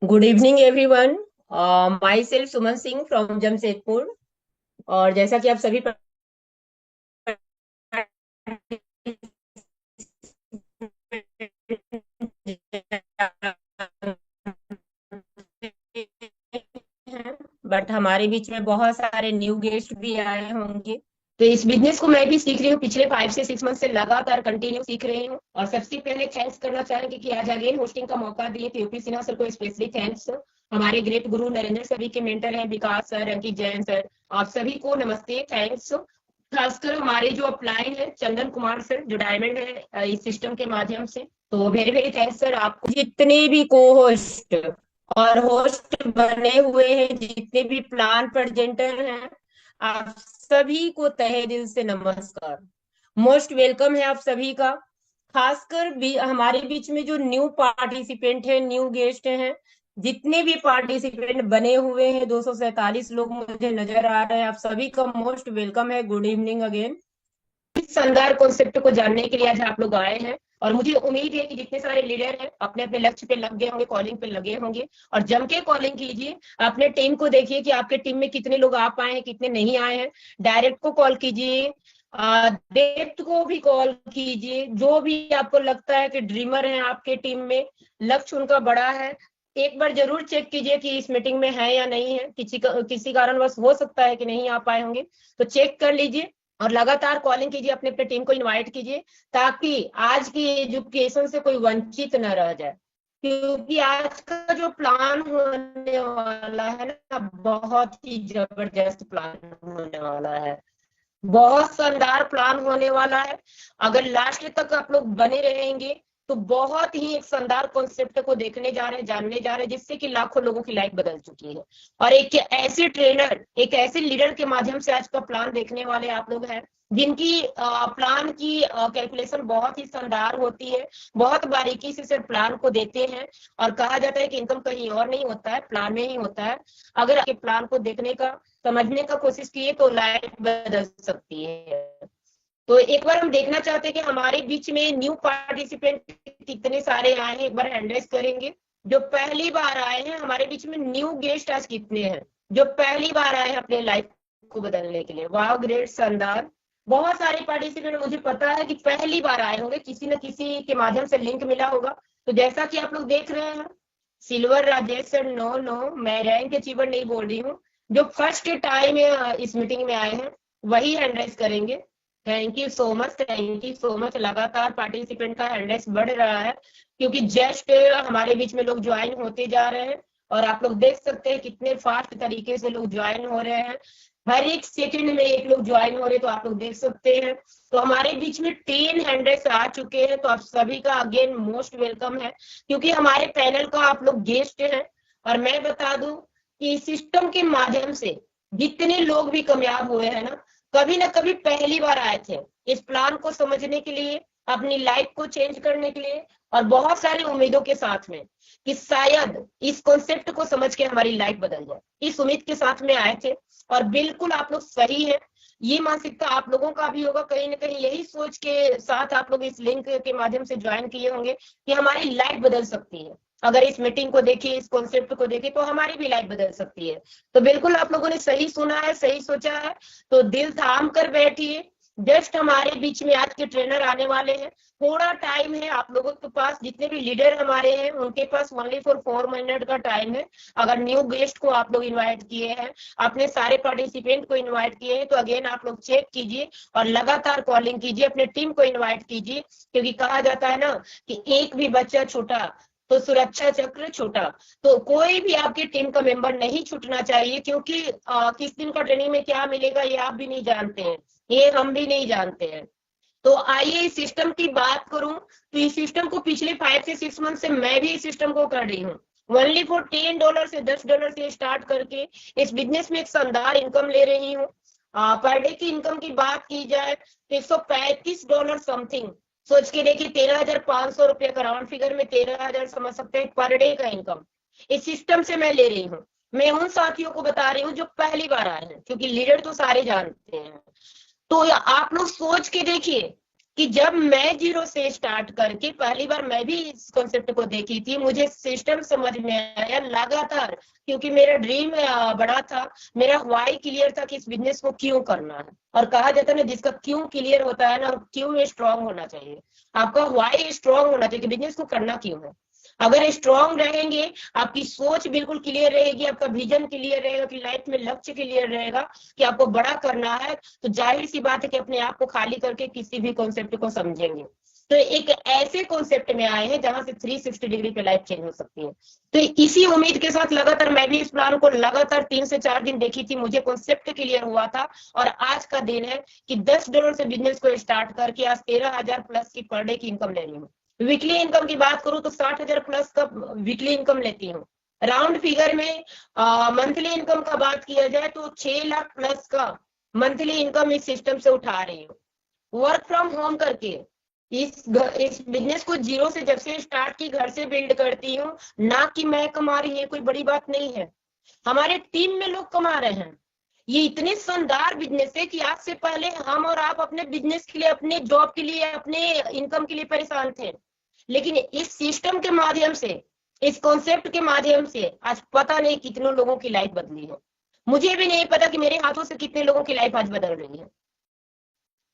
Good evening everyone. My self Suman Singh from Jamshedpur. और जैसा कि आप सभी बट हमारे बीच में बहुत सारे न्यू गेस्ट भी आए होंगे। तो इस बिजनेस को मैं भी सीख रही हूँ, पिछले 5 से 6 मंथ से लगातार कंटिन्यू सीख रही हूँ। और सबसे पहले थैंक्स करना चाहेंगे कि आज अगेन होस्टिंग का मौका दिए पीओपी सिन्हा सर को स्पेशली थैंक्स। हमारे ग्रेट गुरु नरेंद्र सर के मेंटर हैं विकास सर, अंकित जैन सर, आप सभी को नमस्ते, थैंक्स। खासकर हमारे जो अपलाइन है चंदन कुमार सर जो डायमंड है इस सिस्टम के माध्यम से, तो वेरी वेरी थैंक्स सर आपको। जितने भी को होस्ट और होस्ट बने हुए हैं, जितने भी प्लान प्रेजेंटर हैं, आप सभी को तहे दिल से नमस्कार। मोस्ट वेलकम है आप सभी का। खासकर भी हमारे बीच में जो न्यू पार्टिसिपेंट है, न्यू गेस्ट हैं, जितने भी पार्टिसिपेंट बने हुए हैं, 247 लोग मुझे नजर आ रहे हैं, आप सभी का मोस्ट वेलकम है। Good evening again. इस शानदार कॉन्सेप्ट को जानने के लिए आज आप लोग आए हैं। और मुझे उम्मीद है कि जितने सारे लीडर हैं अपने अपने लक्ष्य पे लग गए होंगे, कॉलिंग पे लगे होंगे, और जम के कॉलिंग कीजिए। अपने टीम को देखिए कि आपके टीम में कितने लोग आ पाए हैं, कितने नहीं आए हैं। डायरेक्ट को कॉल कीजिए, डेप्थ को भी कॉल कीजिए। जो भी आपको लगता है कि ड्रीमर है आपके टीम में, लक्ष्य उनका बड़ा है, एक बार जरूर चेक कीजिए कि इस मीटिंग में है या नहीं है। किसी कारणवश हो सकता है कि नहीं आ पाए होंगे, तो चेक कर लीजिए और लगातार कॉलिंग कीजिए, अपने अपने टीम को इनवाइट कीजिए, ताकि आज की एजुकेशन से कोई वंचित न रह जाए। क्योंकि आज का जो प्लान होने वाला है ना, बहुत ही जबरदस्त प्लान होने वाला है, बहुत शानदार प्लान होने वाला है। अगर लास्ट तक आप लोग बने रहेंगे तो बहुत ही एक शानदार कॉन्सेप्ट को देखने जा रहे हैं, जानने जा रहे हैं, जिससे कि लाखों लोगों की लाइफ बदल चुकी है। और एक ऐसे ट्रेनर, एक ऐसे लीडर के माध्यम से आज का प्लान देखने वाले आप लोग हैं, जिनकी प्लान की कैलकुलेशन बहुत ही शानदार होती है, बहुत बारीकी से सर प्लान को देते हैं। और कहा जाता है कि इनकम कहीं और नहीं होता है, प्लान में ही होता है। अगर आपके प्लान को देखने का, समझने का कोशिश किए तो लाइफ बदल सकती है। तो एक बार हम देखना चाहते हैं कि हमारे बीच में न्यू पार्टिसिपेंट कितने सारे आए हैं, एक बार हैंडरेस करेंगे। जो पहली बार आए हैं हमारे बीच में, न्यू गेस्ट आज कितने हैं जो पहली बार आए हैं अपने लाइफ को बदलने के लिए। वाह, ग्रेट, शानदार। बहुत सारे पार्टिसिपेंट मुझे पता है कि पहली बार आए होंगे, किसी न किसी के माध्यम से लिंक मिला होगा। तो जैसा कि आप लोग देख रहे हैं, silver Rajesh sir, no no, मैं रैंक अचीवर नहीं बोल रही हूँ। जो फर्स्ट टाइम इस मीटिंग में आए हैं वही हैंड राइज करेंगे। Thank you so much, thank you so much. लगातार पार्टिसिपेंट का हैंड राइज बढ़ रहा है, क्योंकि जस्ट हमारे बीच में लोग ज्वाइन होते जा रहे हैं। और आप लोग देख सकते हैं कितने फास्ट तरीके से लोग ज्वाइन हो रहे हैं, हर एक सेकंड में एक लोग ज्वाइन हो रहे हैं, तो आप लोग देख सकते हैं। तो हमारे बीच में 10 हैंड आ चुके हैं, तो आप सभी का अगेन मोस्ट वेलकम है, क्योंकि हमारे पैनल का आप लोग गेस्ट हैं। और मैं बता दूं कि सिस्टम के माध्यम से जितने लोग भी कामयाब हुए हैं ना कभी पहली बार आए थे इस प्लान को समझने के लिए, अपनी लाइफ को चेंज करने के लिए, और बहुत सारी उम्मीदों के साथ में कि शायद इस कॉन्सेप्ट को समझ के हमारी लाइफ बदल जाए, इस उम्मीद के साथ में आए थे। और बिल्कुल आप लोग सही है, ये मानसिकता आप लोगों का भी होगा, कहीं ना कहीं यही सोच के साथ आप लोग इस लिंक के माध्यम से ज्वाइन किए होंगे कि हमारी लाइफ बदल सकती है। अगर इस मीटिंग को देखिए, इस कॉन्सेप्ट को देखिए, तो हमारी भी लाइफ बदल सकती है। तो बिल्कुल आप लोगों ने सही सुना है, सही सोचा है। तो दिल थाम कर बैठिए, जस्ट हमारे बीच में आज के ट्रेनर आने वाले हैं। थोड़ा टाइम है आप लोगों के पास, जितने भी लीडर हमारे हैं उनके पास ओनली फॉर 4 मिनट का टाइम है। अगर न्यू गेस्ट को आप लोग इनवाइट किए हैं, अपने सारे पार्टिसिपेंट को इनवाइट किए हैं, तो अगेन आप लोग चेक कीजिए और लगातार कॉलिंग कीजिए, अपने टीम को इनवाइट कीजिए। क्योंकि कहा जाता है ना कि एक भी बच्चा छूटा तो सुरक्षा चक्र छोटा। तो कोई भी आपकी टीम का मेंबर नहीं छूटना चाहिए, क्योंकि किस दिन का ट्रेनिंग में क्या मिलेगा ये आप भी नहीं जानते हैं, ये हम भी नहीं जानते हैं। तो आइए इस सिस्टम की बात करूं, तो इस सिस्टम को पिछले 5 से 6 मंथ से मैं भी इस सिस्टम को कर रही हूँ। ओनली फॉर $10 से $10 से स्टार्ट करके इस बिजनेस में एक शानदार इनकम ले रही हूँ। पर डे की इनकम की बात की जाए तो $135 समथिंग। सोच के देखिए, 13,500 रुपये का राउंड फिगर में 13,000 समझ सकते हैं पर डे का इनकम इस सिस्टम से मैं ले रही हूँ। मैं उन साथियों को बता रही हूँ जो पहली बार आए हैं, क्योंकि लीडर तो सारे जानते हैं। तो आप लोग सोच के देखिए, कि जब मैं जीरो से स्टार्ट करके पहली बार मैं भी इस कॉन्सेप्ट को देखी थी, मुझे सिस्टम समझ में आया लगातार, क्योंकि मेरा ड्रीम बड़ा था, मेरा व्हाई क्लियर था कि इस बिजनेस को क्यों करना है। और कहा जाता है ना, जिसका क्यों क्लियर होता है ना, और क्यों स्ट्रांग होना चाहिए, आपका व्हाई स्ट्रांग होना चाहिए कि बिजनेस को करना क्यों है। अगर स्ट्रांग रहेंगे, आपकी सोच बिल्कुल क्लियर रहेगी, आपका विजन क्लियर रहेगा, कि लाइफ में लक्ष्य क्लियर रहेगा कि आपको बड़ा करना है, तो जाहिर सी बात है कि अपने आप को खाली करके किसी भी कॉन्सेप्ट को समझेंगे। तो एक ऐसे कॉन्सेप्ट में आए हैं जहां से 360 डिग्री पे लाइफ चेंज हो सकती है। तो इसी उम्मीद के साथ लगातार मैं भी इस प्लान को लगातार 3 से 4 दिन देखी थी, मुझे कॉन्सेप्ट क्लियर हुआ था। और आज का दिन है कि $10 से बिजनेस को स्टार्ट करके आज 13,000 प्लस की पर डे की इनकम ले रही हूँ। वीकली इनकम की बात करूं तो 60,000 प्लस का वीकली इनकम लेती हूँ। राउंड फिगर में मंथली इनकम का बात किया जाए तो 6 लाख प्लस का मंथली इनकम इस सिस्टम से उठा रही हूँ, वर्क फ्रॉम होम करके। इस बिजनेस को जीरो से जब से स्टार्ट की, घर से बिल्ड करती हूँ। ना कि मैं कमा रही है, कोई बड़ी बात नहीं है, हमारे टीम में लोग कमा रहे हैं। ये इतने शानदार बिजनेस है कि आज से पहले हम और आप अपने बिजनेस के लिए, अपने जॉब के लिए, अपने इनकम के लिए परेशान थे। लेकिन इस सिस्टम के माध्यम से, इस कॉन्सेप्ट के माध्यम से आज पता नहीं कितने लोगों की लाइफ बदली है। मुझे भी नहीं पता कि मेरे हाथों से कितने लोगों की लाइफ आज बदल रही है,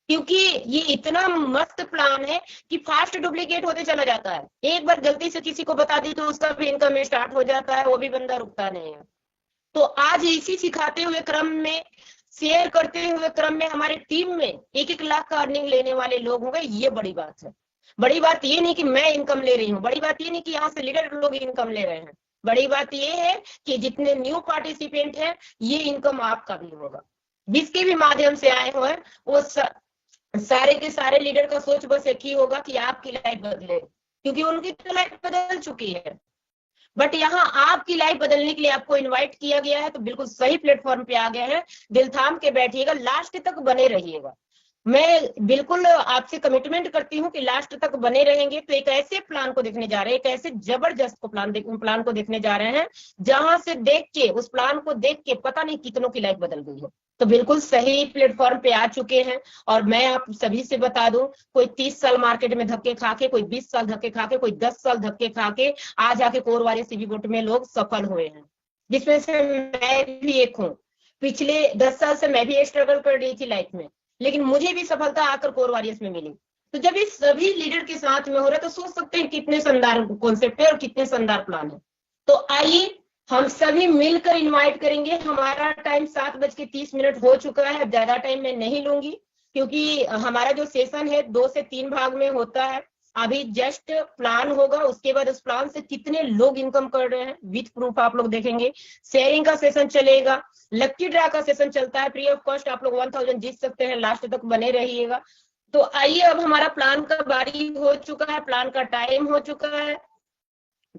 क्योंकि ये इतना मस्त प्लान है कि फास्ट डुप्लीकेट होते चला जाता है। एक बार गलती से किसी को बता दी तो उसका भी इनकम स्टार्ट हो जाता है, वो भी बंदा रुकता नहीं है। तो आज इसी सिखाते हुए क्रम में, शेयर करते हुए क्रम में, हमारे टीम में 1-1 लाख का अर्निंग लेने वाले लोग होंगे। ये बड़ी बात है। बड़ी बात ये नहीं कि मैं इनकम ले रही हूँ, बड़ी बात ये नहीं कि यहाँ से लीडर लोग इनकम ले रहे हैं, बड़ी बात ये है कि जितने न्यू पार्टिसिपेंट हैं, ये इनकम आपका भी होगा। जिसके भी माध्यम से आए हुए वो सारे के सारे लीडर का सोच बस एक ही होगा कि आपकी लाइफ बदले, क्योंकि उनकी तो लाइफ बदल चुकी है। बट यहाँ आपकी लाइफ बदलने के लिए आपको इनवाइट किया गया है, तो बिल्कुल सही प्लेटफॉर्म पे आ गए हैं। दिल थाम के बैठिएगा, लास्ट तक बने रहिएगा। मैं बिल्कुल आपसे कमिटमेंट करती हूँ कि लास्ट तक बने रहेंगे तो एक ऐसे प्लान को देखने जा रहे हैं, एक ऐसे जबरदस्त को प्लान को देखने जा रहे हैं, जहां से देख के, उस प्लान को देख के पता नहीं कितनों की लाइफ बदल गई है। तो बिल्कुल सही प्लेटफॉर्म पे आ चुके हैं। और मैं आप सभी से बता दूं, कोई 30 साल मार्केट में धक्के खा के, कोई 20 साल धक्के खा के, कोई 10 साल धक्के खा के आज आके कोर वाले सीबी बोट में लोग सफल हुए हैं, जिसमें से मैं भी एक हूँ। पिछले 10 साल से मैं भी स्ट्रगल कर रही थी लाइफ में, लेकिन मुझे भी सफलता आकर कोर वॉरियर्स में मिली। तो जब ये सभी लीडर के साथ में हो रहा है, तो सोच सकते हैं कितने शानदार कॉन्सेप्ट है और कितने शानदार प्लान है। तो आइए हम सभी मिलकर इनवाइट करेंगे। हमारा टाइम 7:30 हो चुका है, अब ज्यादा टाइम मैं नहीं लूंगी, क्योंकि हमारा जो सेशन है 2 से 3 भाग में होता है। अभी जस्ट प्लान होगा, उसके बाद उस प्लान से कितने लोग इनकम कर रहे हैं विथ प्रूफ आप लोग देखेंगे। शेयरिंग का सेशन चलेगा, लक्की ड्रा का सेशन चलता है, फ्री ऑफ कॉस्ट आप लोग 1000 जीत सकते हैं, लास्ट तक बने रहिएगा। तो आइए, अब हमारा प्लान का बारी हो चुका है, प्लान का टाइम हो चुका है।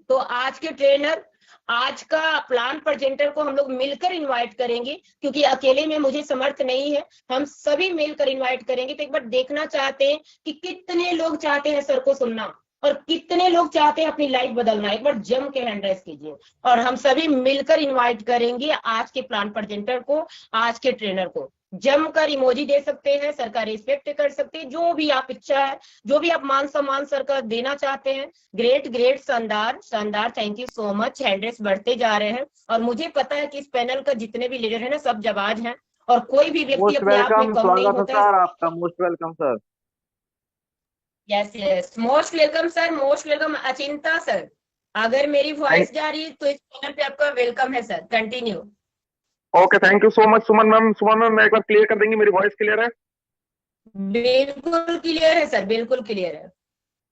तो आज के ट्रेनर, आज का प्लान प्रेजेंटर को हम लोग मिलकर इनवाइट करेंगे, क्योंकि अकेले में मुझे समर्थ नहीं है, हम सभी मिलकर इनवाइट करेंगे। तो एक बार देखना चाहते हैं कि कितने लोग चाहते हैं सर को सुनना, और कितने लोग चाहते हैं अपनी लाइफ बदलना। एक बार जम के हैंड रेस कीजिए, और हम सभी मिलकर इनवाइट करेंगे आज के प्लान प्रेजेंटर को, आज के ट्रेनर को। जमकर इमोजी दे सकते हैं, सर का रिस्पेक्ट कर सकते हैं, जो भी आप इच्छा है, जो भी आप मान सम्मान सर का देना चाहते हैं। ग्रेट ग्रेट, शानदार शानदार, थैंक यू सो मच। हैंड्रेस बढ़ते जा रहे हैं, और मुझे पता है कि इस पैनल का जितने भी लीडर है ना, सब जाबाज हैं, और कोई भी व्यक्ति मोस्ट अपने आप में वेलकम, कम नहीं स्वागत है होता है। सर आपका। Most welcome sir. Yes yes, most welcome sir, most welcome Achinta sir. अगर मेरी थैंक वॉइस जा रही है तो इस पैनल पे आपका वेलकम है sir, continue. Okay, thank you so much Suman ma'am. Suman ma'am एक बार क्लियर कर देंगे, मेरी वॉइस क्लियर है? बिल्कुल क्लियर है सर, बिल्कुल क्लियर है।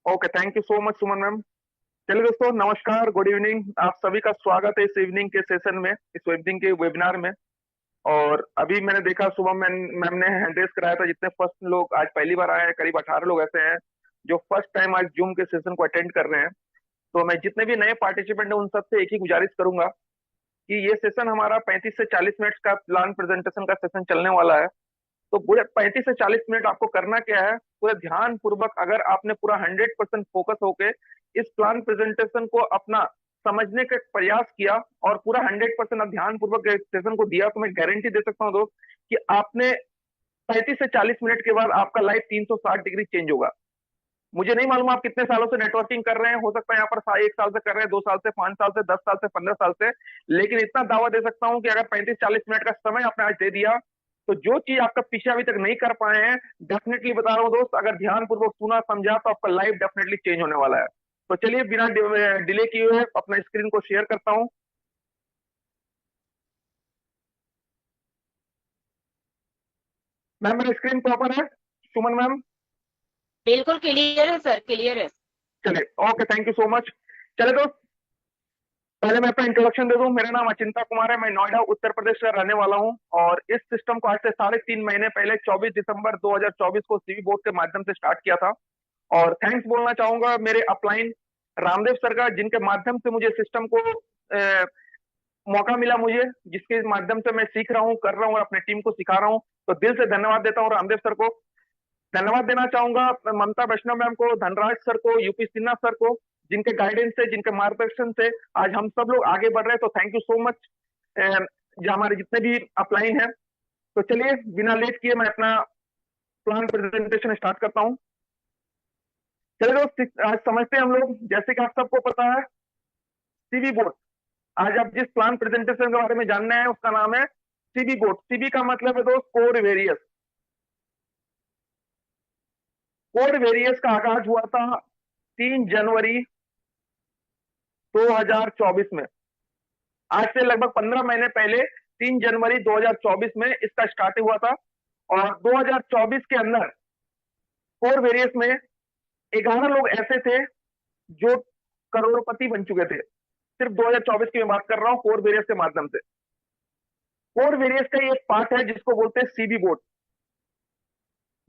Okay, thank you so much Suman ma'am. चलिए दोस्तों, नमस्कार, गुड इवनिंग। आप सभी का स्वागत है इस इवनिंग के सेशन में, इस इवनिंग के वेबिनार में। और अभी मैंने देखा सुबह मैम ने हैंड रेस कराया था, जितने फर्स्ट लोग आज पहली बार आए हैं, करीब 18 लोग ऐसे हैं जो फर्स्ट टाइम आज जूम के सेशन को अटेंड कर रहे हैं। तो मैं जितने भी नए पार्टिसिपेंट हैं उन सबसे एक ही गुजारिश करूंगा कि ये सेशन हमारा 35 से 40 मिनट का प्लान प्रेजेंटेशन का सेशन चलने वाला है। तो पूरे 35 से 40 मिनट आपको करना क्या है, पूरे ध्यान पूर्वक अगर आपने पूरा 100% फोकस होके इस प्लान प्रेजेंटेशन को अपना समझने का प्रयास किया और पूरा 100% आप ध्यान पूर्वक सेशन को दिया, तो मैं गारंटी दे सकता हूँ दोस्त कि आपने 35 से 40 मिनट के बाद आपका लाइफ 360 डिग्री चेंज होगा। मुझे नहीं मालूम आप कितने सालों से नेटवर्किंग कर रहे हैं, हो सकता है यहाँ पर 1 साल से कर रहे हैं, 2 साल से, 5 साल से, 10 साल से, 15 साल से, लेकिन इतना दावा दे सकता हूं कि अगर 35-40 मिनट का समय आपने आज दे दिया तो जो चीज आपका पीछे अभी तक नहीं कर पाए हैं, डेफिनेटली बता रहा हूँ दोस्त, अगर ध्यानपूर्वक सुना समझा तो आपका लाइफ डेफिनेटली चेंज होने वाला है। तो चलिए बिना डिले किए हुए अपना स्क्रीन को शेयर करता हूँ। मैम मेरा स्क्रीन प्रॉपर है सुमन मैम? बिल्कुल क्लियर है सर, क्लियर है। चलिए okay, thank you so much. चले दोस्त, पहले मैं अपना इंट्रोडक्शन दे दूं। मेरा नाम अचिंता कुमार है, मैं नोएडा उत्तर प्रदेश का रहने वाला हूं और इस सिस्टम को आज से 3.5 महीने पहले 24 दिसंबर 2024 को सीवी बोर्ड के माध्यम से स्टार्ट किया था। और थैंक्स बोलना चाहूंगा मेरे अपलाइन रामदेव सर का, जिनके माध्यम से मुझे सिस्टम को मौका मिला, मुझे जिसके माध्यम से मैं सीख रहा हूँ, कर रहा हूँ और अपने टीम को सिखा रहा हूँ। तो दिल से धन्यवाद देता हूँ रामदेव सर को। धन्यवाद देना चाहूंगा ममता वैष्णव मैम को, धनराज सर को, यूपी सिन्हा सर को, जिनके गाइडेंस से, जिनके मार्गदर्शन से आज हम सब लोग आगे बढ़ रहे हैं। तो थैंक यू सो मच जो हमारे जितने भी अपलाइन है। तो चलिए बिना लेट किए मैं अपना प्लान प्रेजेंटेशन स्टार्ट करता हूँ। चलिए दोस्त, आज समझते हैं हम लोग, जैसे कि आप सबको पता है सीबी बोर्ड। आज आप जिस प्लान प्रेजेंटेशन के बारे में जानना है उसका नाम है सीबी बोर्ड। सीबी का मतलब है दोस्त कोड वेरियस। कोड वेरियस का आगाज हुआ था 3 जनवरी 2024 में। आज से लगभग 15 महीने पहले 3 जनवरी 2024 में इसका स्टार्ट हुआ था। और 2024 के अंदर कोर वेरियस में 11 लोग ऐसे थे जो करोड़पति बन चुके थे। सिर्फ 2024 की मैं बात कर रहा हूं, कोर वेरियस के माध्यम से। कोर वेरियस का एक पार्ट है जिसको बोलते हैं सीबी बोर्ड,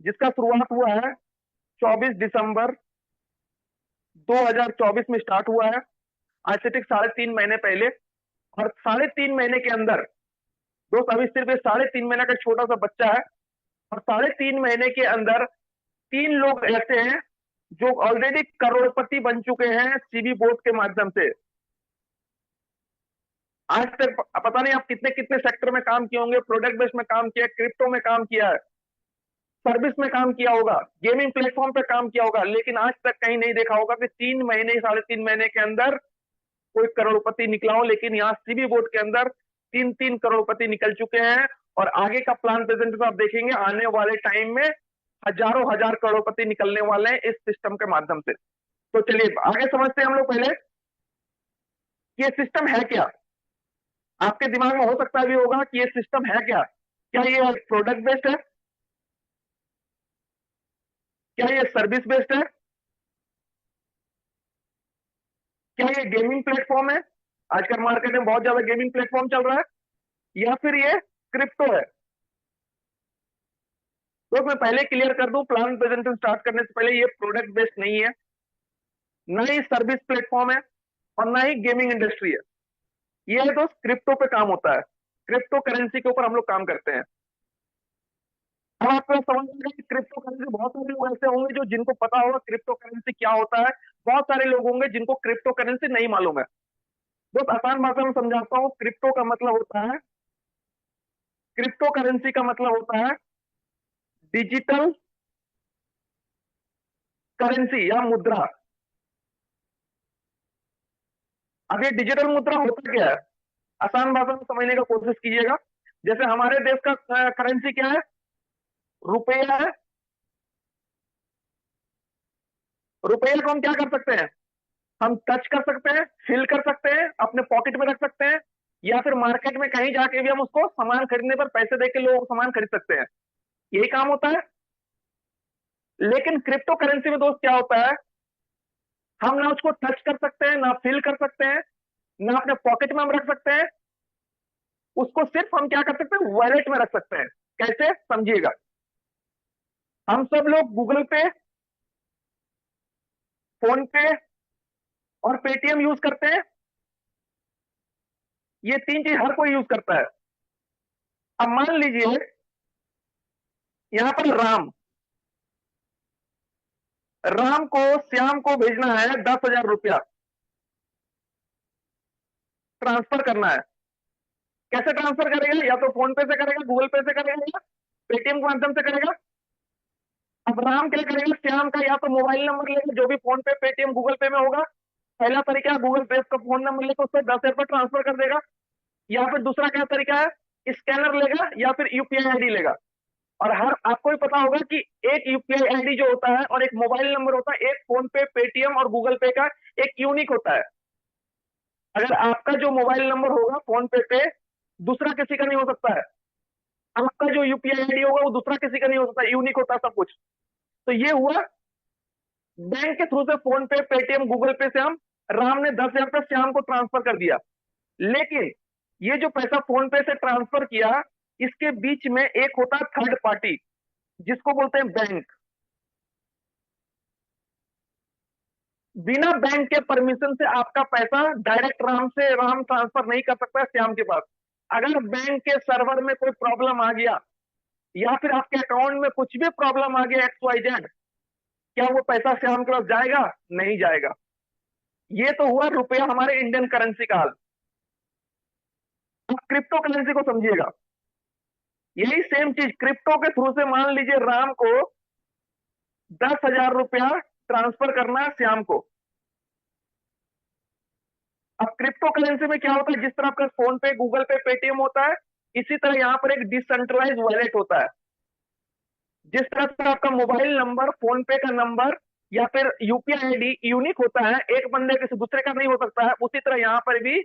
जिसका शुरुआत हुआ है 24 दिसंबर 2024 में स्टार्ट हुआ है, आज से ठीक 3.5 महीने पहले। और 3.5 महीने के अंदर दोस्त, अभी सिर्फ 3.5 महीने का छोटा सा बच्चा है और 3.5 महीने के अंदर 3 लोग ऐसे हैं जो ऑलरेडी करोड़पति बन चुके हैं सीबी बोर्ड के माध्यम से। आज तक पता नहीं आप कितने कितने सेक्टर में काम किए होंगे, प्रोडक्ट बेस्ड में काम किया, क्रिप्टो में काम किया है, सर्विस में काम किया होगा, गेमिंग प्लेटफॉर्म पे काम किया होगा, लेकिन आज तक कहीं नहीं देखा होगा कि 3 महीने 3.5 महीने के अंदर कोई करोड़पति निकला हो। लेकिन यहाँ सीबी बोर्ड के अंदर 3 करोड़पति निकल चुके हैं। और आगे का प्लान प्रेजेंटेशन आप देखेंगे, आने वाले टाइम में हजारों हजार करोड़पति निकलने वाले हैं इस सिस्टम के माध्यम से। तो चलिए आगे समझते हैं हम लोग पहले कि ये सिस्टम है क्या। आपके दिमाग में हो सकता भी होगा कि ये सिस्टम है क्या। क्या ये प्रोडक्ट बेस्ड है? क्या ये सर्विस बेस्ड है? क्या ये गेमिंग प्लेटफॉर्म है? आजकल मार्केट में बहुत ज्यादा गेमिंग प्लेटफॉर्म चल रहा है। या फिर ये क्रिप्टो है? तो मैं पहले क्लियर कर दूं, प्लान प्रेजेंटेशन स्टार्ट करने से पहले, ये प्रोडक्ट बेस्ड नहीं है, ना ही सर्विस प्लेटफॉर्म है और ना ही गेमिंग इंडस्ट्री है। ये है दोस्त क्रिप्टो पे काम होता है, क्रिप्टो करेंसी के ऊपर हम लोग काम करते हैं। अब आपको समझ में आएगा कि क्रिप्टो करेंसी, बहुत सारे लोग ऐसे होंगे जो जिनको पता होगा क्रिप्टो करेंसी क्या होता है, बहुत सारे लोग होंगे जिनको क्रिप्टो करेंसी नहीं मालूम है। दोस्त आसान भाषा में समझाता हूँ, क्रिप्टो का मतलब होता है, क्रिप्टो करेंसी का मतलब होता है डिजिटल करेंसी या मुद्रा। अब ये डिजिटल मुद्रा होता क्या है, आसान भाषा में समझने का कोशिश कीजिएगा। जैसे हमारे देश का करेंसी क्या है, रुपया है। रुपये को हम क्या कर सकते हैं, हम टच कर सकते हैं, फील कर सकते हैं, अपने पॉकेट में रख सकते हैं, या फिर मार्केट में कहीं जाके भी हम उसको सामान खरीदने पर पैसे देके लोग सामान खरीद सकते हैं। यही काम होता है। लेकिन क्रिप्टो करेंसी में दोस्त क्या होता है, हम ना उसको टच कर सकते हैं, ना फील कर सकते हैं, ना अपने पॉकेट में हम रख सकते हैं। उसको सिर्फ हम क्या कर सकते हैं, वॉलेट में रख सकते हैं। कैसे, समझिएगा। हम सब लोग गूगल पे, फोन पे और पेटीएम यूज करते हैं। ये 3 चीज हर कोई यूज करता है। अब मान लीजिए यहां पर राम राम को श्याम को भेजना है 10,000 रुपया, ट्रांसफर करना है। कैसे ट्रांसफर करेगा, या तो फोन पे से करेगा, गूगल पे से करेगा, पेटीएम के माध्यम से करेगा। अब राम क्या करेगा, श्याम का या तो मोबाइल नंबर लेगा जो भी फोन पे, पेटीएम, गूगल पे में होगा। पहला तरीका गूगल पे का फोन नंबर लेकर उससे 10,000 ट्रांसफर कर देगा। या फिर दूसरा क्या तरीका है, स्कैनर लेगा या फिर यूपीआई आईडी लेगा। और हर आपको भी पता होगा कि एक यूपीआई आईडी जो होता है और एक मोबाइल नंबर होता है, एक फोन पे, पेटीएम और गूगल पे का एक यूनिक होता है। अगर आपका जो मोबाइल नंबर होगा फोन पे दूसरा किसी का नहीं हो सकता है, आपका जो यूपीआई आईडी होगा वो दूसरा किसी का नहीं हो सकता, यूनिक होता है सब कुछ। तो ये हुआ बैंक के थ्रू से फोन पे, पेटीएम, गूगल पे से हम राम ने 10,000 श्याम को ट्रांसफर कर दिया। लेकिन ये जो पैसा फोन पे से ट्रांसफर किया, इसके बीच में एक होता है थर्ड पार्टी जिसको बोलते हैं बैंक। बिना बैंक के परमिशन से आपका पैसा डायरेक्ट राम से राम ट्रांसफर नहीं कर सकता है श्याम के पास। अगर बैंक के सर्वर में कोई प्रॉब्लम आ गया या फिर आपके अकाउंट में कुछ भी प्रॉब्लम आ गया XYZ, क्या वो पैसा श्याम के पास जाएगा? नहीं जाएगा। ये तो हुआ रुपया हमारे इंडियन करेंसी का हाल। अब क्रिप्टो करेंसी को समझिएगा। यही सेम चीज क्रिप्टो के थ्रू से मान लीजिए राम को 10,000 रुपया ट्रांसफर करना है श्याम को। अब क्रिप्टो करेंसी में क्या होता है, जिस तरह आपका फोन पे, गूगल पे, पेटीएम होता है, इसी तरह यहां पर एक डिसेंट्रलाइज वॉलेट होता है। जिस तरह से आपका मोबाइल नंबर, फोन पे का नंबर या फिर यूपीआई आईडी यूनिक होता है, एक बंदे किसी दूसरे का नहीं हो सकता है, उसी तरह यहां पर भी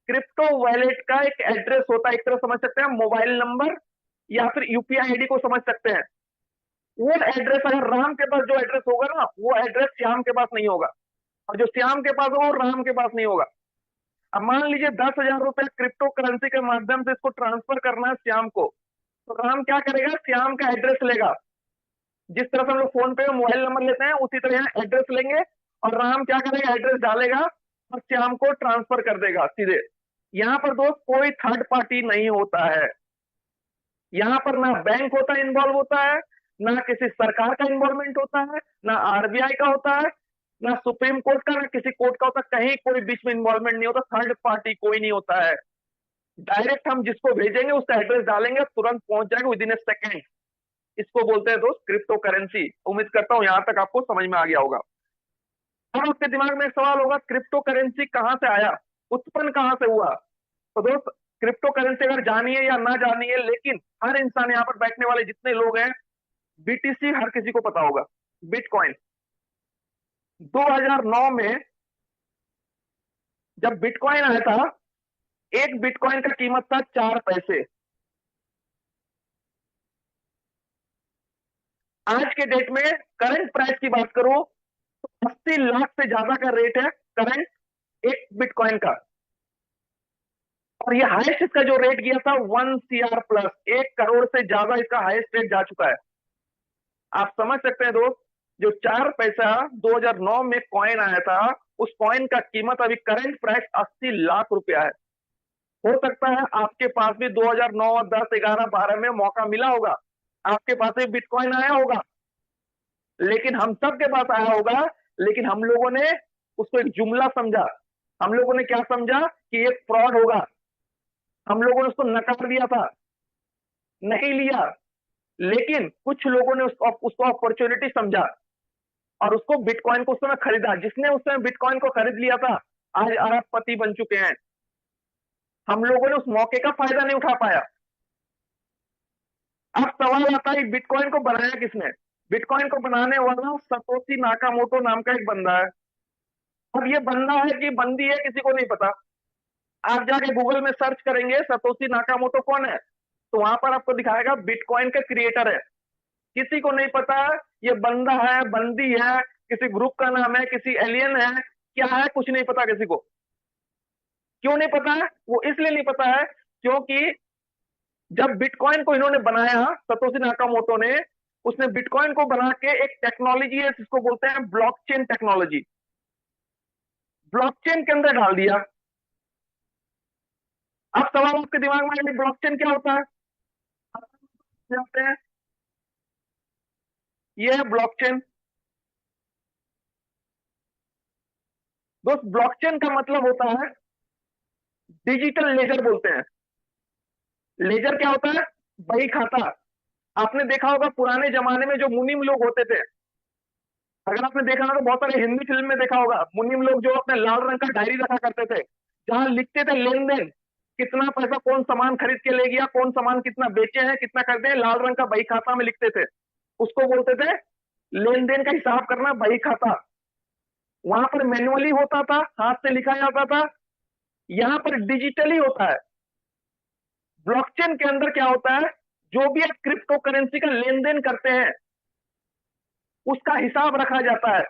क्रिप्टो वॉलेट का एक एड्रेस होता है। एक तरह समझ सकते हैं मोबाइल नंबर या फिर यूपीआई आईडी को समझ सकते हैं। वो एड्रेस अगर राम के पास जो एड्रेस होगा ना, वो एड्रेस श्याम के पास नहीं होगा, और जो श्याम के पास होगा वो राम के पास नहीं होगा। अब मान लीजिए 10,000 रुपए क्रिप्टो करेंसी के माध्यम से इसको ट्रांसफर करना है श्याम को, तो राम क्या करेगा, श्याम का एड्रेस लेगा। जिस तरह से हम लोग फोन पे मोबाइल नंबर लेते हैं उसी तरह यहाँ एड्रेस लेंगे, और राम क्या करेगा, एड्रेस डालेगा और श्याम को ट्रांसफर कर देगा सीधे। यहां पर दोस्त कोई थर्ड पार्टी नहीं होता है। यहां पर ना बैंक होता इन्वॉल्व होता है, ना किसी सरकार का इन्वॉल्वमेंट होता है, ना आरबीआई का होता है, ना सुप्रीम कोर्ट का, ना किसी कोर्ट का होता है। कहीं कोई बीच में इन्वॉल्वमेंट नहीं होता, थर्ड पार्टी कोई नहीं होता है। डायरेक्ट हम जिसको भेजेंगे उसका एड्रेस डालेंगे, तुरंत पहुंच जाएगा विद इन ए सेकेंड। इसको बोलते हैं दोस्त क्रिप्टो करेंसी। उम्मीद करता हूं यहां तक आपको समझ में आ गया होगा। अब आपके दिमाग में एक सवाल होगा, क्रिप्टो करेंसी कहां से आया, उत्पन्न कहां से हुआ? तो दोस्त क्रिप्टो करेंसी अगर जानिए या ना जानिए, लेकिन हर इंसान यहां पर बैठने वाले जितने लोग हैं, बीटीसी हर किसी को पता होगा। बिटकॉइन 2009 में जब बिटकॉइन आया था, एक बिटकॉइन का कीमत था 4 पैसे। आज के डेट में करंट प्राइस की बात करूं तो 80 लाख से ज्यादा का रेट है करंट एक बिटकॉइन का। और ये हाईएस्ट इसका जो रेट गया था 1 CR प्लस, 1 करोड़ से ज्यादा इसका हाईएस्ट रेट जा चुका है। आप समझ सकते हैं दोस्त, जो 4 पैसा 2009 में कॉइन आया था, उस कॉइन का कीमत अभी करंट प्राइस 80 लाख रुपया है। हो सकता है आपके पास भी 2009, 10, 11, 12 में मौका मिला होगा, आपके पास भी बिटकॉइन आया होगा, लेकिन हम सब के पास आया होगा, लेकिन हम लोगों ने उसको एक जुमला समझा। हम लोगों ने क्या समझा कि ये फ्रॉड होगा, हम लोगों ने उसको नकार दिया था, नहीं लिया। लेकिन कुछ लोगों ने उसको अपॉर्चुनिटी समझा और उसको बिटकॉइन को उस समय खरीदा। जिसने उस समय बिटकॉइन को खरीद लिया था आज अरबपति बन चुके हैं। हम लोगों ने उस मौके का फायदा नहीं उठा पाया। अब सवाल आता है बिटकॉइन को बनाया किसने? बिटकॉइन को बनाने वाला सतोशी नाकामोटो नाम का एक बंदा है। अब ये बंदा है कि बंदी है किसी को नहीं पता। आप जाके गूगल में सर्च करेंगे सतोशी नाकामोटो कौन है, तो वहां पर आपको दिखाएगा बिटकॉइन का क्रिएटर है। किसी को नहीं पता ये बंदा है, बंदी है, किसी ग्रुप का नाम है, किसी एलियन है, क्या है, कुछ नहीं पता किसी को। क्यों नहीं पता है? वो इसलिए नहीं पता है क्योंकि जब बिटकॉइन को इन्होंने बनाया, सतोशी नाकामोटो ने, उसने बिटकॉइन को बना के एक टेक्नोलॉजी है जिसको बोलते हैं ब्लॉकचेन टेक्नोलॉजी, ब्लॉकचेन के अंदर डाल दिया। अब सवाल आपके दिमाग में आया ब्लॉकचेन क्या होता है? जानते हैं, ये है ब्लॉकचेन। दोस्त ब्लॉकचेन का मतलब होता है डिजिटल लेजर बोलते हैं। लेजर क्या होता है? बही खाता। आपने देखा होगा पुराने जमाने में जो मुनीम लोग होते थे, अगर आपने देखा ना तो बहुत सारे हिंदी फिल्म में देखा होगा, मुनीम लोग जो अपने लाल रंग का डायरी रखा करते थे, जहां लिखते थे लेन देन, कितना पैसा कौन सामान खरीद के ले गया, कौन सामान कितना बेचे हैं, कितना खरीदे हैं, लाल रंग का बही खाता में लिखते थे। उसको बोलते थे लेन देन का हिसाब करना, बही खाता। वहां पर मैनुअली होता था, हाथ से लिखा जाता था, यहां पर डिजिटली होता है। ब्लॉकचेन के अंदर क्या होता है, जो भी आप क्रिप्टो करेंसी का लेन देन करते हैं उसका हिसाब रखा जाता है।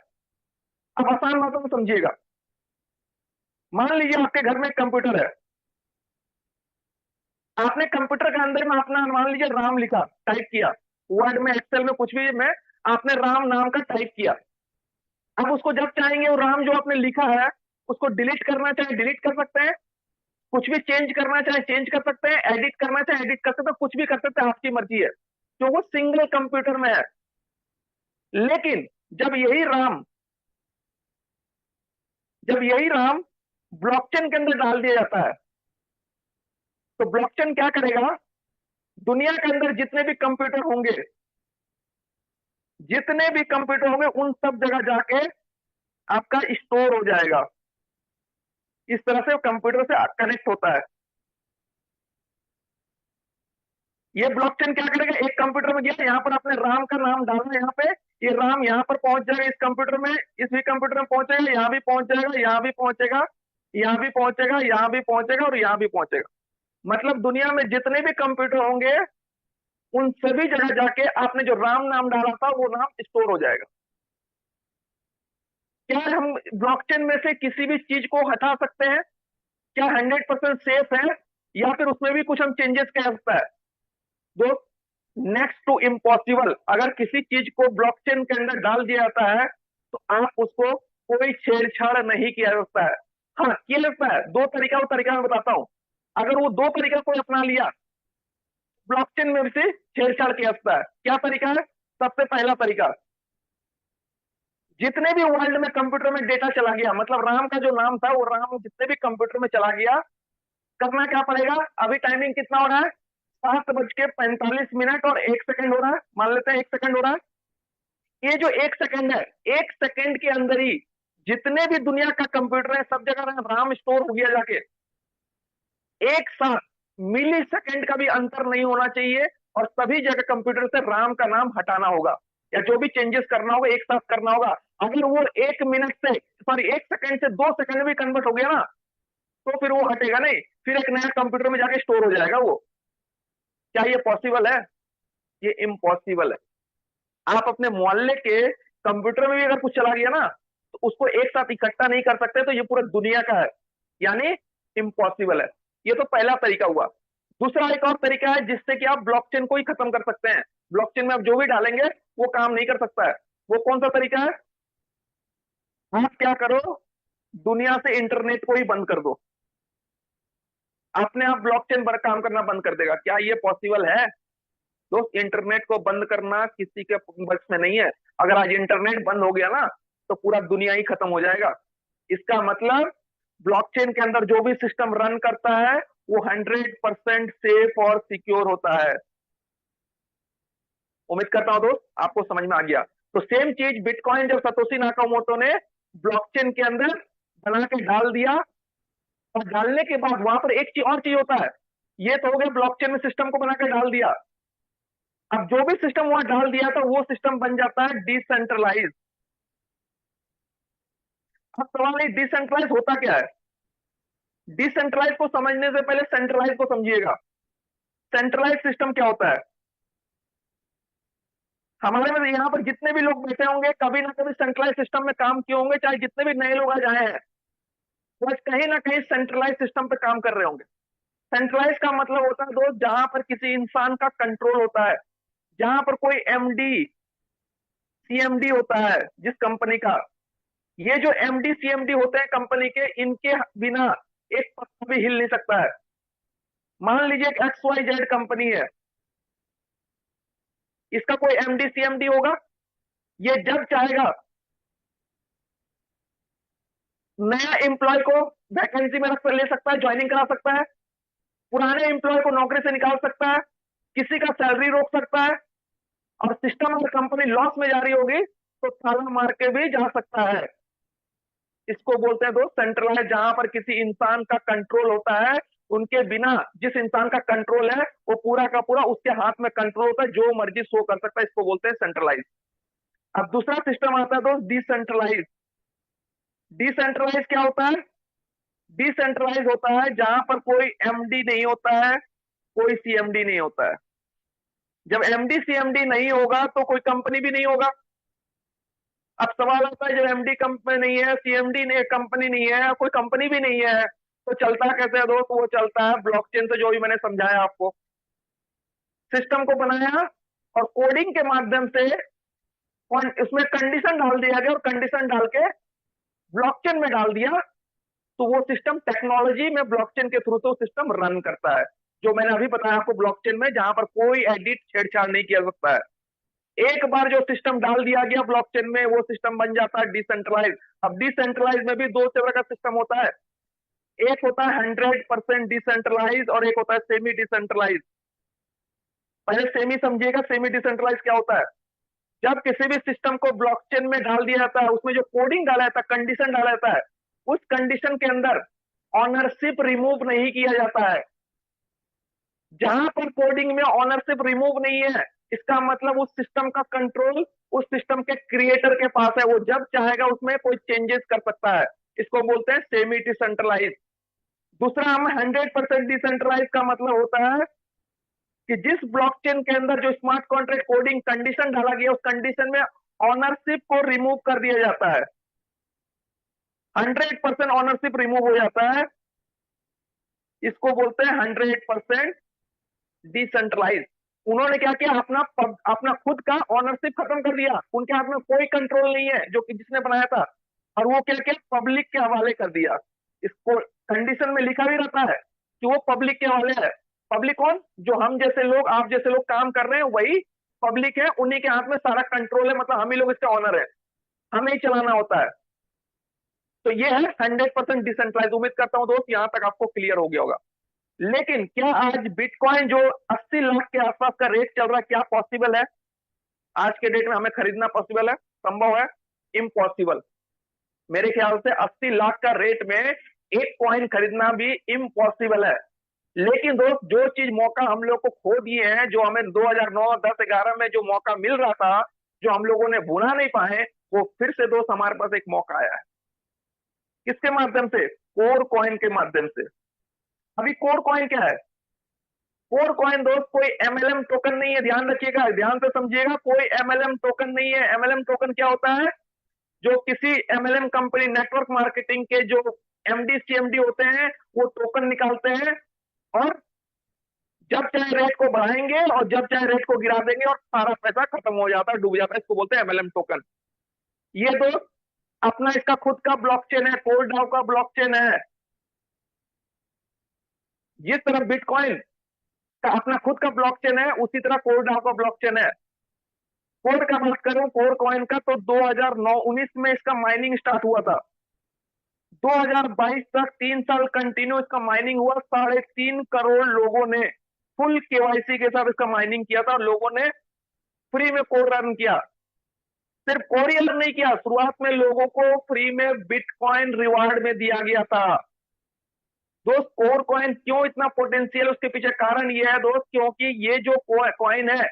अब आसान बातों में समझिएगा, मान लीजिए आपके घर में एक कंप्यूटर है, आपने कंप्यूटर के अंदर में अपना मान लीजिए राम लिखा, टाइप किया, वर्ड में, एक्सेल में, कुछ भी में आपने राम नाम का टाइप किया। अब उसको जब चाहेंगे वो राम जो आपने लिखा है उसको डिलीट करना चाहे डिलीट कर सकते हैं, कुछ भी चेंज करना चाहे चेंज कर सकते हैं, एडिट करना चाहे एडिट कर सकते हैं, कुछ भी कर सकते हैं, आपकी मर्जी है, जो वो सिंगल कंप्यूटर में है। लेकिन जब यही राम ब्लॉकचेन के अंदर डाल दिया जाता है, तो ब्लॉकचेन क्या करेगा, दुनिया के अंदर जितने भी कंप्यूटर होंगे उन सब जगह जाके आपका स्टोर हो जाएगा। इस तरह से कंप्यूटर से कनेक्ट होता है। ये ब्लॉकचेन क्या करेगा, एक कंप्यूटर में गया, यहाँ पर आपने राम का नाम डाला, यहाँ पे ये राम यहाँ पर पहुंच जाएगा, इस कंप्यूटर में, इस भी कंप्यूटर में पहुंचेगा, यहाँ भी पहुंच जाएगा, यहाँ भी पहुंचेगा, यहाँ भी पहुंचेगा, यहाँ भी पहुंचेगा और यहाँ भी पहुंचेगा। मतलब दुनिया में जितने भी कंप्यूटर होंगे उन सभी जगह जाके आपने जो राम नाम डाला था वो नाम स्टोर हो जाएगा। क्या हम ब्लॉकचेन में से किसी भी चीज को हटा सकते हैं? क्या 100% सेफ है, या फिर उसमें भी कुछ हम चेंजेस कर सकता है? दोस्त, नेक्स्ट टू इम्पॉसिबल। अगर किसी चीज को ब्लॉकचेन के अंदर डाल दिया जाता है तो आप उसको कोई छेड़छाड़ नहीं किया जा सकता है। हाँ, किया जाता है, दो तरीका, वो तरीका मैं बताता हूं। अगर वो दो तरीका कोई अपना लिया, ब्लॉकचेन में से छेड़छाड़ किया जाता है। क्या तरीका है? सबसे पहला तरीका, जितने भी वर्ल्ड में कंप्यूटर में डेटा चला गया, मतलब राम का जो नाम था वो राम जितने भी कंप्यूटर में चला गया, करना क्या पड़ेगा? अभी टाइमिंग कितना हो रहा है? 7:45 और 1 सेकंड हो रहा है, मान लेते हैं 1 सेकंड हो रहा है। ये जो 1 सेकंड है, 1 सेकंड के अंदर ही जितने भी दुनिया का कंप्यूटर है सब जगह राम स्टोर हो गया जाके। एक साथ मिली सेकंड का भी अंतर नहीं होना चाहिए, और सभी जगह कंप्यूटर से राम का नाम हटाना होगा, या जो भी चेंजेस करना होगा एक साथ करना होगा। अगर वो 1 मिनट से, सॉरी 1 सेकंड से 2 सेकंड में कन्वर्ट हो गया ना, तो फिर वो हटेगा नहीं, फिर एक नया कंप्यूटर में जाके स्टोर हो जाएगा वो। क्या ये पॉसिबल है? ये इम्पॉसिबल है। आप अपने मोहल्ले के कंप्यूटर में भी अगर कुछ चला गया ना तो उसको एक साथ इकट्ठा नहीं कर सकते, तो ये पूरा दुनिया का है, यानी इम्पॉसिबल है। ये तो पहला तरीका हुआ। दूसरा एक और तरीका है जिससे कि आप ब्लॉकचेन को ही खत्म कर सकते हैं। ब्लॉकचेन में आप जो भी डालेंगे वो काम नहीं कर सकता है। वो कौन सा तरीका है? आप क्या करो, दुनिया से इंटरनेट को ही बंद कर दो, अपने आप ब्लॉकचेन पर काम करना बंद कर देगा। क्या ये पॉसिबल है? दोस्त, इंटरनेट को बंद करना किसी के बस में नहीं है। अगर आज इंटरनेट बंद हो गया ना तो पूरा दुनिया ही खत्म हो जाएगा। इसका मतलब ब्लॉकचेन के अंदर जो भी सिस्टम रन करता है वो 100% सेफ और सिक्योर होता है। उम्मीद करता हूं दोस्त आपको समझ में आ गया। तो सेम चीज बिटकॉइन जब सतोशी नाकामोटो ने ब्लॉकचेन के अंदर बना के डाल दिया, और डालने के बाद वहां पर एक चीज और चीज होता है। ये तो हो गया ब्लॉकचेन में सिस्टम को बनाकर डाल दिया। अब जो भी सिस्टम वहां डाल दिया था वो सिस्टम बन जाता है डिसेंट्रलाइज। अब सवाल है डिसेंट्रलाइज होता क्या है? डिसेंट्रलाइज को समझने से पहले सेंट्रलाइज को समझिएगा। सेंट्रलाइज सिस्टम क्या होता है? हमारे में यहाँ पर जितने भी लोग बैठे होंगे कभी ना कभी सेंट्रलाइज सिस्टम में काम किए होंगे, चाहे जितने भी नए लोग आज आए हैं वो आज कहीं ना कहीं सेंट्रलाइज सिस्टम पे काम कर रहे होंगे। सेंट्रलाइज का मतलब होता है दोस्त, जहां पर किसी इंसान का कंट्रोल होता है, जहां पर कोई एमडी सीएमडी होता है जिस कंपनी का। ये जो एमडी सीएमडी होते हैं कंपनी के, इनके बिना एक पत्ता भी हिल नहीं सकता है। मान लीजिए एक XYZ कंपनी है, इसका कोई एमडी सीएमडी होगा, ये जब चाहेगा नया एम्प्लॉय को वैकेंसी में रख ले सकता है, ज्वाइनिंग करा सकता है, पुराने एम्प्लॉय को नौकरी से निकाल सकता है, किसी का सैलरी रोक सकता है, और सिस्टम अगर कंपनी लॉस में जा रही होगी तो ताला मार के भी जा सकता है। इसको बोलते हैं दोस्त सेंट्रलाइज, जहां पर किसी इंसान का कंट्रोल होता है, उनके बिना जिस इंसान का कंट्रोल है वो पूरा का पूरा उसके हाथ में कंट्रोल होता है, जो मर्जी शो कर सकता है, इसको बोलते हैं सेंट्रलाइज। अब दूसरा सिस्टम आता है दोस्त डिसेंट्रलाइज। डिसेंट्रलाइज क्या होता है? डिसेंट्रलाइज होता है जहां पर कोई एमडी नहीं होता है, कोई सीएमडी नहीं होता है। जब एमडी सीएमडी नहीं होगा तो कोई कंपनी भी नहीं होगा। अब सवाल आता है जब एमडी कंपनी नहीं है, सीएमडी ने कंपनी नहीं है, कोई कंपनी भी नहीं है, तो चलता कैसे है दोस्त? वो चलता है ब्लॉकचेन से, जो भी मैंने समझाया आपको। सिस्टम को बनाया और कोडिंग के माध्यम से उसमें कंडीशन डाल दिया गया और कंडीशन डाल के ब्लॉकचेन में डाल दिया, तो वो सिस्टम टेक्नोलॉजी में ब्लॉकचेन के थ्रू तो सिस्टम रन करता है। जो मैंने अभी बताया आपको ब्लॉकचेन में, जहां पर कोई एडिट छेड़छाड़ नहीं किया सकता है। एक बार जो सिस्टम डाल दिया गया ब्लॉकचेन में, वो सिस्टम बन जाता है डिसेंट्रलाइज। अब डिसेंट्रलाइज में भी दो तरह का सिस्टम होता है, एक होता है 100% डिसेंट्रलाइज और एक होता है सेमी डिसेंट्रलाइज। पहले सेमी समझिएगा, सेमी डिसेंट्रलाइज क्या होता है। जब किसी भी सिस्टम को ब्लॉकचेन में डाल दिया जाता है, उसमें जो कोडिंग डाला जाता है, कंडीशन डाला जाता है, उस कंडीशन के अंदर ऑनरशिप रिमूव नहीं किया जाता है। जहां पर कोडिंग में ऑनरशिप रिमूव नहीं है, इसका मतलब उस सिस्टम का कंट्रोल उस सिस्टम के क्रिएटर के पास है, वो जब चाहेगा उसमें कोई चेंजेस कर सकता है। इसको बोलते हैं सेमी डिसेंट्रलाइज। दूसरा हम 100% डिसेंट्रलाइज का मतलब होता है कि जिस ब्लॉकचेन के अंदर जो स्मार्ट कॉन्ट्रैक्ट कोडिंग कंडीशन डाला गया, उस कंडीशन में ऑनरशिप को रिमूव कर दिया जाता है। 100% ऑनरशिप रिमूव हो जाता है, इसको बोलते हैं 100% डिसेंट्रलाइज। उन्होंने क्या किया, अपना खुद का ऑनरशिप खत्म कर दिया, उनके हाथ में कोई कंट्रोल नहीं है जो कि जिसने बनाया था, और वो क्या किया, पब्लिक के हवाले कर दिया। इसको कंडीशन में लिखा भी रहता है कि वो पब्लिक के हवाले है। पब्लिक कौन? जो हम जैसे लोग, आप जैसे लोग काम कर रहे हैं, वही पब्लिक है, उन्हीं के हाथ में सारा कंट्रोल है, मतलब हम ही लोग इसके ऑनर है, हमें ही चलाना होता है। तो ये है 100% डिसेंट्रलाइज। उम्मीद करता हूं दोस्त यहां तक आपको क्लियर हो गया होगा। लेकिन क्या आज बिटकॉइन जो 80 लाख के आसपास का रेट चल रहा है, क्या पॉसिबल है आज के डेट में हमें खरीदना? पॉसिबल है? संभव है? इम्पॉसिबल। मेरे ख्याल से 80 लाख का रेट में एक कॉइन खरीदना भी इम्पॉसिबल है। लेकिन दोस्त जो चीज मौका हम लोग को खो दिए हैं, जो हमें 2009, 10, 11 में जो मौका मिल रहा था, जो हम लोगों ने भुना नहीं पाए, वो फिर से दोस्त हमारे पास एक मौका आया है। किसके माध्यम से? कोर कॉइन के माध्यम से। अभी कोर कॉइन क्या है? कोर कॉइन दोस्त कोई एमएलएम टोकन नहीं है, ध्यान रखिएगा, ध्यान से समझिएगा, कोई एमएलएम टोकन नहीं है। एमएलएम टोकन क्या होता है? जो किसी एमएलएम कंपनी, नेटवर्क मार्केटिंग के जो एमडी सीएमडी होते हैं, वो टोकन निकालते हैं और जब चाहे रेट को बढ़ाएंगे और जब चाहे रेट को गिरा देंगे और सारा पैसा खत्म हो जाता है, डूब जाता है। इसको बोलते हैं एमएलएम टोकन। ये दोस्त अपना इसका खुद का ब्लॉकचेन है, कोरडाओ का ब्लॉकचेन है। जिस तरह बिटकॉइन का अपना खुद का ब्लॉकचेन है, उसी तरह कोरडाओ का ब्लॉकचेन है। कोर का बात करूं, कोर कॉइन का, तो 2009-19 में इसका माइनिंग स्टार्ट हुआ था। 2022 तक 3 साल कंटिन्यू इसका माइनिंग हुआ। 3.5 करोड़ लोगों ने फुल केवाईसी के साथ इसका माइनिंग किया था और लोगों ने फ्री में कोर रन किया। सिर्फ कोर ही रन नहीं किया, शुरुआत में लोगों को फ्री में बिटकॉइन रिवार्ड में दिया गया था। दोस्त कोर कॉइन क्यों इतना पोटेंशियल, उसके पीछे कारण यह है दोस्त, क्योंकि ये जो कॉइन है,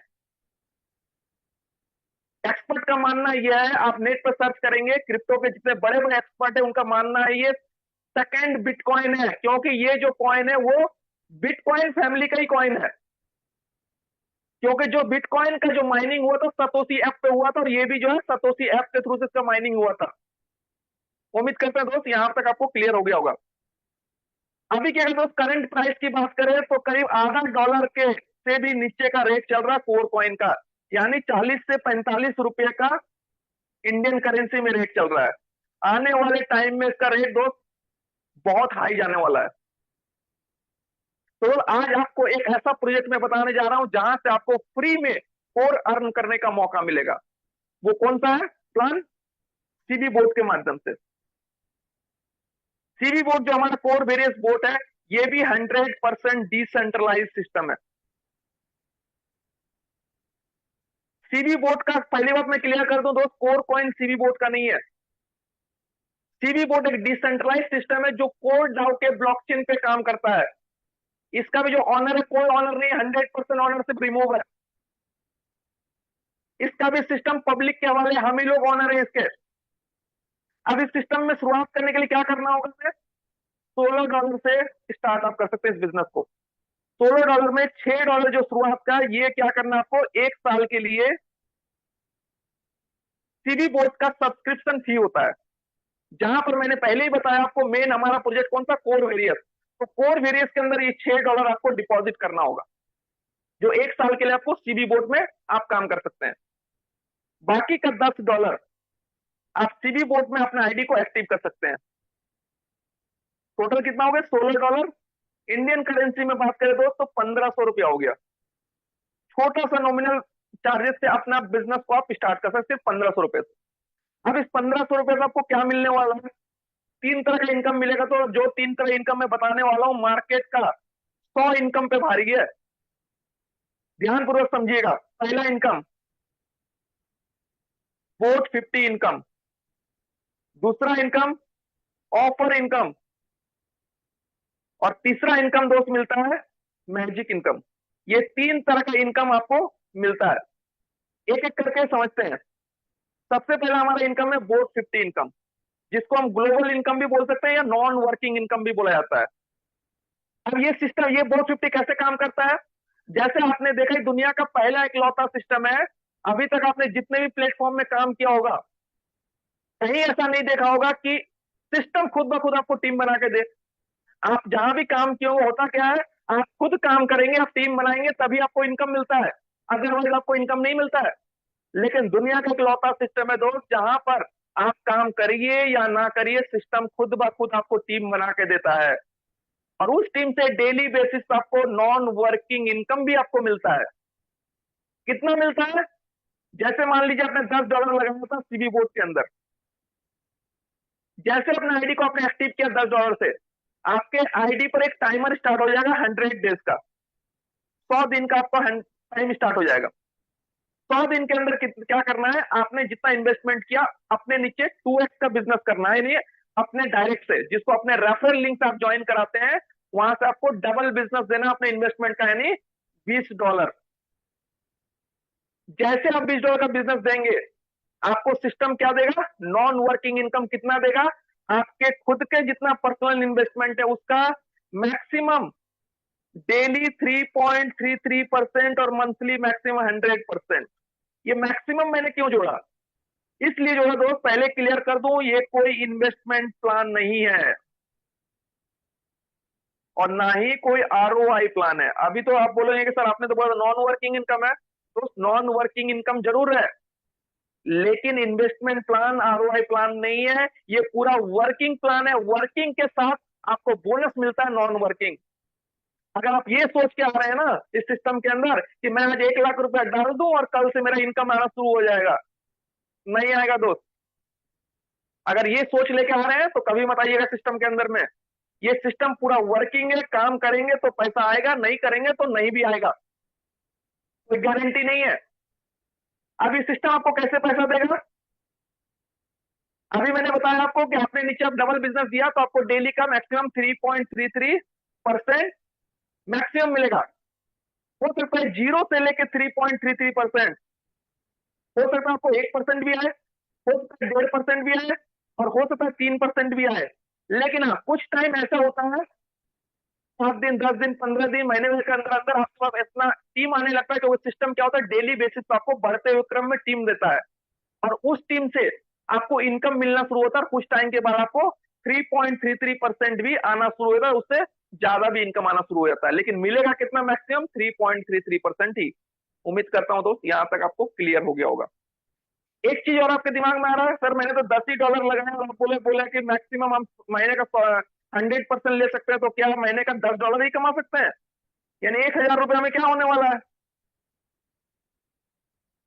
एक्सपर्ट का मानना यह है, आप नेट पर सर्च करेंगे, क्रिप्टो के जितने बड़े बड़े एक्सपर्ट है उनका मानना है ये सेकंड बिटकॉइन है, क्योंकि ये जो कॉइन है वो बिटकॉइन फैमिली का ही कॉइन है। क्योंकि जो बिटकॉइन का जो माइनिंग हुआ था सतोशी ऐप पे हुआ था, और ये भी जो है सतोशी ऐप के थ्रू से इसका माइनिंग हुआ था। उम्मीद करते हैं दोस्त यहां तक आपको क्लियर हो गया होगा। अभी क्या दोस्त करंट प्राइस की बात करें तो करीब आधा डॉलर के से भी नीचे का रेट चल रहा है कोर कॉइन का, यानी 40 से 45 रुपए का इंडियन करेंसी में रेट चल रहा है। आने वाले टाइम में इसका रेट दोस्त बहुत हाई जाने वाला है। तो आज आपको एक ऐसा प्रोजेक्ट में बताने जा रहा हूं जहां से आपको फ्री में कोर अर्न करने का मौका मिलेगा। वो कौन सा है प्लान? सीबी बोर्ड के माध्यम से। सीबी बोर्ड जो हमारा कोर वेरियस बोर्ड है, ये भी 100% डिसेंट्रलाइज सिस्टम है। सीबी बोट का पहली बात मैं क्लियर कर दूं दोस्त, कोर कॉइन सीबी बोट का नहीं है। सीबी बोट एक डिसेंट्रलाइज सिस्टम है जो कोर डाउ के ब्लॉकचेन पे काम करता है। इसका भी जो ऑनर है कोई ऑनर नहीं, 100% ऑनरशिप रिमूव है। इसका भी सिस्टम पब्लिक के हवाले, हम ही लोग ऑनर है इसके। अब इस सिस्टम में शुरुआत करने के लिए क्या करना होगा सर? $16 से स्टार्ट आप कर सकते हैं इस बिजनेस को। $16 में $6 जो शुरुआत का, ये क्या करना है आपको, 1 साल के लिए सीबी बोर्ड का सब्सक्रिप्शन फी होता है। जहां पर मैंने पहले ही बताया आपको, मेन हमारा प्रोजेक्ट कौन सा, कोर वेरियस। तो कोर वेरियस के अंदर ये $6 आपको डिपॉजिट करना होगा, जो 1 साल के लिए आपको सीबी बोर्ड में आप काम कर सकते हैं। बाकी का $10 आप सीबी बोर्ड में अपने आईडी को एक्टिव कर सकते हैं। टोटल कितना हो गया, $16। इंडियन करेंसी में बात करें दोस्त तो ₹1500 हो गया। छोटा सा नॉमिनल चार्जेस से अपना बिजनेस को आप स्टार्ट कर सकते हैं, ₹1500 से। अब इस ₹1500 से आपको क्या मिलने वाला है? 3 तरह का इनकम मिलेगा। तो जो 3 तरह इनकम मैं बताने वाला हूं, मार्केट का 100 इनकम पे भारी है, ध्यानपूर्वक समझिएगा। पहला इनकम बोट 50 इनकम, दूसरा इनकम ऑफर इनकम, और तीसरा इनकम दोस्त मिलता है मैजिक इनकम। ये 3 तरह का इनकम आपको मिलता है। एक एक करके समझते हैं। सबसे पहला हमारा इनकम है बोट 50 इनकम, जिसको हम ग्लोबल इनकम भी बोल सकते हैं या नॉन वर्किंग इनकम भी बोला जाता है। अब ये सिस्टम, ये बोट 50 कैसे काम करता है? जैसे आपने देखा, दुनिया का पहला इकलौता सिस्टम है। अभी तक आपने जितने भी प्लेटफॉर्म में काम किया होगा, कहीं ऐसा नहीं देखा होगा कि सिस्टम खुद ब खुद आपको टीम बना के दे। आप जहां भी काम किए हो, होता क्या है, आप खुद काम करेंगे, आप टीम बनाएंगे, तभी आपको इनकम मिलता है, अदरवाइज आपको इनकम नहीं मिलता है। लेकिन दुनिया का इकलौता सिस्टम है दोस्त, जहां पर आप काम करिए या ना करिए, सिस्टम खुद ब खुद आपको टीम बना के देता है, और उस टीम से डेली बेसिस पर आपको नॉन वर्किंग इनकम भी आपको मिलता है। कितना मिलता है? जैसे मान लीजिए आपने $10 लगाया था सीबी बोर्ड के अंदर। जैसे अपने आईडी को आपने एक्टिव किया $10 से, आपके आईडी पर एक टाइमर स्टार्ट हो जाएगा 100 डेज का, 100 दिन का आपका टाइम स्टार्ट हो जाएगा। 100 दिन के अंदर क्या करना है, आपने जितना इन्वेस्टमेंट किया, अपने नीचे 2x का बिजनेस करना है। नहीं, अपने डायरेक्ट से, जिसको अपने रेफरल लिंक से आप ज्वाइन कराते हैं, वहां से आपको डबल बिजनेस देना अपने इन्वेस्टमेंट का, यानी $20। जैसे आप $20 का बिजनेस देंगे, आपको सिस्टम क्या देगा, नॉन वर्किंग इनकम कितना देगा, आपके खुद के जितना पर्सनल इन्वेस्टमेंट है उसका मैक्सिमम डेली 3.33% और मंथली मैक्सिमम 100%। ये मैक्सिमम मैंने क्यों जोड़ा, इसलिए जोड़ा दोस्त, पहले क्लियर कर दूं, ये कोई इन्वेस्टमेंट प्लान नहीं है और ना ही कोई आरओआई प्लान है। अभी तो आप बोलेंगे कि सर आपने तो बोला नॉन वर्किंग इनकम है, तो नॉन वर्किंग इनकम जरूर है, लेकिन इन्वेस्टमेंट प्लान आरओआई प्लान नहीं है। ये पूरा वर्किंग प्लान है। वर्किंग के साथ आपको बोनस मिलता है नॉन वर्किंग। अगर आप ये सोच के आ रहे हैं ना इस सिस्टम के अंदर कि मैं आज ₹1,00,000 डाल दूं और कल से मेरा इनकम आना शुरू हो जाएगा, नहीं आएगा दोस्त। अगर ये सोच लेके आ रहे हैं तो कभी मत आइएगा सिस्टम के अंदर में। ये सिस्टम पूरा वर्किंग है, काम करेंगे तो पैसा आएगा, नहीं करेंगे तो नहीं भी आएगा, कोई गारंटी नहीं है। अब ये सिस्टम आपको कैसे पैसा देगा? अभी मैंने बताया आपको कि आपने नीचे आप डबल बिजनेस दिया तो आपको डेली का मैक्सिमम 3.33% मैक्सिमम मिलेगा। हो सकता है 0 से लेके 3.33%, हो सकता है आपको 1% भी आए, हो सकता है 1.5% भी आए, और हो सकता है 3% भी आए। लेकिन हाँ, कुछ टाइम ऐसा होता है, 7 दिन, 10 दिन, 15 दिन, महीने के अंदर अंदर आपके पास इतना टीम आने लगता है कि वो सिस्टम क्या होता है, डेली बेसिस पर आपको बढ़ते हुए क्रम में टीम देता है, और उस टीम से आपको इनकम मिलना शुरू होता है। कुछ टाइम के बाद आपको 3.33% भी आना शुरू होता है, उससे ज्यादा भी इनकम आना शुरू हो जाता है, लेकिन मिलेगा कितना, मैक्सिमम 3.33% ही। उम्मीद करता हूं दोस्त यहां तक आपको क्लियर हो गया होगा। एक चीज और आपके दिमाग में आ रहा है, सर मैंने तो $10 ही लगाया और आप बोले बोले कि मैक्सिमम हम महीने का 100% ले सकते हैं, तो क्या महीने का $10 ही कमा सकते हैं? यानी ₹1,000 में क्या होने वाला है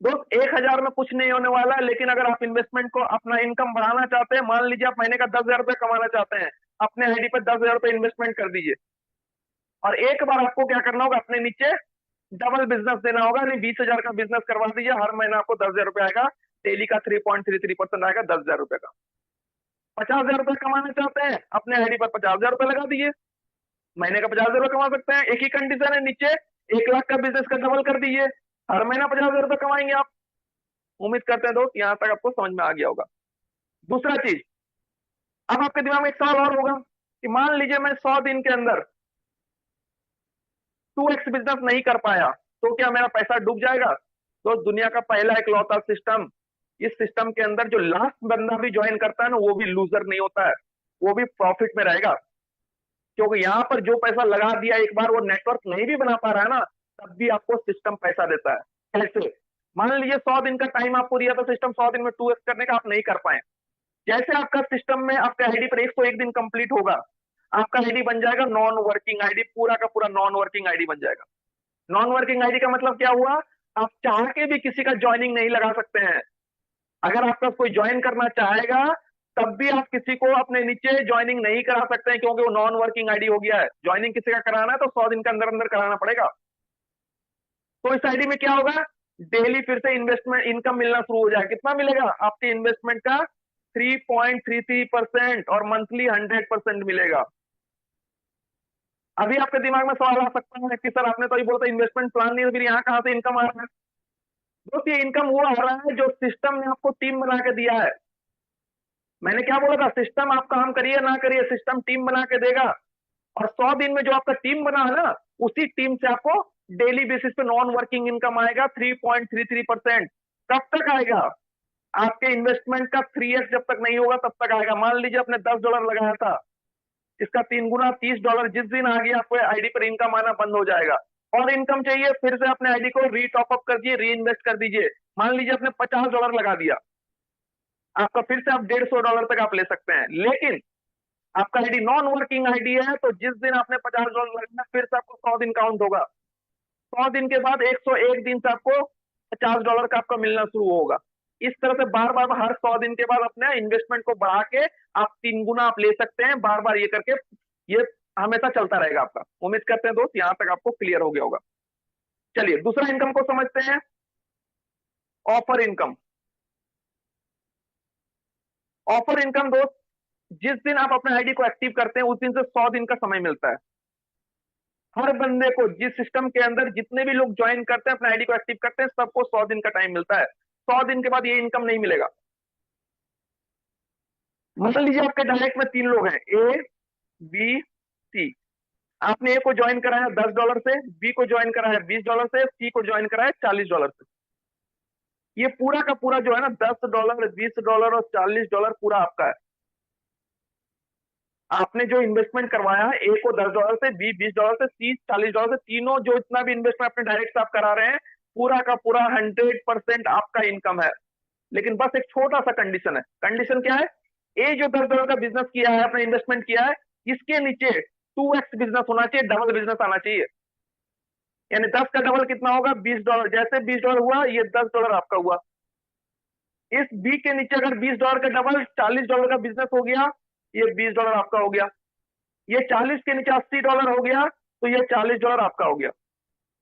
दोस्त? 1,000 में कुछ नहीं होने वाला है। लेकिन अगर आप इन्वेस्टमेंट को, अपना इनकम बढ़ाना चाहते हैं, मान लीजिए आप महीने का ₹10,000 कमाना चाहते हैं, अपने आईडी पर ₹10,000 इन्वेस्टमेंट कर दीजिए, और एक बार आपको क्या करना होगा, अपने नीचे डबल बिजनेस देना होगा, नहीं 20,000 का बिजनेस करवा दीजिए, हर महीना आपको 10,000 रुपए आएगा, डेली का 3.33% आएगा 10,000 रुपए का। 50,000 रुपए कमाना चाहते हैं, अपने आईडी पर 50,000 रुपए लगा दीजिए, महीने का 50,000 रुपए कमा सकते हैं। एक ही कंडीशन है, नीचे 1 लाख का बिजनेस का डबल कर दीजिए, हर महीना 50,000 रुपए कमाएंगे आप। उम्मीद करते हैं दोस्त यहां तक आपको समझ में आ गया होगा। दूसरा चीज, अब आपके दिमाग में एक सवाल और होगा कि मान लीजिए मैं 100 दिन के अंदर 2x बिजनेस नहीं कर पाया, तो क्या मेरा पैसा डूब जाएगा? तो दुनिया का पहला इकलौता सिस्टम, इस सिस्टम के अंदर जो लास्ट बंदा भी ज्वाइन करता है ना, वो भी लूजर नहीं होता है, वो भी प्रॉफिट में रहेगा। क्योंकि यहां पर जो पैसा लगा दिया एक बार, वो नेटवर्क नहीं भी बना पा रहा है ना, तब भी आपको सिस्टम पैसा देता है। कैसे? मान लीजिए 100 दिन का टाइम आपको दिया था सिस्टम 100 दिन में 2x करने का, आप नहीं कर पाए। जैसे आपका सिस्टम में आपका आईडी पर 101 दिन कंप्लीट होगा, आपका आईडी बन जाएगा नॉन वर्किंग आईडी, पूरा का पूरा नॉन वर्किंग आईडी बन जाएगा। नॉन वर्किंग आईडी का मतलब क्या हुआ? आप चाह के भी किसी का ज्वाइनिंग नहीं लगा सकते हैं। अगर आपका कोई ज्वाइन करना चाहेगा, तब भी आप किसी को अपने नीचे ज्वाइनिंग नहीं करा सकते हैं, क्योंकि वो नॉन वर्किंग आईडी हो गया है। ज्वाइनिंग किसी का कराना है तो 100 दिन के अंदर अंदर कराना पड़ेगा। तो इस आईडी में क्या होगा? डेली फिर से इन्वेस्टमेंट इनकम मिलना शुरू हो जाएगा। कितना मिलेगा? आपके इन्वेस्टमेंट का 3.33% और मंथली 100% मिलेगा। अभी आपके दिमाग में सवाल आ सकता है कि सर आपने तो अभी बोला था इन्वेस्टमेंट प्लान नहीं, तो फिर यहाँ कहां से इनकम आ रहा है? दोस्त ये इनकम वो आ रहा है जो सिस्टम ने आपको टीम बना के दिया है। मैंने क्या बोला था? सिस्टम आप काम करिए ना करिए, सिस्टम टीम बना के देगा। और 100 दिन में जो आपका टीम बना है ना, उसी टीम से आपको डेली बेसिस पे नॉन वर्किंग इनकम आएगा 3.33%। कब तक आएगा? आपके इन्वेस्टमेंट का 3x जब तक नहीं होगा तब तक आएगा। मान लीजिए आपने $10 लगाया था, इसका 3 गुना $30 जिस दिन आ गया, आपको आईडी पर इनकम आना बंद हो जाएगा। और इनकम चाहिए, फिर से अपने आईडी को रीटॉप अप कर दिए, री इन्वेस्ट कर दीजिए। मान लीजिए आपने $50 लगा दिया, आपका फिर से आप $150 तक आप ले सकते हैं। लेकिन आपका आईडी नॉन वर्किंग आईडी है, तो जिस दिन आपने $50 लगाना, फिर से आपको 100 दिन काउंट होगा। 100 दिन के बाद 101 दिन से आपको $50 का आपका मिलना शुरू होगा। इस तरह से बार बार हर 100 दिन के बाद अपने इन्वेस्टमेंट को बढ़ा के आप 3 गुना आप ले सकते हैं। बार बार ये करके ये हमेशा चलता रहेगा आपका। उम्मीद करते हैं दोस्त यहां तक आपको क्लियर हो गया होगा। चलिए दूसरा इनकम को समझते हैं, ऑफर इनकम। ऑफर इनकम दोस्त, जिस दिन आप अपने आईडी को एक्टिव करते हैं, उस दिन से 100 दिन का समय मिलता है। हर बंदे को जिस सिस्टम के अंदर जितने भी लोग ज्वाइन करते हैं, अपने आईडी को एक्टिव करते हैं, सबको 100 दिन का टाइम मिलता है। 100 दिन के बाद ये इनकम नहीं मिलेगा। मान लीजिए आपके डायरेक्ट में 3 लोग हैं, ए बी सी। आपने ए को ज्वाइन कराया $10 से, बी को ज्वाइन कराया $20 से, सी को ज्वाइन कराया $40 से। ये पूरा का पूरा जो है ना, $10, $20 और $40 पूरा आपका है। आपने जो इन्वेस्टमेंट करवाया है, ए को $10 से, बी $20 से, सी $40 से, तीनों जो इतना भी इन्वेस्टमेंट अपने डायरेक्ट आप करा रहे हैं, पूरा का पूरा 100% आपका इनकम है। लेकिन बस एक छोटा सा कंडीशन है। कंडीशन क्या है? ए जो $10 का बिजनेस किया है, अपना इन्वेस्टमेंट किया है, इसके नीचे 2x बिजनेस होना चाहिए, डबल बिजनेस आना चाहिए। यानी 10 का डबल कितना होगा? $20। जैसे $20 हुआ, ये $10 आपका हुआ। इस बी के नीचे अगर $20 का डबल $40 का बिजनेस हो गया, ये $20 आपका हो गया। ये 40 के नीचे $80 हो गया, तो ये $40 आपका हो गया।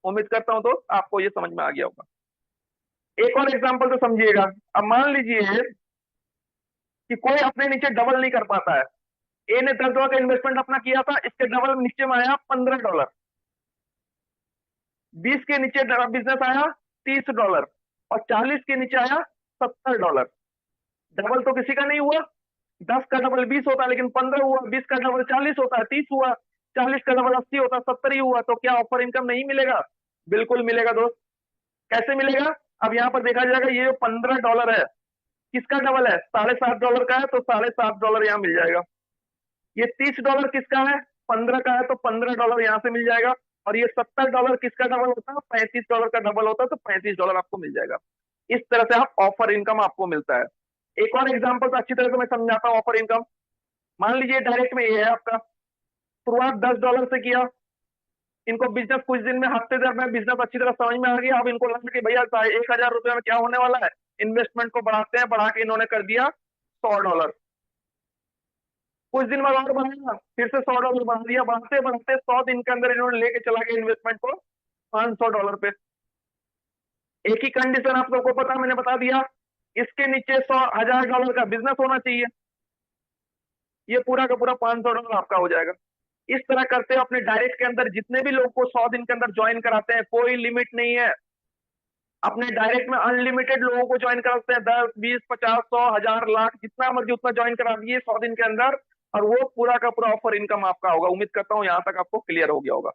उम्मीद करता हूं तो आपको ये समझ में आ गया होगा। एक और एग्जांपल तो समझिएगा। अब मान लीजिए कि कोई अपने नीचे डबल नहीं कर पाता है। ए ने $10 का इन्वेस्टमेंट अपना किया था, इसके डबल नीचे में आया $15। 20 के नीचे बिजनेस आया $30 और 40 के नीचे आया $70। डबल तो किसी का नहीं हुआ। 10 का डबल 20 होता है, लेकिन 15 हुआ। 20 का डबल 40 होता है, 30 हुआ। 40 का डबल 80 होता है, 70 ही हुआ। तो क्या ऑफर इनकम नहीं मिलेगा? बिल्कुल मिलेगा दोस्त। कैसे मिलेगा? अब यहां पर देखा जाएगा, ये $15 है, किसका डबल है? $7.5 का है, तो $7.5 यहां मिल जाएगा। ये $30 किसका है? 15 का है, तो $15 यहां से मिल जाएगा। और ये $70 किसका डबल होता है? $35 का डबल होता है, तो $35 आपको मिल जाएगा। इस तरह से आप ऑफर इनकम आपको मिलता है। एक और एग्जांपल तो अच्छी तरह से मैं समझाता हूं ऑफर इनकम। मान लीजिए डायरेक्ट में ये है आपका, शुरुआत $10 से किया, इनको बिजनेस कुछ दिन में, हफ्ते देर में बिजनेस अच्छी तरह समझ में आ गया। अब इनको लगा कि भैया 1,000 रुपये में क्या होने वाला है, इन्वेस्टमेंट को बढ़ाते हैं। बढ़ा के इन्होंने कर दिया $100। कुछ दिन बाद और बढ़ाया, फिर से $100 बढ़ा दिया। बढ़ाते बढ़ाते 100 दिन के अंदर इन्होंने लेके चला गया इन्वेस्टमेंट को $500 पे। एक ही कंडीशन आप सबको पता, मैंने बता दिया, इसके नीचे $100,000 का बिजनेस होना चाहिए। ये पूरा का पूरा $500 आपका हो जाएगा। इस तरह करते हो अपने डायरेक्ट के अंदर जितने भी लोग को 100 दिन के अंदर ज्वाइन कराते हैं, कोई लिमिट नहीं है। अपने डायरेक्ट में अनलिमिटेड लोगों को ज्वाइन कराते हैं, 10, 20, 50, 100, 1000, लाख, जितना मर्जी उतना ज्वाइन करा दिए 100 दिन के अंदर, और वो पूरा का पूरा ऑफर इनकम आपका होगा। उम्मीद करता हूं यहां तक आपको क्लियर हो गया होगा।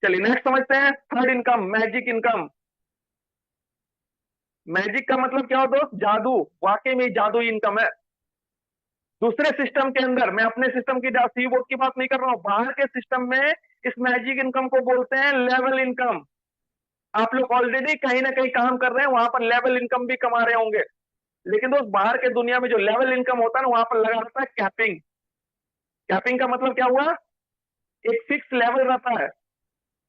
चलिए नेक्स्ट समझते हैं, third income, magic income. Magic का मतलब क्या हो दोस्त? जादू। वाकई में जादुई इनकम है। दूसरे सिस्टम के अंदर, मैं अपने सिस्टम की सी बोर्ड की बात नहीं कर रहा हूं, बाहर के सिस्टम में इस मैजिक इनकम को बोलते हैं लेवल इनकम। आप लोग ऑलरेडी कहीं ना कहीं काम कर रहे हैं, वहां पर लेवल इनकम भी कमा रहे होंगे। लेकिन दोस्त बाहर के दुनिया में जो लेवल इनकम होता है ना, वहां पर लगा रहता है कैपिंग। कैपिंग का मतलब क्या हुआ? एक फिक्स लेवल रहता है।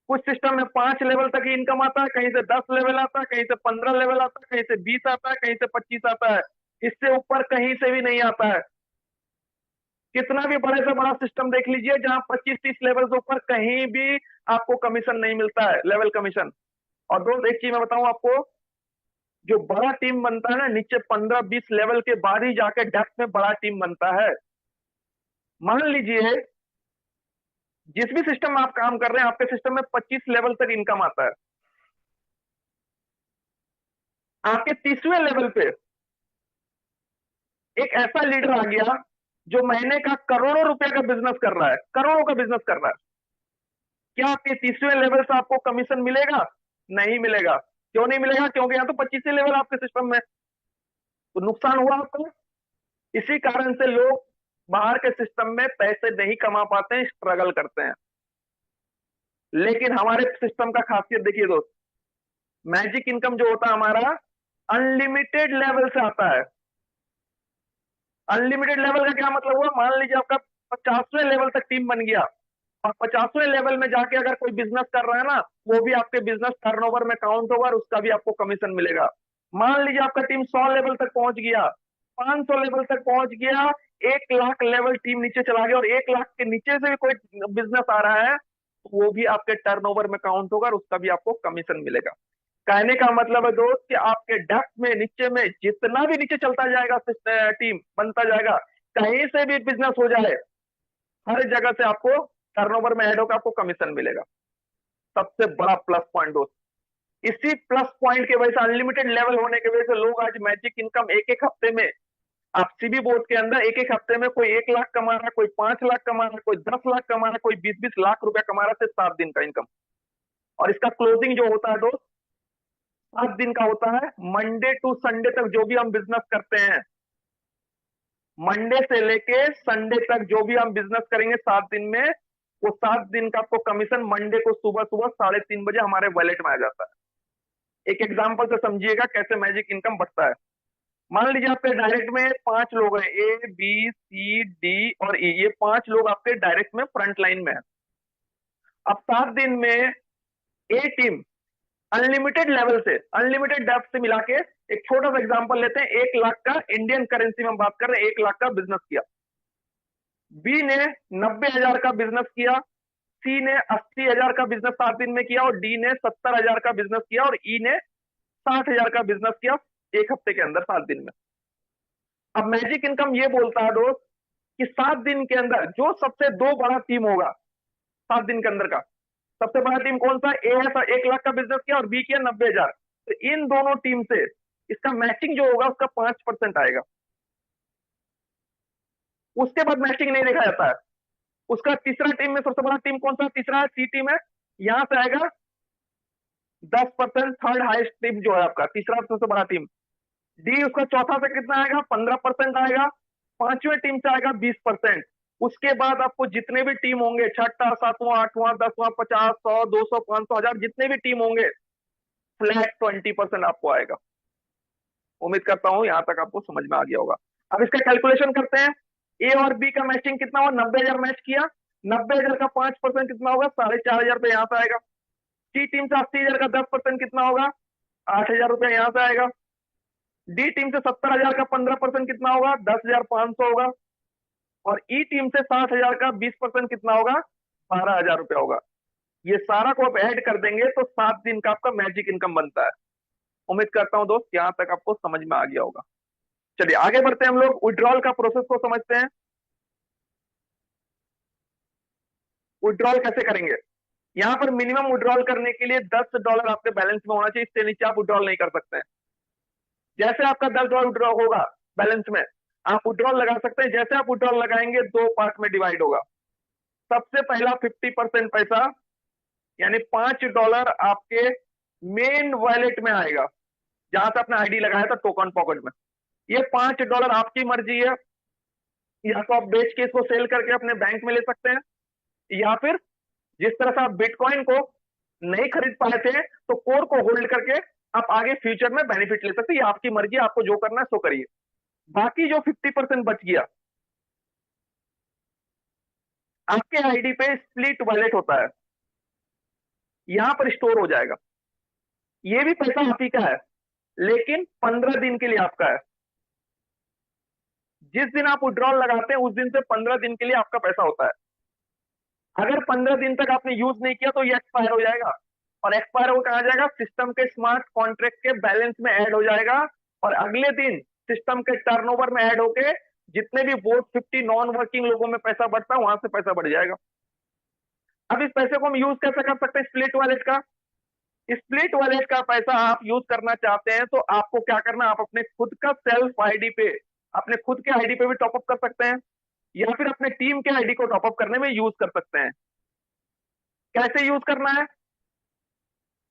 कुछ सिस्टम में 5 लेवल तक ही इनकम आता है, कहीं से 10 लेवल आता है, कहीं से 15 लेवल आता है, कहीं से 20 आता है, कहीं से 25 आता है। इससे ऊपर कहीं से भी नहीं आता है। कितना भी बड़े से बड़ा सिस्टम देख लीजिए, जहां 25-30 लेवल से ऊपर कहीं भी आपको कमीशन नहीं मिलता है, लेवल कमीशन। और दोस्त एक चीज मैं बताऊं आपको, जो बड़ा टीम बनता है ना, नीचे 15-20 लेवल के बाद ही जाके डेप्थ में बड़ा टीम बनता है। मान लीजिए जिस भी सिस्टम में आप काम कर रहे हैं, आपके सिस्टम में 25 लेवल तक इनकम आता है। आपके 30वें लेवल पे एक ऐसा लीडर आ गया जो महीने का करोड़ों रुपए का बिजनेस कर रहा है, करोड़ों का बिजनेस कर रहा है। क्या आपके 30वें लेवल से आपको कमीशन मिलेगा? नहीं मिलेगा। क्यों नहीं मिलेगा? क्योंकि यहाँ तो 25 लेवल आपके सिस्टम में, तो नुकसान हुआ आपको। इसी कारण से लोग बाहर के सिस्टम में पैसे नहीं कमा पाते हैं, स्ट्रगल करते हैं। लेकिन हमारे सिस्टम का खासियत देखिए दोस्त, मैजिक इनकम जो होता है हमारा, अनलिमिटेड लेवल से आता है। अनलिमिटेड लेवल का क्या मतलब हुआ? मान लीजिए आपका 50वें लेवल तक टीम बन गया, और 50वें लेवल में जाके अगर कोई बिजनेस कर रहा है ना, वो भी आपके बिजनेस टर्नओवर में काउंट होगा और उसका भी आपको कमीशन मिलेगा। मान लीजिए आपका टीम 100 लेवल तक पहुंच गया, 500 लेवल तक पहुंच गया, 1 लाख लेवल टीम नीचे चला गया, और 1 लाख के नीचे से भी कोई बिजनेस आ रहा है, तो वो भी आपके टर्नओवर में काउंट होगा और उसका भी आपको कमीशन मिलेगा। कहने का मतलब है दोस्त कि आपके डेप्थ में, नीचे में जितना भी नीचे चलता जाएगा, टीम बनता जाएगा, कहीं से भी बिजनेस हो जाए, हर जगह से आपको टर्नओवर में ऐड होकर आपको कमीशन मिलेगा। सबसे बड़ा प्लस पॉइंट दोस्त, इसी प्लस पॉइंट की वजह से, अनलिमिटेड लेवल होने की वजह से लोग आज मैजिक इनकम एक एक हफ्ते में, आप सीबी बोर्ड के अंदर एक एक हफ्ते में कोई 1 लाख कमा रहा है, कोई 5 लाख कमा रहा है, कोई 10 लाख कमा रहा है, कोई 20-20 लाख रुपया कमा रहा है, सिर्फ 7 दिन का इनकम। और इसका क्लोजिंग जो होता है दोस्त, 7 दिन का होता है। मंडे टू संडे तक जो भी हम बिजनेस करते हैं, मंडे से लेके संडे तक जो भी हम बिजनेस करेंगे 7 दिन में, वो 7 दिन का आपको कमीशन मंडे को सुबह सुबह 3:30 बजे हमारे वॉलेट में आ जाता है। एक एग्जांपल से समझिएगा कैसे मैजिक इनकम बढ़ता है। मान लीजिए आपके डायरेक्ट में 5 लोग हैं, ए बी सी डी और ई, ये 5 लोग आपके डायरेक्ट में फ्रंट लाइन में है। अब 7 दिन में ए टीम अनलिमिटेड लेवल से, अनलिमिटेड डेप्थ से मिला के, एक छोटा सा एग्जांपल लेते हैं, 1 लाख का इंडियन करेंसी में हम बात कर रहे हैं, 1 लाख का बिजनेस किया। बी ने 90,000 का बिजनेस किया, सी ने 80,000 का बिजनेस 7 दिन में किया, और डी ने 70,000 का बिजनेस किया, और ई ने 60,000 का बिजनेस किया एक हफ्ते के अंदर, 7 दिन में। अब मैजिक इनकम ये बोलता है दोस्त कि 7 दिन के अंदर जो सबसे 2 बड़ा टीम होगा 7 दिन के अंदर का, सबसे बड़ा टीम कौन सा? ए है, 1 लाख का बिजनेस किया और बी किया 90,000, तो इन दोनों टीम से इसका मैचिंग जो होगा उसका 5% आएगा। उसके बाद मैचिंग नहीं देखा जाता है। उसका तीसरा टीम में सबसे बड़ा टीम कौन सा? तीसरा है, सी टीम है, यहां से आएगा 10%। थर्ड हाईएस्ट टीम जो है आपका, तीसरा सबसे बड़ा टीम। डी उसका चौथा से कितना आएगा? 15% आएगा। पांचवें टीम से आएगा 20%। उसके बाद आपको जितने भी टीम होंगे, छठा, सातवां, आठवां, 10वां, 50, 100, 200, 500, 1000, जितने भी टीम होंगे, फ्लैट 20% आपको आएगा। उम्मीद करता हूं यहां तक आपको समझ में आ गया होगा। अब इसका कैलकुलेशन करते हैं। ए और बी का मैचिंग कितना हुआ? 90,000 मैच किया, 90,000 का 5% कितना होगा? 4,500 रुपये यहां से आएगा। सी टीम से 80,000 का 10% कितना होगा? 8,000 रुपये यहां से आएगा। डी टीम से 70,000 का 15% कितना होगा? 10,500 होगा। और ई टीम से 60,000 का 20% कितना होगा? 12,000 रुपया होगा। ये सारा को आप ऐड कर देंगे तो 7 दिन का आपका मैजिक इनकम बनता है। उम्मीद करता हूं दोस्त यहां तक आपको समझ में आ गया होगा। चलिए आगे बढ़ते हैं, हम लोग विड्रॉल का प्रोसेस को समझते हैं। विड्रॉल कैसे करेंगे? यहां पर मिनिमम विड्रॉल करने के लिए $10 आपके बैलेंस में होना चाहिए, इससे नीचे आप विड्रॉल नहीं कर सकते हैं। जैसे आपका $10 विड्रॉ होगा बैलेंस में, आप विड्रॉल लगा सकते हैं। जैसे आप विड्रॉल लगाएंगे 2 पार्ट में डिवाइड होगा। सबसे पहला 50% पैसा यानी $5 आपके मेन वॉलेट में आएगा, जहां से आपने आईडी लगाया था टोकन पॉकेट में। ये $5 आपकी मर्जी है, या तो आप बेच के इसको सेल करके अपने बैंक में ले सकते हैं, या फिर जिस तरह से आप बिटकॉइन को नहीं खरीद पाए थे तो कोर को होल्ड करके आप आगे फ्यूचर में बेनिफिट ले सकते हैं। ये आपकी मर्जी है, आपको जो करना है सो करिए। बाकी जो 50% बच गया, आपके आईडी पे स्प्लिट वॉलेट होता है, यहां पर स्टोर हो जाएगा। ये भी पैसा आप ही का है, लेकिन 15 दिन के लिए आपका है। जिस दिन आप विड्रॉल लगाते हैं उस दिन से 15 दिन के लिए आपका पैसा होता है। अगर 15 दिन तक आपने यूज नहीं किया तो ये एक्सपायर हो जाएगा, और एक्सपायर हो कहा जाएगा, सिस्टम के स्मार्ट कॉन्ट्रैक्ट के बैलेंस में ऐड हो जाएगा, और अगले दिन सिस्टम के टर्नओवर में ऐड होके जितने भी बोर्ड 50 नॉन वर्किंग लोगों में पैसा बढ़ता है वहां से पैसा बढ़ जाएगा। अब इस पैसे को हम यूज कैसे कर सकते हैं? स्प्लिट वॉलेट का। स्प्लिट वॉलेट का पैसा आप यूज करना चाहते हैं तो आपको क्या करना, आप अपने खुद का सेल्फ आईडी पे, अपने खुद के आईडी पे भी टॉपअप कर सकते हैं, या फिर अपने टीम के आईडी को टॉपअप करने में यूज कर सकते हैं। कैसे यूज करना है?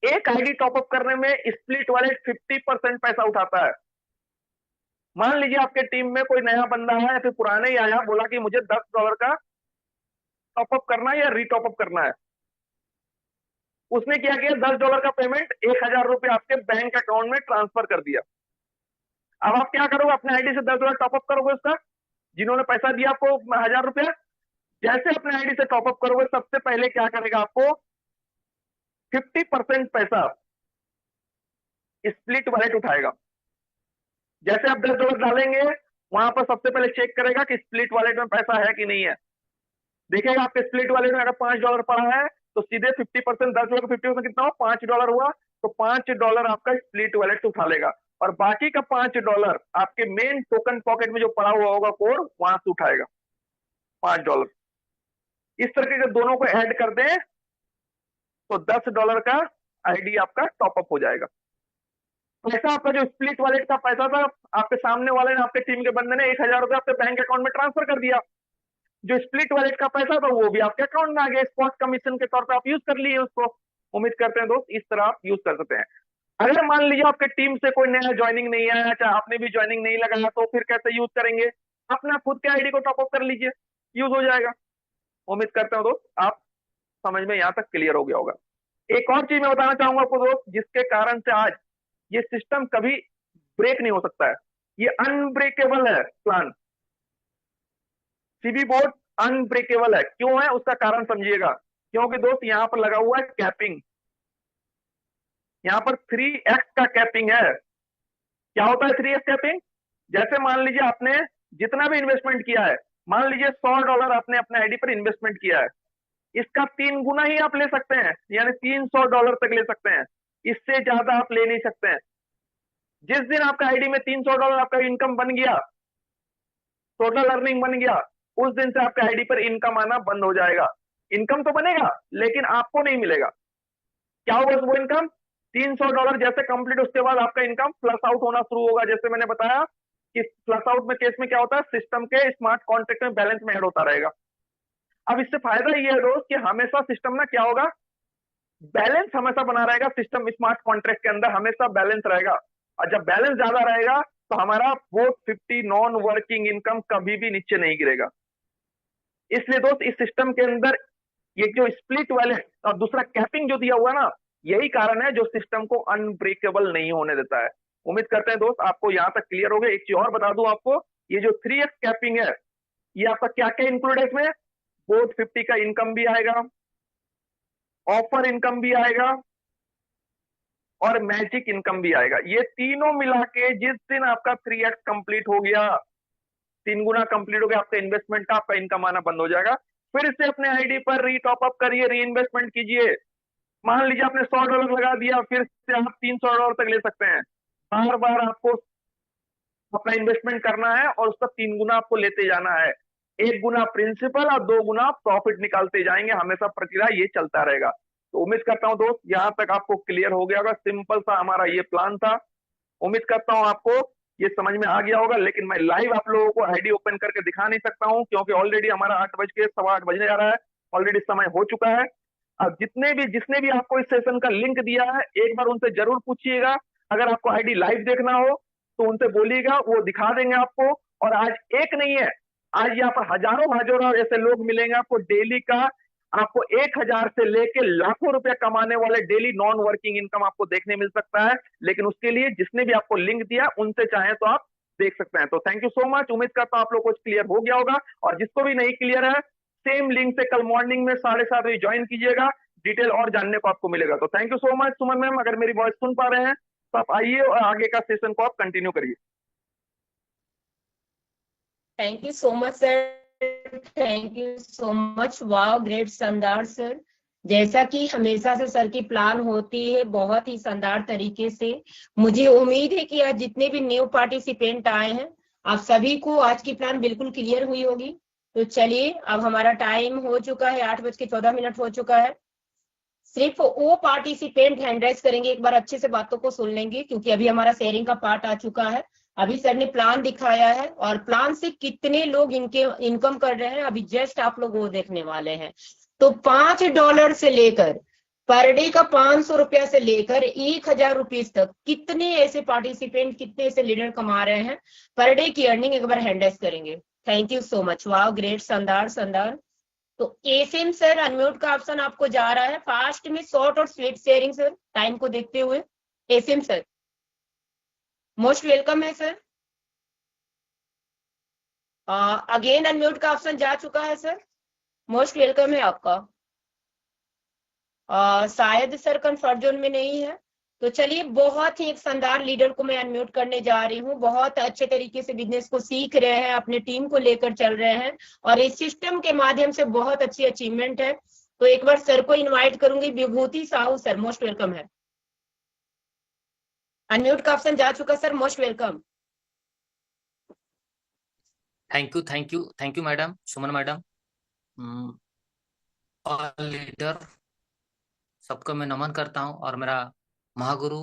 एक आईडी टॉपअप करने में स्प्लिट वॉलेट 50% पैसा उठाता है। मान लीजिए आपके टीम में कोई नया बंदा है या फिर पुराने ही आया, बोला कि मुझे $10 का टॉपअप करना है या रीटॉपअप करना है। उसने क्या किया, $10 का पेमेंट 1,000 रुपये आपके बैंक अकाउंट में ट्रांसफर कर दिया। अब आप क्या करोगे, अपने आईडी से $10 टॉपअप करोगे उसका, जिन्होंने पैसा दिया आपको 1,000 रुपया। जैसे अपने आईडी से टॉपअप करोगे, सबसे पहले क्या करेगा, आपको 50% पैसा स्प्लिट वॉलेट उठाएगा। जैसे आप $10 डालेंगे, वहां पर सबसे पहले चेक करेगा कि स्प्लिट वॉलेट में पैसा है कि नहीं है। देखेगा आपके स्प्लिट वॉलेट में अगर $5 पड़ा है तो सीधे 50%, $10 का 50% कितना हो, $5 हुआ, तो $5 आपका स्प्लिट वॉलेट से उठा लेगा, और बाकी का $5 आपके मेन टोकन पॉकेट में जो पड़ा हुआ होगा कोर, वहां से उठाएगा $5। इस तरीके के दोनों को ऐड कर दें तो $10 का आईडी आपका टॉपअप हो जाएगा। पैसा आपका जो स्प्लिट वॉलेट का पैसा था, आपके सामने वाले ने, आपके टीम के बंदे ने 1,000 रुपये आपके बैंक अकाउंट में ट्रांसफर कर दिया। जो स्प्लिट वॉलेट का पैसा था वो भी आपके अकाउंट में आ गया, स्पॉट कमीशन के तौर पे आप यूज कर लिए उसको। उम्मीद करते हैं दोस्त इस तरह आप यूज कर सकते हैं। अगर मान लीजिए आपके टीम से कोई नया ज्वाइनिंग नहीं आया, चाहे आपने भी ज्वाइनिंग नहीं लगाया, तो फिर कैसे यूज करेंगे? अपना खुद के आईडी को टॉपअप कर लीजिए, यूज हो जाएगा। उम्मीद करता हूं दोस्त आप समझ में यहां तक क्लियर हो गया होगा। एक और चीज मैं बताना चाहूंगा आपको दोस्त, जिसके कारण से आज ये सिस्टम कभी ब्रेक नहीं हो सकता है। ये अनब्रेकेबल है प्लान, सीबी बोर्ड अनब्रेकेबल है। क्यों है उसका कारण समझिएगा, क्योंकि दोस्त यहां पर लगा हुआ है कैपिंग। यहां पर 3x का कैपिंग है। क्या होता है 3x कैपिंग? जैसे मान लीजिए आपने जितना भी इन्वेस्टमेंट किया है, मान लीजिए $100 आपने अपने आईडी पर इन्वेस्टमेंट किया है, इसका 3 गुना ही आप ले सकते हैं, यानी $300 तक ले सकते हैं। इससे ज्यादा आप ले नहीं सकते हैं। जिस दिन आपका आईडी में $300 आपका इनकम बन गया, टोटल अर्निंग बन गया, उस दिन से आपके आईडी पर इनकम आना बंद हो जाएगा। इनकम तो बनेगा लेकिन आपको नहीं मिलेगा। क्या होगा वो इनकम? $300 जैसे कंप्लीट, उसके बाद आपका इनकम फ्लश आउट होना शुरू होगा। जैसे मैंने बताया कि फ्लश आउट में केस में क्या होता है, सिस्टम के स्मार्ट कॉन्ट्रैक्ट में बैलेंस में ऐड होता रहेगा। अब इससे फायदा ये है दोस्त कि हमेशा सिस्टम ना क्या होगा, बैलेंस हमेशा बना रहेगा। सिस्टम स्मार्ट कॉन्ट्रैक्ट के अंदर हमेशा बैलेंस रहेगा, और जब बैलेंस ज्यादा रहेगा तो हमारा वो 50 नॉन वर्किंग इनकम कभी भी नीचे नहीं गिरेगा। इसलिए दोस्त इस सिस्टम के अंदर ये जो स्प्लिट वॉलेट और दूसरा कैपिंग जो दिया हुआ ना, यही कारण है जो सिस्टम को अनब्रेकेबल नहीं होने देता है। उम्मीद करते हैं दोस्त आपको यहां तक क्लियर हो गया। एक चीज और बता दूं आपको, ये जो 3x कैपिंग है, ये आपका क्या क्या इंक्लूड है इसमें? बोर्ड 50 का इनकम भी आएगा, ऑफर इनकम भी आएगा, और मैजिक इनकम भी आएगा। ये तीनों मिला के जिस दिन आपका 3x कंप्लीट हो गया, 3 गुना कंप्लीट हो गया आपका इन्वेस्टमेंट का, आपका इनकम आना बंद हो जाएगा। फिर से अपने आईडी पर रीटॉप अप करिए, री इन्वेस्टमेंट कीजिए। मान लीजिए आपने $100 लगा दिया, फिर से आप $300 तक ले सकते हैं। बार बार आपको अपना इन्वेस्टमेंट करना है और उसका 3 गुना आपको लेते जाना है। 1 गुना प्रिंसिपल और 2 गुना प्रॉफिट निकालते जाएंगे, हमेशा प्रक्रिया ये चलता रहेगा। तो उम्मीद करता हूं दोस्त यहां तक आपको क्लियर हो गया होगा। सिंपल सा हमारा ये प्लान था। उम्मीद करता हूं आपको ये समझ में आ गया होगा। लेकिन मैं लाइव आप लोगों को आईडी ओपन करके दिखा नहीं सकता हूं, क्योंकि ऑलरेडी हमारा 8 बज के 8:15 बजने जा रहा है। ऑलरेडी समय हो चुका है। अब जिसने भी आपको इस सेशन का लिंक दिया है, एक बार उनसे जरूर पूछिएगा। अगर आपको आईडी लाइव देखना हो तो उनसे बोलिएगा, वो दिखा देंगे आपको। और आज एक नहीं है, आज यहाँ पर हजारों हजारों ऐसे लोग मिलेंगे आपको डेली का। आपको 1,000 से लेके लाखों रुपए कमाने वाले डेली नॉन वर्किंग इनकम आपको देखने मिल सकता है। लेकिन उसके लिए जिसने भी आपको लिंक दिया उनसे चाहे तो आप देख सकते हैं। तो थैंक यू सो मच। उम्मीद करता हूं आप लोग को क्लियर हो गया होगा। और जिसको भी नहीं क्लियर है, सेम लिंक से कल मॉर्निंग में 7:30 बजे ज्वाइन कीजिएगा। डिटेल और जानने को आपको मिलेगा। तो thank you so much Suman ma'am, अगर मेरी वॉइस सुन पा रहे हैं तो आप आइए और आगे का सेशन को आप कंटिन्यू करिए। Thank you so much sir, thank you so much. वाह, ग्रेट, शानदार सर। जैसा कि हमेशा से सर की प्लान होती है, बहुत ही शानदार तरीके से। मुझे उम्मीद है कि आज जितने भी न्यू पार्टिसिपेंट आए हैं, आप सभी को आज की प्लान बिल्कुल क्लियर हुई होगी। तो चलिए, अब हमारा टाइम हो चुका है, 8:14 हो चुका है। सिर्फ वो पार्टिसिपेंट हैंड राइज करेंगे, एक बार अच्छे से बातों को सुन लेंगे, क्योंकि अभी हमारा शेयरिंग का पार्ट आ चुका है। अभी सर ने प्लान दिखाया है और प्लान से कितने लोग इनके इनकम कर रहे हैं, अभी जस्ट आप लोग वो देखने वाले हैं। तो $5 से लेकर पर डे का ₹500 से लेकर ₹1,000 तक कितने ऐसे पार्टिसिपेंट, कितने ऐसे लीडर कमा रहे हैं पर डे की अर्निंग, एक बार हैंड राइज करेंगे। Thank you so much. वाह, ग्रेट, शानदार शानदार। तो एसएम सर, अनम्यूट का ऑप्शन आपको जा रहा है। फास्ट में शॉर्ट और स्वीट शेयरिंग सर, टाइम को देखते हुए। एसएम सर, मोस्ट वेलकम है सर। अगेन अनम्यूट का ऑप्शन जा चुका है सर, मोस्ट वेलकम है आपका। शायद सर कंफर्ट जोन में नहीं है। तो चलिए, बहुत ही एक शानदार लीडर को मैं अनम्यूट करने जा रही हूँ। बहुत अच्छे तरीके से बिजनेस को सीख रहे हैं, अपने टीम को लेकर चल रहे हैं और इस सिस्टम के माध्यम से बहुत अच्छी अचीवमेंट है। तो एक बार सर को इनवाइट करूंगी। विभूति साहू सर, मोस्ट वेलकम है। अनम्यूट का ऑप्शन जा चुका sir, most welcome. Thank you madam, Suman madam. All leader सबको मैं नमन करता हूं, और मेरा महागुरु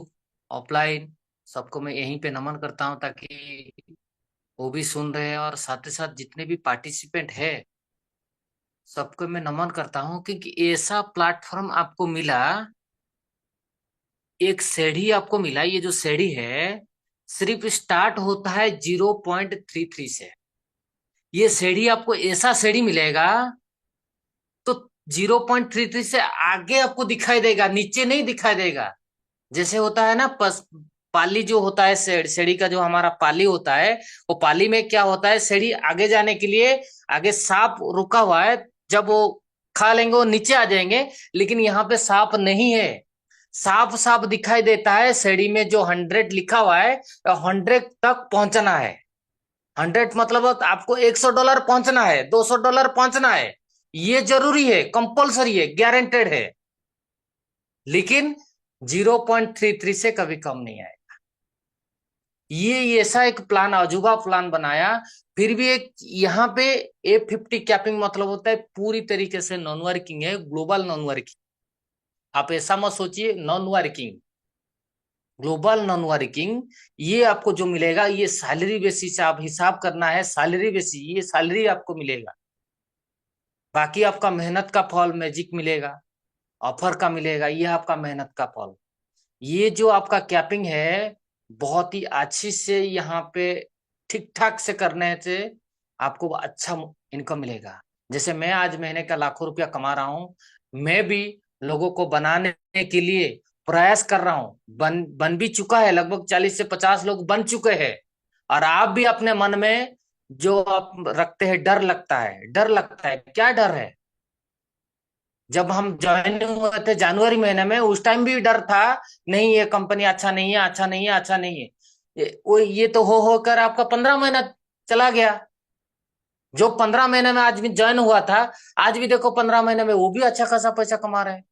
ऑफलाइन सबको मैं यहीं पे नमन करता हूं, ताकि वो भी सुन रहे हैं। और साथ ही साथ जितने भी पार्टिसिपेंट है सबको मैं नमन करता हूं, क्योंकि ऐसा प्लेटफॉर्म आपको मिला, एक सीढ़ी आपको मिला। ये जो सीढ़ी है सिर्फ स्टार्ट होता है 0.33 से। ये सीढ़ी आपको ऐसा सीढ़ी मिलेगा तो 0.33 से आगे आपको दिखाई देगा, नीचे नहीं दिखाई देगा। जैसे होता है ना, पाली जो होता है, सीढ़ी का जो हमारा पाली होता है, वो पाली में क्या होता है, सीढ़ी आगे जाने के लिए आगे सांप रुका हुआ है, जब वो खा लेंगे वो नीचे आ जाएंगे। लेकिन यहाँ पे सांप नहीं है, साफ साफ दिखाई देता है सीढ़ी में जो 100 लिखा हुआ है, 100 तक पहुंचना है। 100 मतलब आपको $100 पहुंचना है, $200 पहुंचना है। ये जरूरी है, कंपलसरी है, गारंटेड है। लेकिन 0.33 से कभी कम नहीं आएगा। ये ऐसा एक प्लान, अजूबा प्लान बनाया। फिर भी एक यहाँ पे A50 कैपिंग मतलब होता है पूरी तरीके से नॉन वर्किंग है, ग्लोबल नॉन वर्किंग। आप ऐसा मत सोचिए non working, global non working. ये आपको जो मिलेगा ये सैलरी बेसिस से, आप हिसाब करना है सैलरी बेसिस, ये सैलरी आपको मिलेगा। बाकी आपका मेहनत का फल मैजिक मिलेगा, ऑफर का मिलेगा, ये आपका मेहनत का फल। ये जो आपका कैपिंग है बहुत ही अच्छी से यहाँ पे ठीक ठाक से करने से आपको अच्छा इनकम मिलेगा। जैसे मैं आज महीने का लाखों रुपया कमा रहा हूँ, मैं भी लोगों को बनाने के लिए प्रयास कर रहा हूँ। बन भी चुका है, लगभग 40 से 50 लोग बन चुके हैं। और आप भी अपने मन में जो आप रखते हैं, डर लगता है, डर लगता है, क्या डर है? जब हम ज्वाइन हुए थे जनवरी महीने में, उस टाइम भी डर था, नहीं ये कंपनी अच्छा नहीं है, अच्छा नहीं है, अच्छा नहीं है। ये तो हो कर आपका 15 महीना चला गया। जो 15 महीने में आदमी ज्वाइन हुआ था, आज भी देखो 15 महीने में वो भी अच्छा खासा पैसा कमा रहे हैं।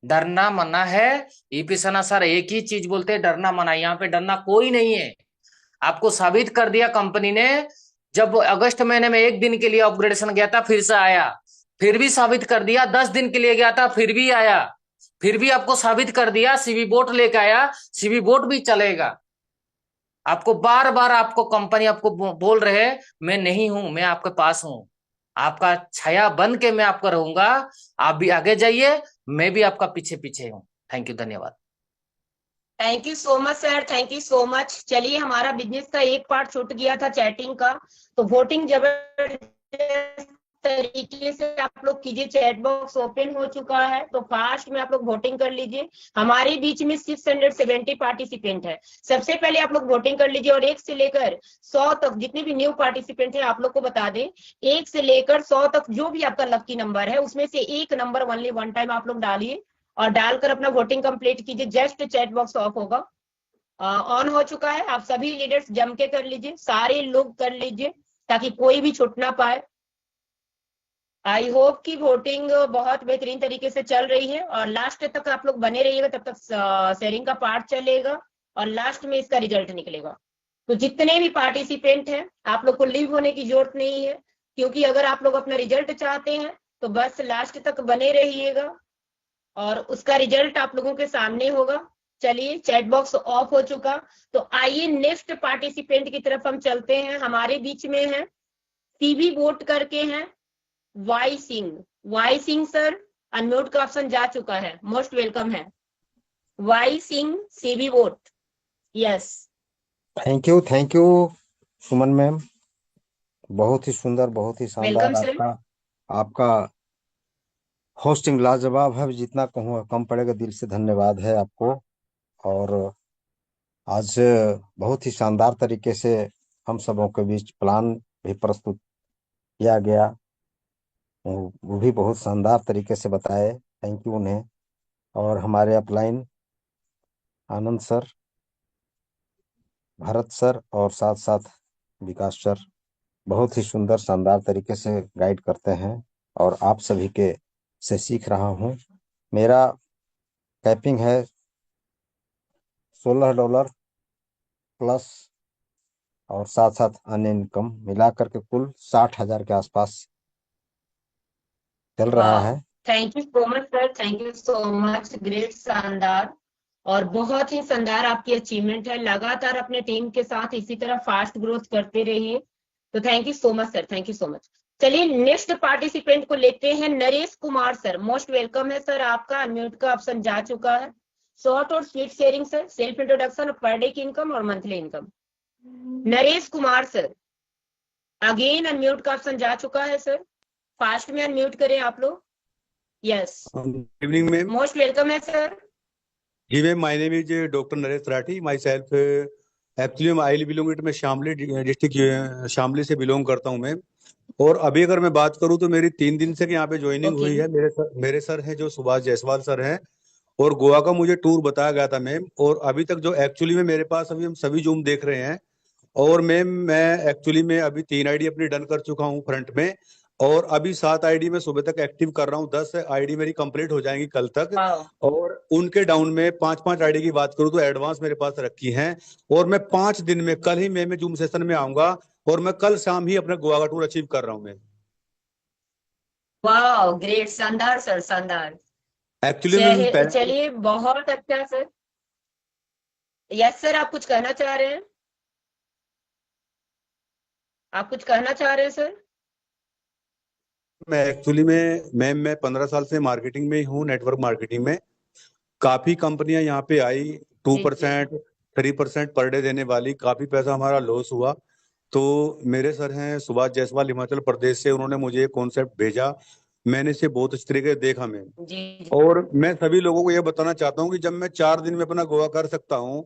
डरना मना है। ईपी सना सर एक ही चीज बोलते हैं, डरना मना। यहाँ पे डरना कोई नहीं है। आपको साबित कर दिया कंपनी ने। जब अगस्त महीने में एक दिन के लिए अपग्रेडेशन गया था, फिर से आया। फिर भी साबित कर दिया। 10 दिन के लिए गया था, फिर भी आया। फिर भी आपको साबित कर दिया। सीवी बोट लेके आया, सीवी बोट भी चलेगा। आपको बार बार आपको कंपनी आपको बोल रहे हैं, मैं नहीं हूं, मैं आपके पास हूं। आपका छाया बन के मैं आपका रहूंगा। आप भी आगे जाइए, मैं भी आपका पीछे पीछे हूं। थैंक यू, धन्यवाद। Thank you so much sir, thank you so much. चलिए, हमारा बिजनेस का एक पार्ट छूट गया था चैटिंग का, तो वोटिंग जबरदस्त तरीके से आप लोग कीजिए। चैट बॉक्स ओपन हो चुका है, तो फास्ट में आप लोग वोटिंग कर लीजिए। हमारे बीच में 670 पार्टिसिपेंट है। सबसे पहले आप लोग वोटिंग कर लीजिए, और 1 से लेकर 100 तक जितने भी न्यू पार्टिसिपेंट है आप लोग को बता दें, 1 से लेकर 100 तक जो भी आपका लकी नंबर है उसमें से एक नंबर ओनली वन टाइम आप लोग डालिए, और डालकर अपना वोटिंग कंप्लीट कीजिए। जस्ट चैट बॉक्स ऑफ होगा, ऑन हो चुका है। आप सभी लीडर्स जम के कर लीजिए, सारे लोग कर लीजिए, ताकि कोई भी छूट ना पाए। आई होप कि वोटिंग बहुत बेहतरीन तरीके से चल रही है, और लास्ट तक आप लोग बने रहिएगा, तब तक शेयरिंग का पार्ट चलेगा और लास्ट में इसका रिजल्ट निकलेगा। तो जितने भी पार्टिसिपेंट हैं, आप लोग को लीव होने की जरूरत नहीं है, क्योंकि अगर आप लोग अपना रिजल्ट चाहते हैं तो बस लास्ट तक बने रहिएगा, और उसका रिजल्ट आप लोगों के सामने होगा। चलिए, चैट बॉक्स ऑफ हो चुका, तो आइए नेक्स्ट पार्टिसिपेंट की तरफ हम चलते हैं। हमारे बीच में है, सीबी वोट करके हैं, Y Singh. Y Singh sir, unmute का ऑप्शन जा चुका है, मोस्ट वेलकम है वाई सिंह, सीबी वोट। Yes, thank you Suman ma'am. बहुत ही सुंदर, बहुत ही वेलकम शानदार सर। आपका आपका होस्टिंग लाजवाब है। जितना कहूँ कम पड़ेगा। दिल से धन्यवाद है आपको। और आज बहुत ही शानदार तरीके से हम सबों के बीच प्लान भी प्रस्तुत किया गया। वो भी बहुत शानदार तरीके से बताए। थैंक यू उन्हें। और हमारे अपलाइन आनंद सर, भरत सर और साथ साथ विकास सर बहुत ही सुंदर शानदार तरीके से गाइड करते हैं, और आप सभी के से सीख रहा हूँ। मेरा कैपिंग है $16 प्लस, और साथ साथ अन्य इनकम मिला करके कुल 60,000 के आसपास चल रहा है। Thank you so much sir, thank you so much. Great, शानदार, और बहुत ही शानदार आपकी अचीवमेंट है। लगातार अपने टीम के साथ इसी तरह फास्ट ग्रोथ करते रहिए। तो thank you so much sir, thank you so much. चलिए, नेक्स्ट पार्टिसिपेंट को लेते हैं, Naresh Kumar sir. Most welcome है सर, आपका अनम्यूट का ऑप्शन जा चुका है। शॉर्ट और sweet sharing sir, self introduction, per day की इनकम और monthly income. Naresh Kumar sir, again unmute का ऑप्शन जा चुका है सर, फास्ट में अनम्यूट करें आप लोग। Yes, good evening ma'am. Most welcome है सर। जी ma'am, my name is doctor Naresh Rathi. Myself actually I belong it, मैं शामली डिस्ट्रिक्ट शामली से बिलोंग करता हूँ मैम। और अभी अगर मैं बात करूँ तो मेरी 3 दिन से यहाँ पे ज्वाइनिंग ओके, हुई है। मेरे सर हैं जो सुभाष जायसवाल सर हैं, और गोवा का मुझे टूर बताया गया था मैम। और अभी तक जो एक्चुअली में मेरे पास अभी हम सभी जूम देख रहे हैं। और मैम मैं एक्चुअली में अभी 3 आईडी अपनी डन कर चुका हूँ फ्रंट में, और अभी 7 आईडी में सुबह तक एक्टिव कर रहा हूँ। 10 आईडी मेरी कंप्लीट हो जाएंगी कल तक। वाओ, और उनके डाउन में 5-5 आईडी की बात करूँ तो एडवांस मेरे पास रखी हैं। और मैं 5 दिन में, कल ही मैं जूम सेशन में आऊंगा, और मैं कल शाम ही अपना गोवा का टूर अचीव कर रहा हूँ मैं। वाओ, ग्रेट, शानदार सर, शानदार। एक्चुअली में चलिए, बहुत अच्छा सर। यस सर, आप कुछ कहना चाह रहे हैं? आप कुछ कहना चाह रहे हैं सर? मैं एक्चुअली में मैम मैं 15 साल से मार्केटिंग में ही हूँ, नेटवर्क मार्केटिंग में। काफी कंपनियां यहाँ पे आई, जी जी, 2% 3% पर डे देने वाली। काफी पैसा हमारा लॉस हुआ। तो मेरे सर हैं सुभाष जायसवाल, हिमाचल प्रदेश से, उन्होंने मुझे कॉन्सेप्ट भेजा। मैंने इसे बहुत अच्छी तरीके से देखा मैम। जी जी। और मैं सभी लोगों को ये बताना चाहता हूँ कि जब मैं 4 दिन में अपना गोवा कर सकता हूँ,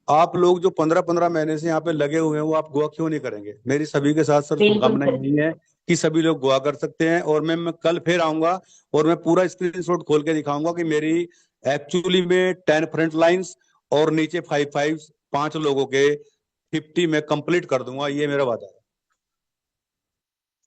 आप लोग जो 15-15 महीने से यहाँ पे लगे हुए हैं, वो आप गोवा क्यों नहीं करेंगे? मेरी सभी के साथ सर बिल्कुल शुभकामनाएं सर, यही है कि सभी लोग गोवा कर सकते हैं। और मैं कल फिर आऊंगा, और मैं पूरा स्क्रीनशॉट खोल के दिखाऊंगा कि मेरी एक्चुअली में 10 फ्रंट लाइंस और नीचे 5 5 लोगों के 50 में कंप्लीट कर दूंगा। ये मेरा वादा है।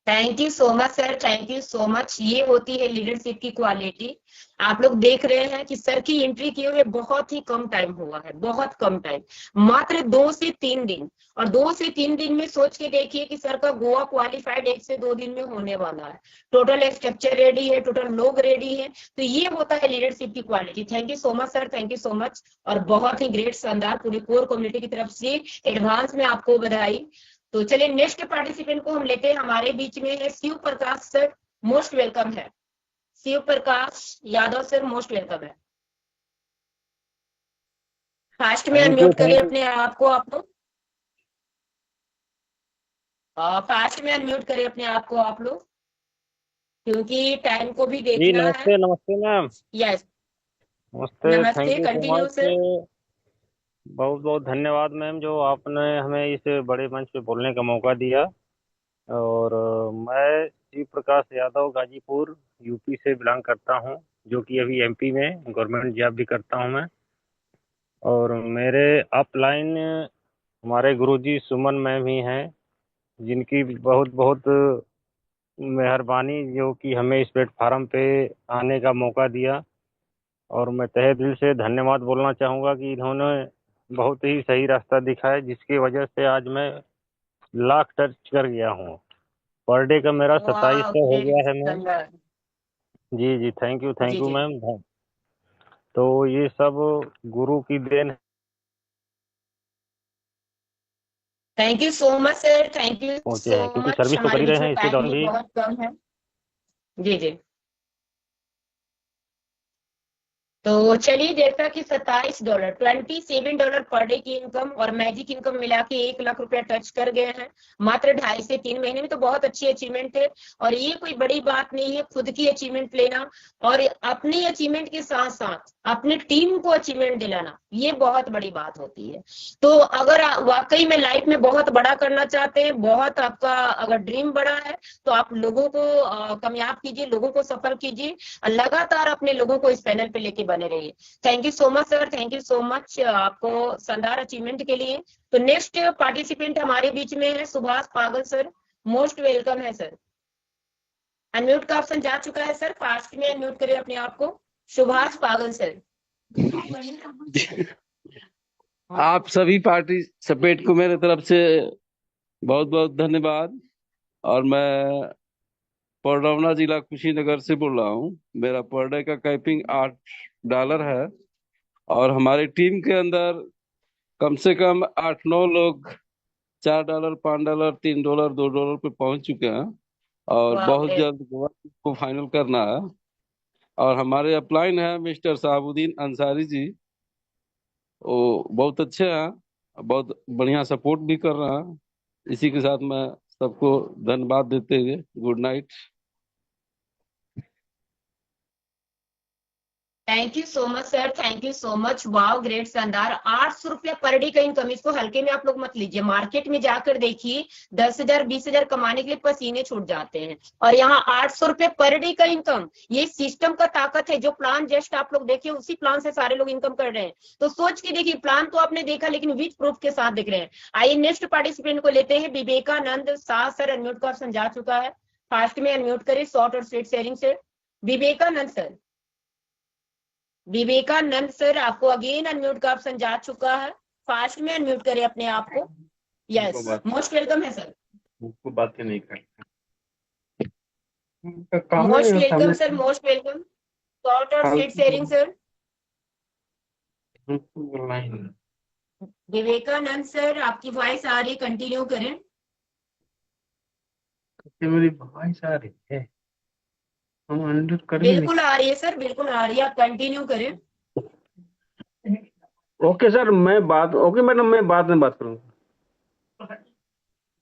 Thank you so much sir, thank you so much. ये होती है लीडरशिप की क्वालिटी। आप लोग देख रहे हैं कि सर की एंट्री किए हुए बहुत ही कम टाइम हुआ है, बहुत कम टाइम, मात्र 2 से 3 दिन। और 2 से 3 दिन में सोच के देखिए कि सर का गोवा क्वालिफाइड 1 से 2 दिन में होने वाला है। टोटल स्ट्रक्चर रेडी है, टोटल लोग रेडी है। तो ये होता है लीडरशिप की quality. Thank you so much sir, thank you so much. और बहुत ही ग्रेट, शानदार, पूरी कोर कम्युनिटी की तरफ से एडवांस में आपको बधाई। तो चलिए नेक्स्ट पार्टिसिपेंट को हम लेते हैं। हमारे बीच में है Shiv Prakash sir, most welcome है। Shiv Prakash Yadav sir, most welcome है। फास्ट में अनम्यूट करिए अपने आप को आप लोग। फास्ट में अनम्यूट करिए अपने आप को आप लोग, क्योंकि टाइम को भी जी देखना है। नमस्ते, नमस्ते मैम। यस, नमस्ते, नमस्ते, thank you so continue much. Sir. बहुत बहुत धन्यवाद मैम, जो आपने हमें इस बड़े मंच पे बोलने का मौका दिया। और मैं शिव प्रकाश यादव गाजीपुर यूपी से बिलोंग करता हूं, जो कि अभी एमपी में गवर्नमेंट जॉब भी करता हूं मैं। और मेरे अपलाइन हमारे गुरुजी सुमन मैम ही हैं, जिनकी बहुत बहुत मेहरबानी, जो कि हमें इस प्लेटफार्म पे आने का मौका दिया। और मैं तहे दिल से धन्यवाद बोलना चाहूँगा कि इन्होंने बहुत ही सही रास्ता दिखाया, जिसकी वजह से आज मैं लाख टच कर गया हूँ। पर डे का मेरा वाह, 2700 हो ग्रेट, गया है मैम। शानदार। जी जी, थैंक जी यू जी, मैम। तो ये सब गुरु की देन है। Thank you so much sir, thank you पहुंचे सो हैं, क्योंकि मच। सर्विस तो कर हमारे ही रहे बीच में हैं इसके टाइम दौरान भी भी। बहुत कम है। जी जी। तो चलिए, जैसा कि $27, $27 पर डे की इनकम और मैजिक इनकम मिला के 1 लाख रुपया टच कर गए हैं मात्र 2.5 से 3 महीने में। तो बहुत अच्छी अचीवमेंट है, और ये कोई बड़ी बात नहीं है खुद की अचीवमेंट लेना, और अपनी अचीवमेंट के साथ साथ अपनी टीम को अचीवमेंट दिलाना, ये बहुत बड़ी बात होती है। तो अगर वाकई में लाइफ में बहुत बड़ा करना चाहते हैं, बहुत आपका अगर ड्रीम बड़ा है, तो आप लोगों को कामयाब कीजिए, लोगों को सफल कीजिए, लगातार अपने लोगों को इस पैनल पे लेके बने रहिए। Thank you so much sir, thank you so much आपको शानदार अचीवमेंट के लिए। तो नेक्स्ट पार्टिसिपेंट हमारे बीच में है सुभाष पागल सर, मोस्ट वेलकम है सर। अनम्यूट का ऑप्शन जा चुका है सर, फास्ट में अनम्यूट करिए अपने आप को। सुभाष पागल सर। आप सभी पार्टिसिपेंट को मेरे तरफ से बहुत बहुत धन्यवाद। और मैं पडरौना जिला कुशीनगर से बोल रहा हूँ। मेरा पर डे का कैपिंग $8 है, और हमारी टीम के अंदर कम से कम 8-9 लोग $4, $5, $3, $2 पे पहुंच चुके हैं, और वाह, बहुत ग्रेट। जल्द गोवा को फाइनल करना है। और हमारे अपलाइन है मिस्टर साहबुद्दीन अंसारी जी, वो बहुत अच्छे हैं, बहुत बढ़िया सपोर्ट भी कर रहे हैं। इसी के साथ मैं सबको धन्यवाद देते हुए good night. Thank you so much sir, thank you so much. Wow, great, शानदार। 800 रुपया पर डे का इनकम, इसको हल्के में आप लोग मत लीजिए। मार्केट में जाकर देखिए, 10,000 20,000 कमाने के लिए पसीने छूट जाते हैं, और यहाँ 800 रुपये पर डे का इनकम। ये सिस्टम का ताकत है। जो प्लान जस्ट आप लोग देखिए, उसी प्लान से सारे लोग इनकम कर रहे हैं। तो सोच के देखिए, प्लान तो आपने देखा, लेकिन विद प्रूफ के साथ देख रहे हैं। आइए नेक्स्ट पार्टिसिपेंट को लेते हैं। विवेकानंद शाह सर, अनम्यूट का ऑप्शन जा चुका है, फास्ट में अनम्यूट करिए, शॉर्ट और स्वीट शेयरिंग से। विवेकानंद सर, विवेकानंद सर, आपको अगेन अनम्यूट का ऑप्शन जा चुका है, फास्ट में अनम्यूट करें अपने आप को। यस, मोस्ट वेलकम है सर, उनको बातें नहीं करते। Most welcome sir, most welcome. Short और sweet sharing sir. Vivekananda sir, आपकी वॉइस आ रही, कंटिन्यू करें। मेरी वॉइस आ रही है, हम अंडर कर बिल्कुल आ रही है सर, बिल्कुल आ रही है, आप कंटिन्यू करें। ओके सर, ओके मैडम, मैं बाद में बात करूंगा।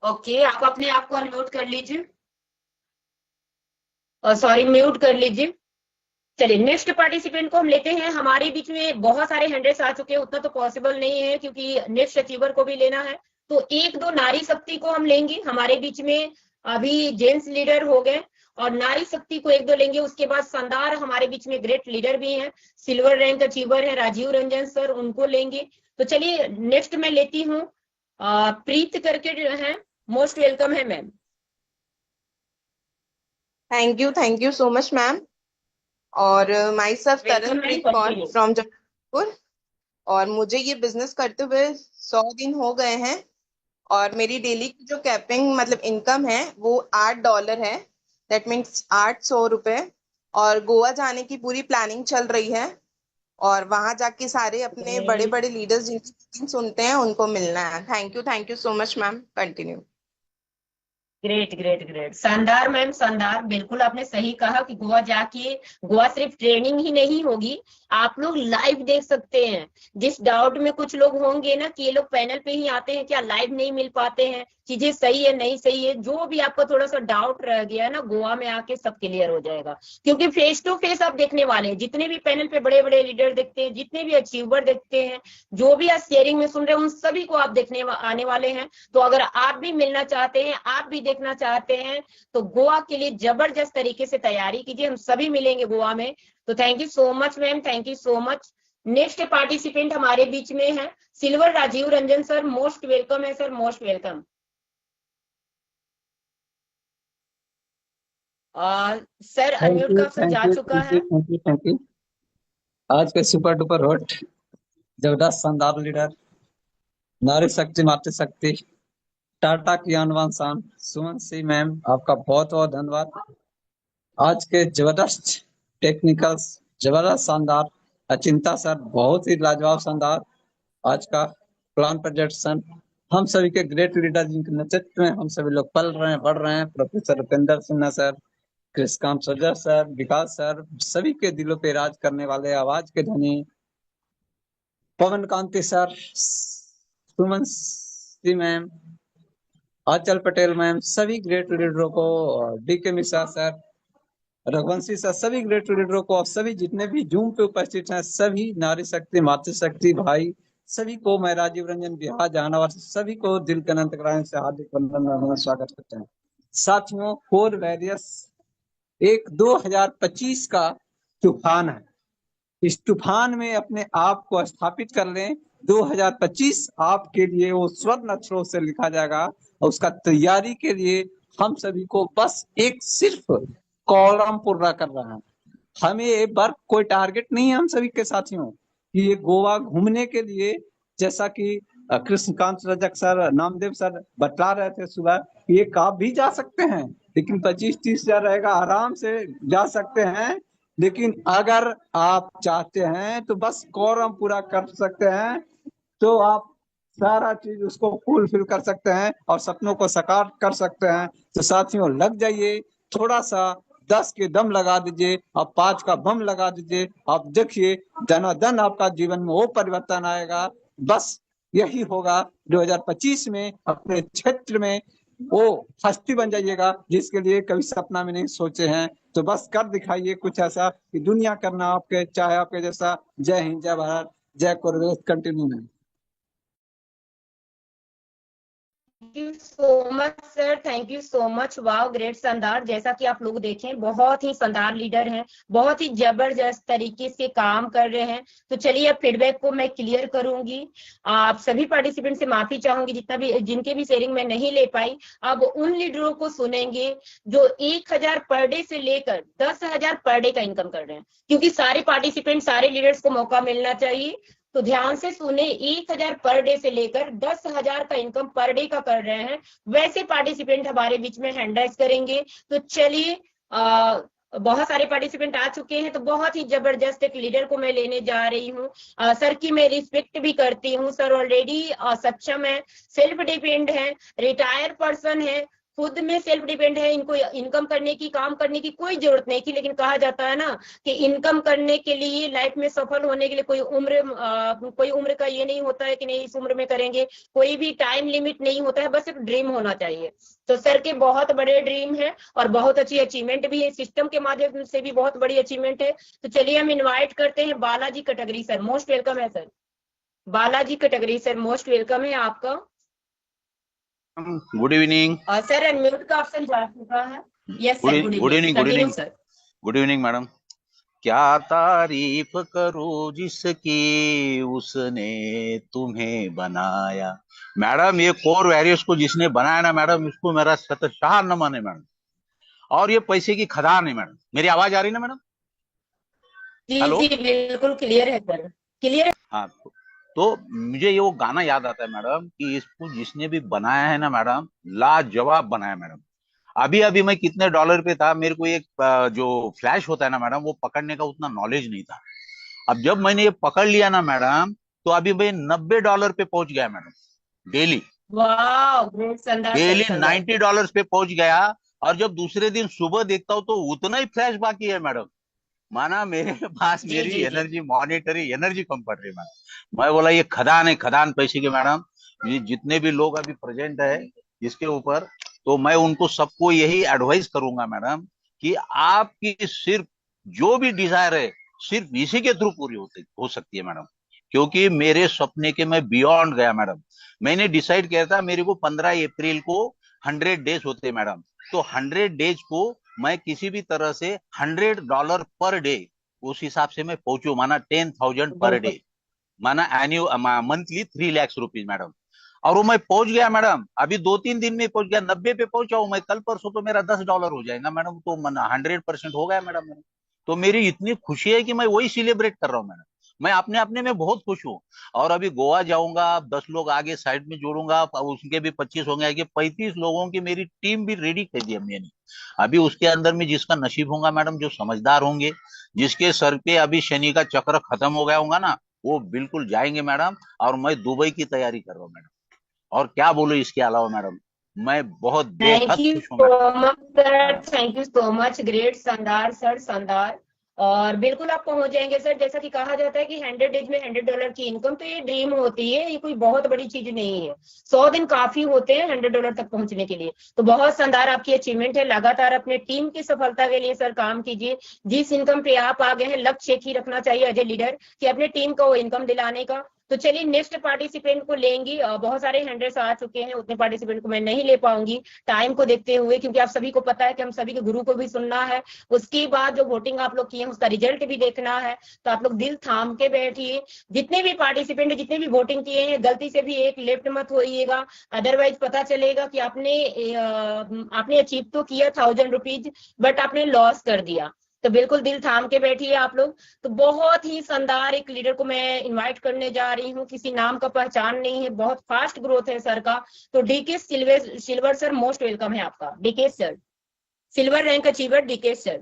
ओके, आप अपने आप को अनम्यूट कर लीजिए, और सॉरी, म्यूट कर लीजिए। चलिए नेक्स्ट पार्टिसिपेंट को हम लेते हैं। हमारे बीच में बहुत सारे हैंड्रेस आ चुके हैं, उतना तो पॉसिबल नहीं है, क्योंकि नेक्स्ट अचीवर को भी लेना है। तो 1-2 नारी शक्ति को हम लेंगे। हमारे बीच में अभी जेंट्स लीडर हो गए, और नारी शक्ति को 1-2 लेंगे। उसके बाद शानदार हमारे बीच में ग्रेट लीडर भी हैं, सिल्वर रैंक अचीवर है राजीव रंजन सर, उनको लेंगे। तो चलिए नेक्स्ट मैं लेती हूँ प्रीत करके जो है, मोस्ट वेलकम है ma'am. Thank you so much ma'am. और myself welcome ma'am, Taranpreet Kaur continue. From Jabalpur. और मुझे ये बिजनेस करते हुए 100 दिन हो गए हैं। और मेरी डेली की जो कैपिंग मतलब इनकम है वो $8 है। दैट मीन्स 800 रुपए। और गोवा जाने की पूरी प्लानिंग चल रही है। और वहां जाके सारे अपने बड़े बड़े लीडर्स जिनकी meeting सुनते हैं उनको मिलना है। Thank you so much ma'am. Continue. Great great great, शानदार मैम, शानदार। बिल्कुल आपने सही कहा कि गोवा जाके गोवा सिर्फ ट्रेनिंग ही नहीं होगी, आप लोग लाइव देख सकते हैं। जिस डाउट में कुछ लोग होंगे ना कि ये लोग पैनल पे ही आते हैं क्या, लाइव नहीं मिल पाते हैं, चीजें सही है नहीं सही है, जो भी आपका थोड़ा सा डाउट रह गया है ना, गोवा में आके सब क्लियर हो जाएगा। क्योंकि फेस टू फेस आप देखने वाले हैं, जितने भी पैनल पे बड़े बड़े लीडर देखते हैं, जितने भी अचीवर देखते हैं, जो भी आज शेयरिंग में सुन रहे हैं, उन सभी को आप देखने आने वाले हैं। तो अगर आप भी मिलना चाहते हैं, आप भी देखना चाहते हैं, तो गोवा के लिए जबरदस्त तरीके से तैयारी कीजिए, हम सभी मिलेंगे गोवा में। तो thank you so much ma'am, thank you so much. Next participant हमारे बीच में है silver Rajeev Ranjan sir, most welcome है sir, most welcome. Sir thank unmute you का ऑप्शन थैंक जा यू चुका थैंक यू है। Thank you thank you. आज के सुपर डुपर हॉट जबरदस्त शानदार लीडर, नारी शक्ति मातृ शक्ति, टाटा की अनवान शान सुमन सिंह मैम, आपका बहुत बहुत धन्यवाद। आज के जबरदस्त टेक्निकल्स, जबरदस्त शानदार। अचिंता सर बहुत ही लाजवाब शानदार आज का प्लान प्रेजेंटेशन। हम सभी के ग्रेट लीडर जिनके नेतृत्व में हम सभी लोग पल रहे हैं, बढ़ रहे हैं, professor Upendra Sinha sir, Krishnakant Sajar sir, Vikas sir, सभी के दिलों पे राज करने वाले आवाज के धनी Pawan Kanti sir, Suman C ma'am, Anchal Patel ma'am, सभी ग्रेट लीडरों को, DK Mishra sir, Raghuvanshi sir, सभी ग्रेट लीडरों को और सभी जितने भी जूम पे उपस्थित हैं, सभी नारी शक्ति मातृशक्ति भाई, सभी को मैं राजीव रंजन बिहार जहानाबाद सभी को दिल के अनंत ग्राम से हार्दिक वंदन स्वागत करते हैं। साथियों, कोर वैरियस एक 2025 का तूफान है। इस तूफान में अपने आप को स्थापित कर लें। 2025 आपके लिए वो स्वर्ण अक्षरों से लिखा जाएगा और उसका तैयारी के लिए हम सभी को बस एक सिर्फ कॉलम पूरा कर रहा है। हमें ये वर्क कोई टारगेट नहीं है हम सभी के साथियों कि ये गोवा घूमने के लिए, जैसा कि कृष्णकांत रजक सर, नामदेव सर बता रहे थे सुबह, ये आप भी जा सकते हैं, लेकिन 25-30 हजार रहेगा, आराम से जा सकते हैं। लेकिन अगर आप चाहते हैं तो बस कॉरम पूरा कर सकते हैं, तो आप सारा चीज उसको फुलफिल कर सकते हैं और सपनों को साकार कर सकते हैं। तो साथियों लग जाइए, थोड़ा सा 10 के दम लगा दीजिए और 5 का बम लगा दीजिए। आप देखिए धनाधन आपका जीवन में वो परिवर्तन आएगा। बस यही होगा 2025 में अपने क्षेत्र में वो हस्ती बन जाइएगा जिसके लिए कभी सपना में नहीं सोचे हैं। तो बस कर दिखाइए कुछ ऐसा कि दुनिया करना आपके चाहे आपके जैसा। जय हिंद, जय भारत, जय कोरवेश। कंटिन्यू में thank you so much sir, thank you so much. वाह, ग्रेट, शानदार। जैसा कि आप लोग देखें, बहुत ही शानदार लीडर हैं, बहुत ही जबरदस्त तरीके से काम कर रहे हैं। तो चलिए अब फीडबैक को मैं क्लियर करूंगी। आप सभी पार्टिसिपेंट से माफी चाहूंगी जिनके भी शेयरिंग में नहीं ले पाई। अब उन लीडरों को सुनेंगे जो 1,000 पर डे से लेकर 10,000 पर डे का इनकम कर रहे हैं, क्योंकि सारे पार्टिसिपेंट, सारे लीडर्स को मौका मिलना चाहिए। तो ध्यान से सुने, 1,000 पर डे से लेकर 10,000 का इनकम पर डे का कर रहे हैं, वैसे पार्टिसिपेंट हमारे बीच में हैंड राइज करेंगे। तो चलिए, बहुत सारे पार्टिसिपेंट आ चुके हैं, तो बहुत ही जबरदस्त एक लीडर को मैं लेने जा रही हूँ। सर की मैं रिस्पेक्ट भी करती हूँ, सर ऑलरेडी सक्षम है, सेल्फ डिपेंड है, रिटायर पर्सन है, खुद में सेल्फ डिपेंड है, इनको इनकम करने की, काम करने की कोई जरूरत नहीं थी। लेकिन कहा जाता है ना कि इनकम करने के लिए, लाइफ में सफल होने के लिए कोई उम्र का ये नहीं होता है कि नहीं इस उम्र में करेंगे, कोई भी टाइम लिमिट नहीं होता है, बस एक ड्रीम होना चाहिए। तो सर के बहुत बड़े ड्रीम है और बहुत अच्छी अचीवमेंट भी है, सिस्टम के माध्यम से भी बहुत बड़ी अचीवमेंट है। तो चलिए हम इन्वाइट करते हैं Balaji Katgari sir, most welcome है sir. Balaji Katgari sir, most welcome है आपका। गुड इवनिंग सर अनम्यूट का ऑप्शन जा चुका है। Yes sir, good evening, continue sir. Good evening madam. क्या तारीफ करूं जिसकी उसने तुम्हें बनाया। मैडम ये कोर वैरियर्स को जिसने बनाया ना मैडम, इसको मेरा शतशाह नमन है मैडम। और ये पैसे की खदान है मैडम। मेरी आवाज आ रही ना मैडम? जी हेलो। जी बिल्कुल क्लियर है सर, क्लियर है। हाँ, तो मुझे ये वो गाना याद आता है मैडम कि इसको जिसने भी बनाया है ना मैडम, लाजवाब बनाया मैडम। अभी अभी मैं कितने डॉलर पे था, मेरे को एक जो फ्लैश होता है ना मैडम, वो पकड़ने का उतना नॉलेज नहीं था। अब जब मैंने ये पकड़ लिया ना मैडम, तो अभी मैं $90 पे पहुंच गया मैडम। डेली वाह ग्रेट, शानदार सर, डेली शानदार। $90 पे पहुंच गया। और जब दूसरे दिन सुबह देखता हूँ तो उतना ही फ्लैश बाकी है मैडम। माना मेरे पास जी मेरी जी जी। एनर्जी, मॉनिटरी एनर्जी कम पड़ रही मैडम। मैं बोला ये खदान है, खदान पैसे के मैडम। ये जितने भी लोग अभी प्रेजेंट है इसके ऊपर, तो मैं उनको सबको यही एडवाइस करूंगा मैडम कि आपकी सिर्फ जो भी डिजायर है सिर्फ इसी के थ्रू पूरी हो सकती है मैडम। क्योंकि मेरे सपने के मैं बियॉन्ड गया मैडम। मैंने डिसाइड किया था मेरे को 15 अप्रैल को 100 डेज होते मैडम। तो 100 डेज को मैं किसी भी तरह से $100 पर डे, उस हिसाब से मैं पहुंचू। माना 10,000 पर बिल्कुल। डे, माना any monthly 3 lakh rupees madam. और वो मैं पहुंच गया मैडम, अभी 2-3 दिन में पहुंच गया, 90 पे पहुंचा हूं मैं। कल परसों तो मेरा $10 हो जाएगा मैडम, तो 100% हो गया मैडम मेरा। तो मेरी इतनी खुशी है कि मैं वही सेलिब्रेट कर रहा हूँ मैडम। मैं अपने अपने में बहुत खुश हूँ। और अभी गोवा जाऊंगा, 10 लोग आगे साइड में जोड़ूंगा, उसके भी 25 होंगे आगे, 35 लोगों की मेरी टीम भी रेडी कर दी है मैंने। अभी उसके अंदर में जिसका नसीब होगा मैडम, जो समझदार होंगे, जिसके सर पे अभी शनि का चक्र खत्म हो गया होगा ना, वो बिल्कुल जाएंगे मैडम। और मैं दुबई की तैयारी कर रहा हूँ मैडम। और क्या बोलूं इसके अलावा मैडम, मैं बहुत थैंक बेहद यू खुश हूँ सो मैडम। मच सर, हाँ। Thank you so much, great, शानदार सर, शानदार। और बिल्कुल आप पहुंच जाएंगे सर। जैसा कि कहा जाता है कि 100 डेज में $100 की इनकम, तो ये ड्रीम होती है, ये कोई बहुत बड़ी चीज नहीं है। 100 दिन काफी होते हैं $100 तक पहुंचने के लिए। तो बहुत शानदार आपकी अचीवमेंट है। लगातार अपने टीम की सफलता के लिए सर काम कीजिए। जिस इनकम पे आप आ गए हैं, लक्ष्य एक ही रखना चाहिए एज ए लीडर कि अपने टीम को वो इनकम दिलाने का। तो चलिए नेक्स्ट पार्टिसिपेंट को लेंगी। बहुत सारे हैंडल्स आ चुके हैं, उतने पार्टिसिपेंट को मैं नहीं ले पाऊंगी टाइम को देखते हुए, क्योंकि आप सभी को पता है कि हम सभी के गुरु को भी सुनना है। उसके बाद जो वोटिंग आप लोग किए हैं उसका रिजल्ट भी देखना है। तो आप लोग दिल थाम के बैठिए। जितने भी पार्टिसिपेंट, जितने भी वोटिंग किए हैं, गलती से भी एक लेफ्ट मत होइएगा। अदरवाइज पता चलेगा कि आपने अचीव तो किया ₹1000, बट आपने लॉस कर दिया। तो बिल्कुल दिल थाम के बैठिए आप लोग। तो बहुत ही शानदार एक लीडर को मैं इनवाइट करने जा रही हूँ। किसी नाम का पहचान नहीं है, बहुत फास्ट ग्रोथ है सर का। तो DK silver sir, most welcome है आपका। DK sir, silver rank achiever DK sir.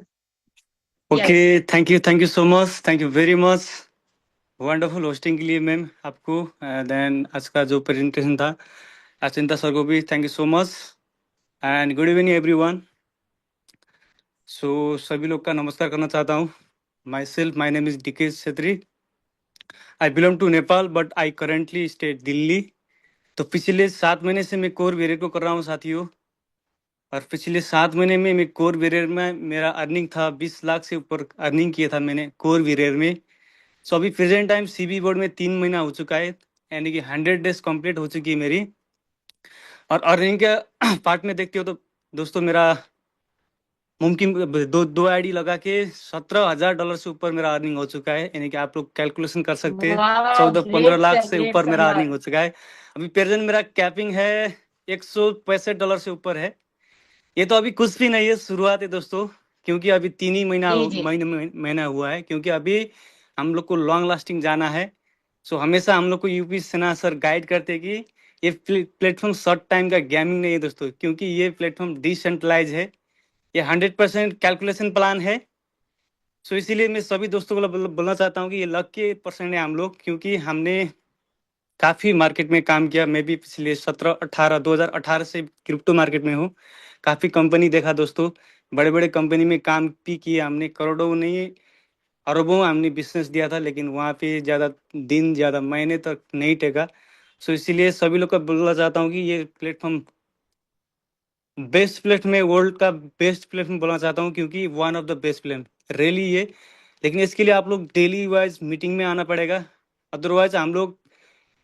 Okay, thank you so much, thank you very much. Wonderful hosting के लिए मैम आपको। देन आज का जो प्रेजेंटेशन था, अचिंता सर को भी thank you so much. And good evening everyone. So सभी लोग का नमस्कार करना चाहता हूँ। My name is DK Chhetri. I belong to Nepal but I currently stay Delhi. तो पिछले 7 महीने से मैं कोर वेरियर को कर रहा हूँ साथियों। और पिछले 7 महीने में मैं कोर वेरियर में मेरा अर्निंग था 20 लाख से ऊपर अर्निंग किया था मैंने कोर वेरियर में। सो अभी प्रेजेंट टाइम सीबी बोर्ड में 3 महीना हो चुका है, यानी कि 100 डेज कंप्लीट हो चुकी है मेरी। और अर्निंग के पार्ट में देखते हो तो दोस्तों, मेरा मुमकिन दो आईडी लगा के $17,000 से ऊपर मेरा अर्निंग हो चुका है। यानी कि आप लोग कैलकुलेशन कर सकते हैं, 14-15 लाख से ऊपर मेरा अर्निंग हो चुका है। अभी प्रेजेंट मेरा कैपिंग है $165 से ऊपर है। ये तो अभी कुछ भी नहीं है, शुरुआत है दोस्तों, क्योंकि अभी 3 ही महीना हुआ है। क्योंकि अभी हम लोग को लॉन्ग लास्टिंग जाना है। सो हमेशा हम लोग को यूपी सेना सर गाइड करते हैं कि ये प्लेटफॉर्म शॉर्ट टाइम का गेमिंग नहीं है दोस्तों, क्योंकि ये प्लेटफॉर्म डिसेंट्रलाइज है, ये 100% कैलकुलेशन प्लान है। सो इसीलिए मैं सभी दोस्तों को बोलना चाहता हूँ कि ये लकी परसेंट है हम लोग, क्योंकि हमने काफ़ी मार्केट में काम किया। मैं भी पिछले 2018 से क्रिप्टो मार्केट में हूँ। काफ़ी कंपनी देखा दोस्तों, बड़े बड़े कंपनी में काम भी किया हमने। करोड़ों नहीं, अरबों हमने बिजनेस दिया था, लेकिन वहाँ पे ज़्यादा दिन, ज़्यादा महीने तक नहीं टेका। सो इसीलिए सभी लोग को बोलना चाहता हूँ कि ये प्लेटफॉर्म बेस्ट प्लेटफॉर्म है, वर्ल्ड का बेस्ट प्लेटफॉर्म बोलना चाहता हूँ, क्योंकि one of the best platform really ये। लेकिन इसके लिए आप लोग डेली वाइज मीटिंग में आना पड़ेगा। अदरवाइज हम लोग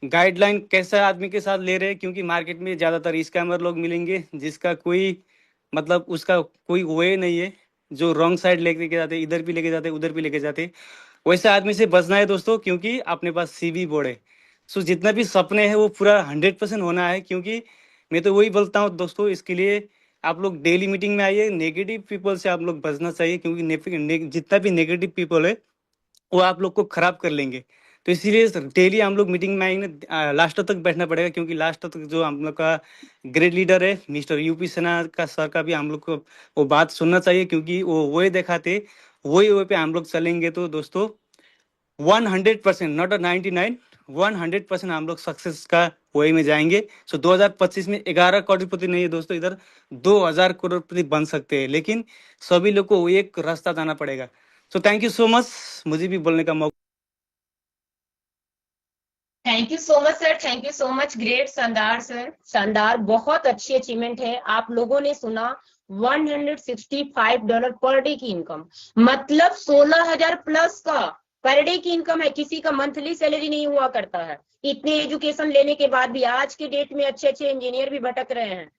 गाइडलाइन कैसा आदमी के साथ ले रहे हैं, क्योंकि मार्केट में ज़्यादातर स्कैमर लोग मिलेंगे, जिसका कोई मतलब उसका कोई वे नहीं है, जो रॉन्ग साइड लेके जाते, इधर भी लेके जाते, उधर भी लेके जाते। वैसे आदमी से बचना है दोस्तों, क्योंकि अपने पास सीबी बोर्ड है। सो जितना भी सपने हैं वो पूरा 100% होना है। क्योंकि मैं तो वही बोलता हूँ दोस्तों, इसके लिए आप लोग डेली मीटिंग में आइए, नेगेटिव पीपल से आप लोग बचना चाहिए, क्योंकि जितना भी नेगेटिव पीपल है वो आप लोग को खराब कर लेंगे। तो इसीलिए डेली हम लोग मीटिंग में आएंगे, लास्ट तक बैठना पड़ेगा, क्योंकि लास्ट तक जो हम लोग का ग्रेट लीडर है मिस्टर यूपी सिन्हा का सर का भी हम लोग को वो बात सुनना चाहिए, क्योंकि वो वही दिखाते, वही वे पे हम लोग चलेंगे। तो दोस्तों 100%, नॉट 99, 100% हम लोग सक्सेस का वे में जाएंगे। सो 2025 में 11 करोड़पति नहीं है दोस्तों, इधर 2000 करोड़पति बन सकते हैं, लेकिन सभी लोग को एक रास्ता जाना पड़ेगा। So thank you so much, मुझे भी बोलने का मौका। Thank you so much sir, thank you so much, great, शानदार सर, शानदार, बहुत अच्छी अचीवमेंट है। आप लोगों ने सुना $165 पर डे की इनकम, मतलब 16,000 प्लस का पर डे की इनकम है। किसी का मंथली सैलरी नहीं हुआ करता है। इतने एजुकेशन लेने के बाद भी आज के डेट में अच्छे अच्छे इंजीनियर भी भटक रहे हैं,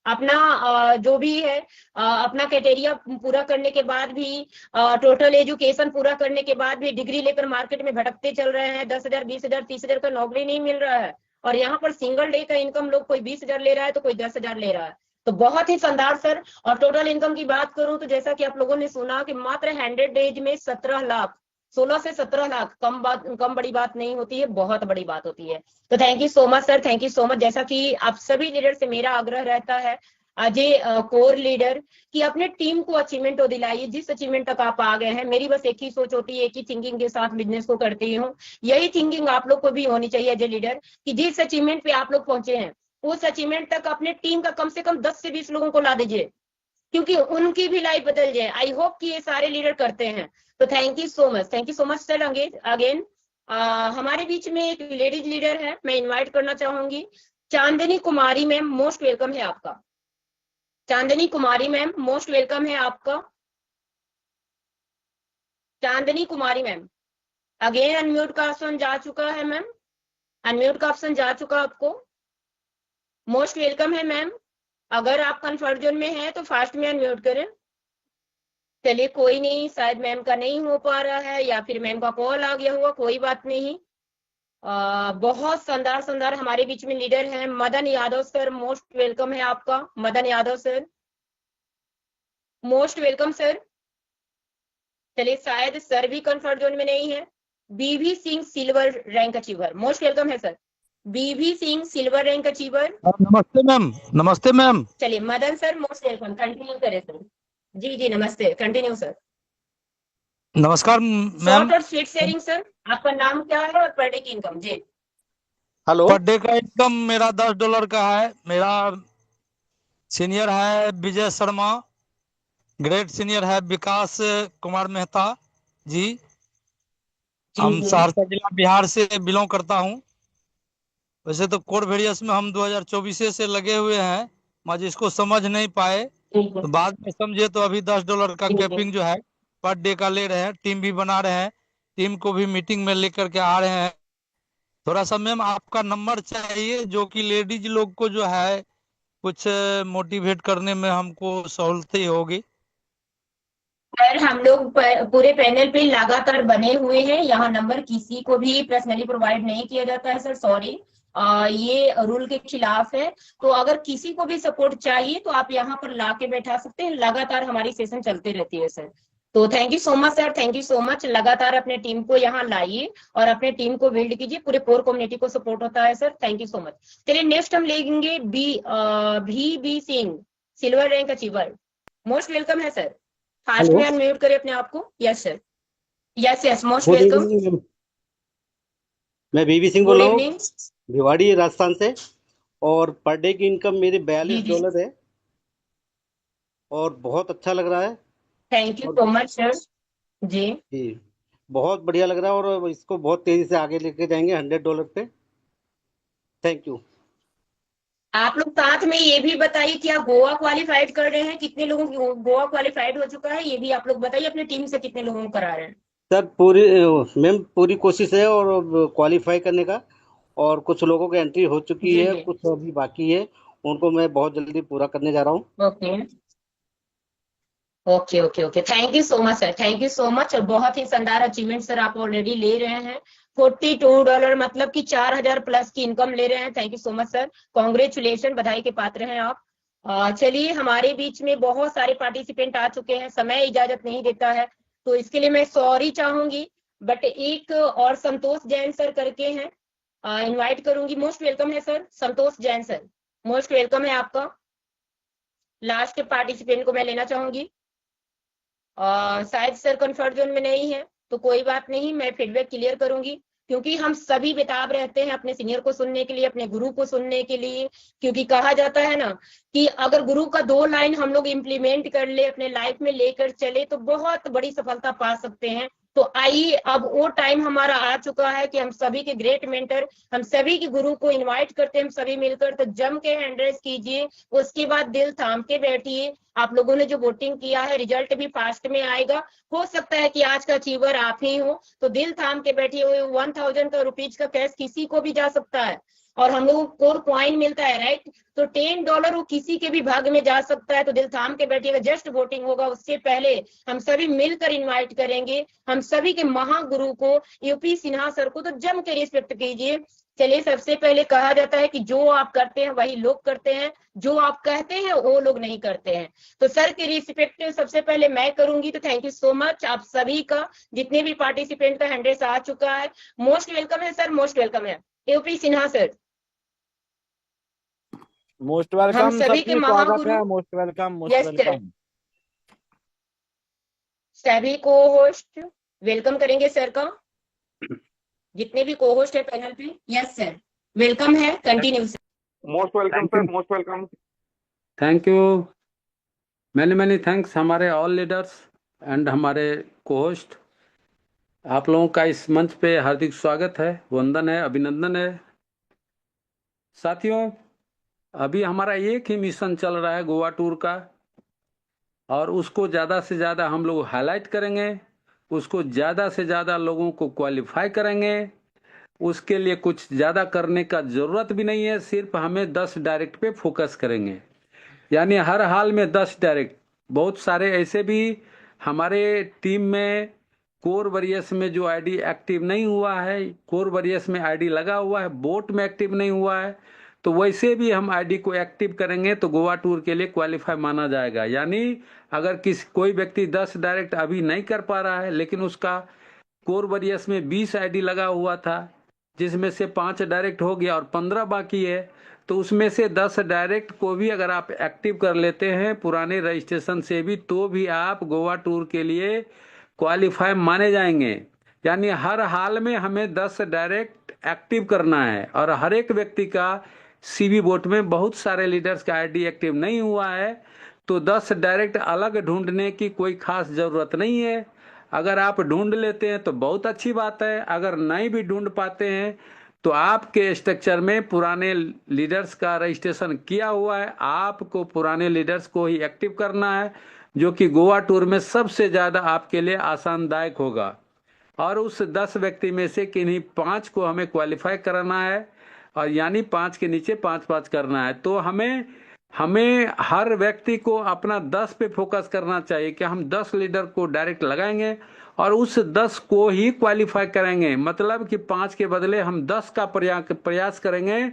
अपना जो भी है अपना क्राइटेरिया पूरा करने के बाद भी, टोटल एजुकेशन पूरा करने के बाद भी डिग्री लेकर मार्केट में भटकते चल रहे हैं। 10,000, 20,000, 30,000 का नौकरी नहीं मिल रहा है, और यहाँ पर सिंगल डे का इनकम लोग कोई 20,000 ले रहा है तो कोई 10,000 ले रहा है। तो बहुत ही शानदार सर। और टोटल इनकम की बात करूं तो जैसा कि आप लोगों ने सुना कि मात्र 100 डेज में 17 लाख, 16 से 17 लाख, कम बड़ी बात नहीं होती है, बहुत बड़ी बात होती है। तो thank you so much sir, thank you so much. जैसा कि आप सभी लीडर से मेरा आग्रह रहता है अजय कोर लीडर कि अपने टीम को अचीवमेंट दिलाइए, जिस अचीवमेंट तक आप आ गए हैं। मेरी बस एक ही सोच होती है, एक ही थिंकिंग के साथ बिजनेस को करती हूँ। यही थिंकिंग आप लोग को भी होनी चाहिए अजय लीडर, कि जिस अचीवमेंट पे आप लोग पहुंचे हैं उस अचीवमेंट तक अपने टीम का कम से कम 10 से 20 लोगों को ला दीजिए, क्योंकि उनकी भी लाइफ बदल जाए। आई होप कि ये सारे लीडर करते हैं। तो thank you so much, thank you so much sir. Again हमारे बीच में एक लेडीज लीडर है, मैं इनवाइट करना चाहूंगी, चांदनी कुमारी मैम, मोस्ट वेलकम है आपका। चांदनी कुमारी मैम, मोस्ट वेलकम है आपका। चांदनी कुमारी मैम, अगेन अनम्यूट का ऑप्शन जा चुका है मैम, अनम्यूट का ऑप्शन जा चुका आपको। मोस्ट वेलकम है मैम, अगर आप कंफर्ट जोन में हैं तो फास्ट में अनम्यूट करें। चलिए कोई नहीं, शायद मैम का नहीं हो पा रहा है या फिर मैम का कॉल आ गया हुआ, कोई बात नहीं। बहुत शानदार शानदार हमारे बीच में लीडर हैं। Madan Yadav sir, most welcome है आपका। Madan Yadav sir, most welcome sir. चलिए शायद सर भी कंफर्ट जोन में नहीं है। बीवी Singh, silver rank achiever, most welcome है सर। बीवी सिंह, सिल्वर रैंक अचीवर। नमस्ते मैम, नमस्ते मैम। चलिए Madan sir, most welcome, continue करें सर। जी जी नमस्ते, कंटिन्यू सर। नमस्कार मैम। शॉर्ट और स्वीट शेयरिंग सर, आपका नाम क्या है और पर डे की इनकम? जी हेलो। पर डे का इनकम मेरा $10 का है। मेरा सीनियर है विजय शर्मा, ग्रेट सीनियर है विकास कुमार मेहता जी। हम सहरसा जिला बिहार से बिलोंग करता हूँ। वैसे तो कोर वेरियस में हम 2024 से लगे हुए हैं, मगर इसको समझ नहीं पाए, तो बाद में समझे तो अभी $10 का कैपिंग जो है पर डे का ले रहे हैं। टीम भी बना रहे हैं, टीम को भी मीटिंग में लेकर के आ रहे हैं। थोड़ा सा मैम आपका नंबर चाहिए, जो कि लेडीज लोग को जो है कुछ मोटिवेट करने में हमको सहूलत होगी। सर हम लोग पूरे पैनल पे लगातार बने हुए हैं, यहाँ नंबर किसी को भी पर्सनली प्रोवाइड नहीं किया जाता है सर, सॉरी, ये रूल के खिलाफ है। तो अगर किसी को भी सपोर्ट चाहिए तो आप यहाँ पर ला के बैठा सकते हैं, लगातार हमारी सेशन चलती रहती है सर। तो thank you so much sir, thank you so much. लगातार अपने टीम को यहाँ लाइए और अपने टीम को बिल्ड कीजिए, पूरे कोर कम्युनिटी को सपोर्ट होता है sir. Thank you so much. चलिए नेक्स्ट हम लेंगे B Singh, silver rank achiever, most welcome है सर। फास्ट में अनम्यूट करें अपने आप को। Yes sir, yes yes, most welcome. मैं बीबी सिंह बोल रहा हूँ, भिवाड़ी राजस्थान से, और पर डे की इनकम मेरी $42 है और बहुत अच्छा लग रहा है। Thank you so much sir. जी जी, बहुत बढ़िया लग रहा है और इसको बहुत तेजी से आगे लेके जाएंगे $100 पे। Thank you. आप लोग साथ में ये भी बताइए क्या गोवा क्वालिफाइड कर रहे हैं? कितने लोगों की गोवा क्वालिफाइड हो चुका है, ये भी आप लोग बताइए। अपनी टीम से कितने लोगों को करा रहे हैं? सर मैम पूरी कोशिश है और क्वालिफाई करने का, और कुछ लोगों की एंट्री हो चुकी है, कुछ अभी बाकी है, उनको मैं बहुत जल्दी पूरा करने जा रहा हूँ। Okay okay okay okay, thank you so much sir, thank you so much. और बहुत ही शानदार अचीवमेंट सर आप ऑलरेडी ले रहे हैं। $42 मतलब कि 4,000 प्लस की इनकम ले रहे हैं। Thank you so much sir, congratulation, बधाई के पात्र हैं आप। चलिए, हमारे बीच में बहुत सारे पार्टिसिपेंट आ चुके हैं, समय इजाजत नहीं देता है, तो इसके लिए मैं सॉरी चाहूंगी। बट एक और संतोष जैन सर करके हैं, इनवाइट करूंगी। मोस्ट वेलकम है सर, संतोष जैन सर, मोस्ट वेलकम है आपका। लास्ट पार्टिसिपेंट को मैं लेना चाहूंगी। शायद सर कंफर्ट जोन में नहीं है, तो कोई बात नहीं, मैं फीडबैक क्लियर करूंगी, क्योंकि हम सभी बेताब रहते हैं अपने सीनियर को सुनने के लिए, अपने गुरु को सुनने के लिए। क्योंकि कहा जाता है ना कि अगर गुरु का 2 लाइन हम लोग इम्प्लीमेंट कर ले, अपने लाइफ में लेकर चले, तो बहुत बड़ी सफलता पा सकते हैं। तो आइए, अब वो टाइम हमारा आ चुका है कि हम सभी के ग्रेट मेंटर, हम सभी के गुरु को इनवाइट करते हैं, हम सभी मिलकर। तो जम के हैंड रेस कीजिए, उसके बाद दिल थाम के बैठिए। आप लोगों ने जो वोटिंग किया है, रिजल्ट भी फास्ट में आएगा। हो सकता है कि आज का अचीवर आप ही हो, तो दिल थाम के बैठिए। 1000 का रुपीज का कैश किसी को भी जा सकता है, और हम लोगों को कॉइन मिलता है, राइट? तो $10 वो किसी के भी भाग में जा सकता है। तो दिल थाम के बैठिएगा। जस्ट वोटिंग होगा, उससे पहले हम सभी मिलकर इनवाइट करेंगे हम सभी के महागुरु को, यूपी सिन्हा सर को। तो जम के रिस्पेक्ट कीजिए। चलिए, सबसे पहले कहा जाता है कि जो आप करते हैं वही लोग करते हैं, जो आप कहते हैं वो लोग नहीं करते हैं। तो सर की रिस्पेक्ट सबसे पहले मैं करूंगी। तो थैंक यू सो मच आप सभी का, जितने भी पार्टिसिपेंट का 100 आ चुका है। मोस्ट वेलकम है सर, मोस्ट वेलकम है यूपी सिन्हा सर। मोस्ट हम वेलकम, सभी के सबकी स्वागत महागुरु, है। Most welcome, most yes sir, welcome. सभी को होस्ट वेलकम करेंगे सर का, जितने भी को होस्ट है पैनल पे। यस सर, वेलकम है, continue sir. Most welcome sir, most welcome. Thank you, many many thanks हमारे ऑल लीडर्स एंड हमारे को होस्ट। आप लोगों का इस मंच पे हार्दिक स्वागत है, वंदन है, अभिनंदन है। साथियों, अभी हमारा एक ही मिशन चल रहा है गोवा टूर का, और उसको ज़्यादा से ज़्यादा हम लोग हाईलाइट करेंगे, उसको ज़्यादा से ज़्यादा लोगों को क्वालिफाई करेंगे। उसके लिए कुछ ज़्यादा करने का ज़रूरत भी नहीं है, सिर्फ हमें 10 डायरेक्ट पे फोकस करेंगे। यानी हर हाल में 10 डायरेक्ट। बहुत सारे ऐसे भी हमारे टीम में कोर वरियस में जो आईडी एक्टिव नहीं हुआ है, कोर वरियस में आईडी लगा हुआ है, बोट में एक्टिव नहीं हुआ है, तो वैसे भी हम आईडी को एक्टिव करेंगे तो गोवा टूर के लिए क्वालिफाई माना जाएगा। यानी अगर कोई व्यक्ति 10 डायरेक्ट अभी नहीं कर पा रहा है, लेकिन उसका कोर वरियस में 20 आईडी लगा हुआ था, जिसमें से 5 डायरेक्ट हो गया और 15 बाकी है, तो उसमें से 10 डायरेक्ट को भी अगर आप एक्टिव कर लेते हैं पुराने रजिस्ट्रेशन से भी, तो भी आप गोवा टूर के लिए क्वालिफाई माने जाएंगे। यानी हर हाल में हमें 10 डायरेक्ट एक्टिव करना है, और हर एक व्यक्ति का सीवी बोट में बहुत सारे लीडर्स का आईडी एक्टिव नहीं हुआ है, तो 10 डायरेक्ट अलग ढूंढने की कोई खास जरूरत नहीं है। अगर आप ढूंढ लेते हैं तो बहुत अच्छी बात है, अगर नहीं भी ढूंढ पाते हैं तो आपके स्ट्रक्चर में पुराने लीडर्स का रजिस्ट्रेशन किया हुआ है, आपको पुराने लीडर्स को ही एक्टिव करना है, जो कि गोवा टूर में सबसे ज़्यादा आपके लिए आसानदायक होगा। और उस 10 व्यक्ति में से किन्हीं 5 को हमें क्वालिफाई कराना है, और यानी 5 के नीचे 5-5 करना है। तो हमें हर व्यक्ति को अपना 10 पे फोकस करना चाहिए कि हम 10 लीडर को डायरेक्ट लगाएंगे और उस 10 को ही क्वालिफाई करेंगे। मतलब कि 5 के बदले हम 10 का प्रयास करेंगे,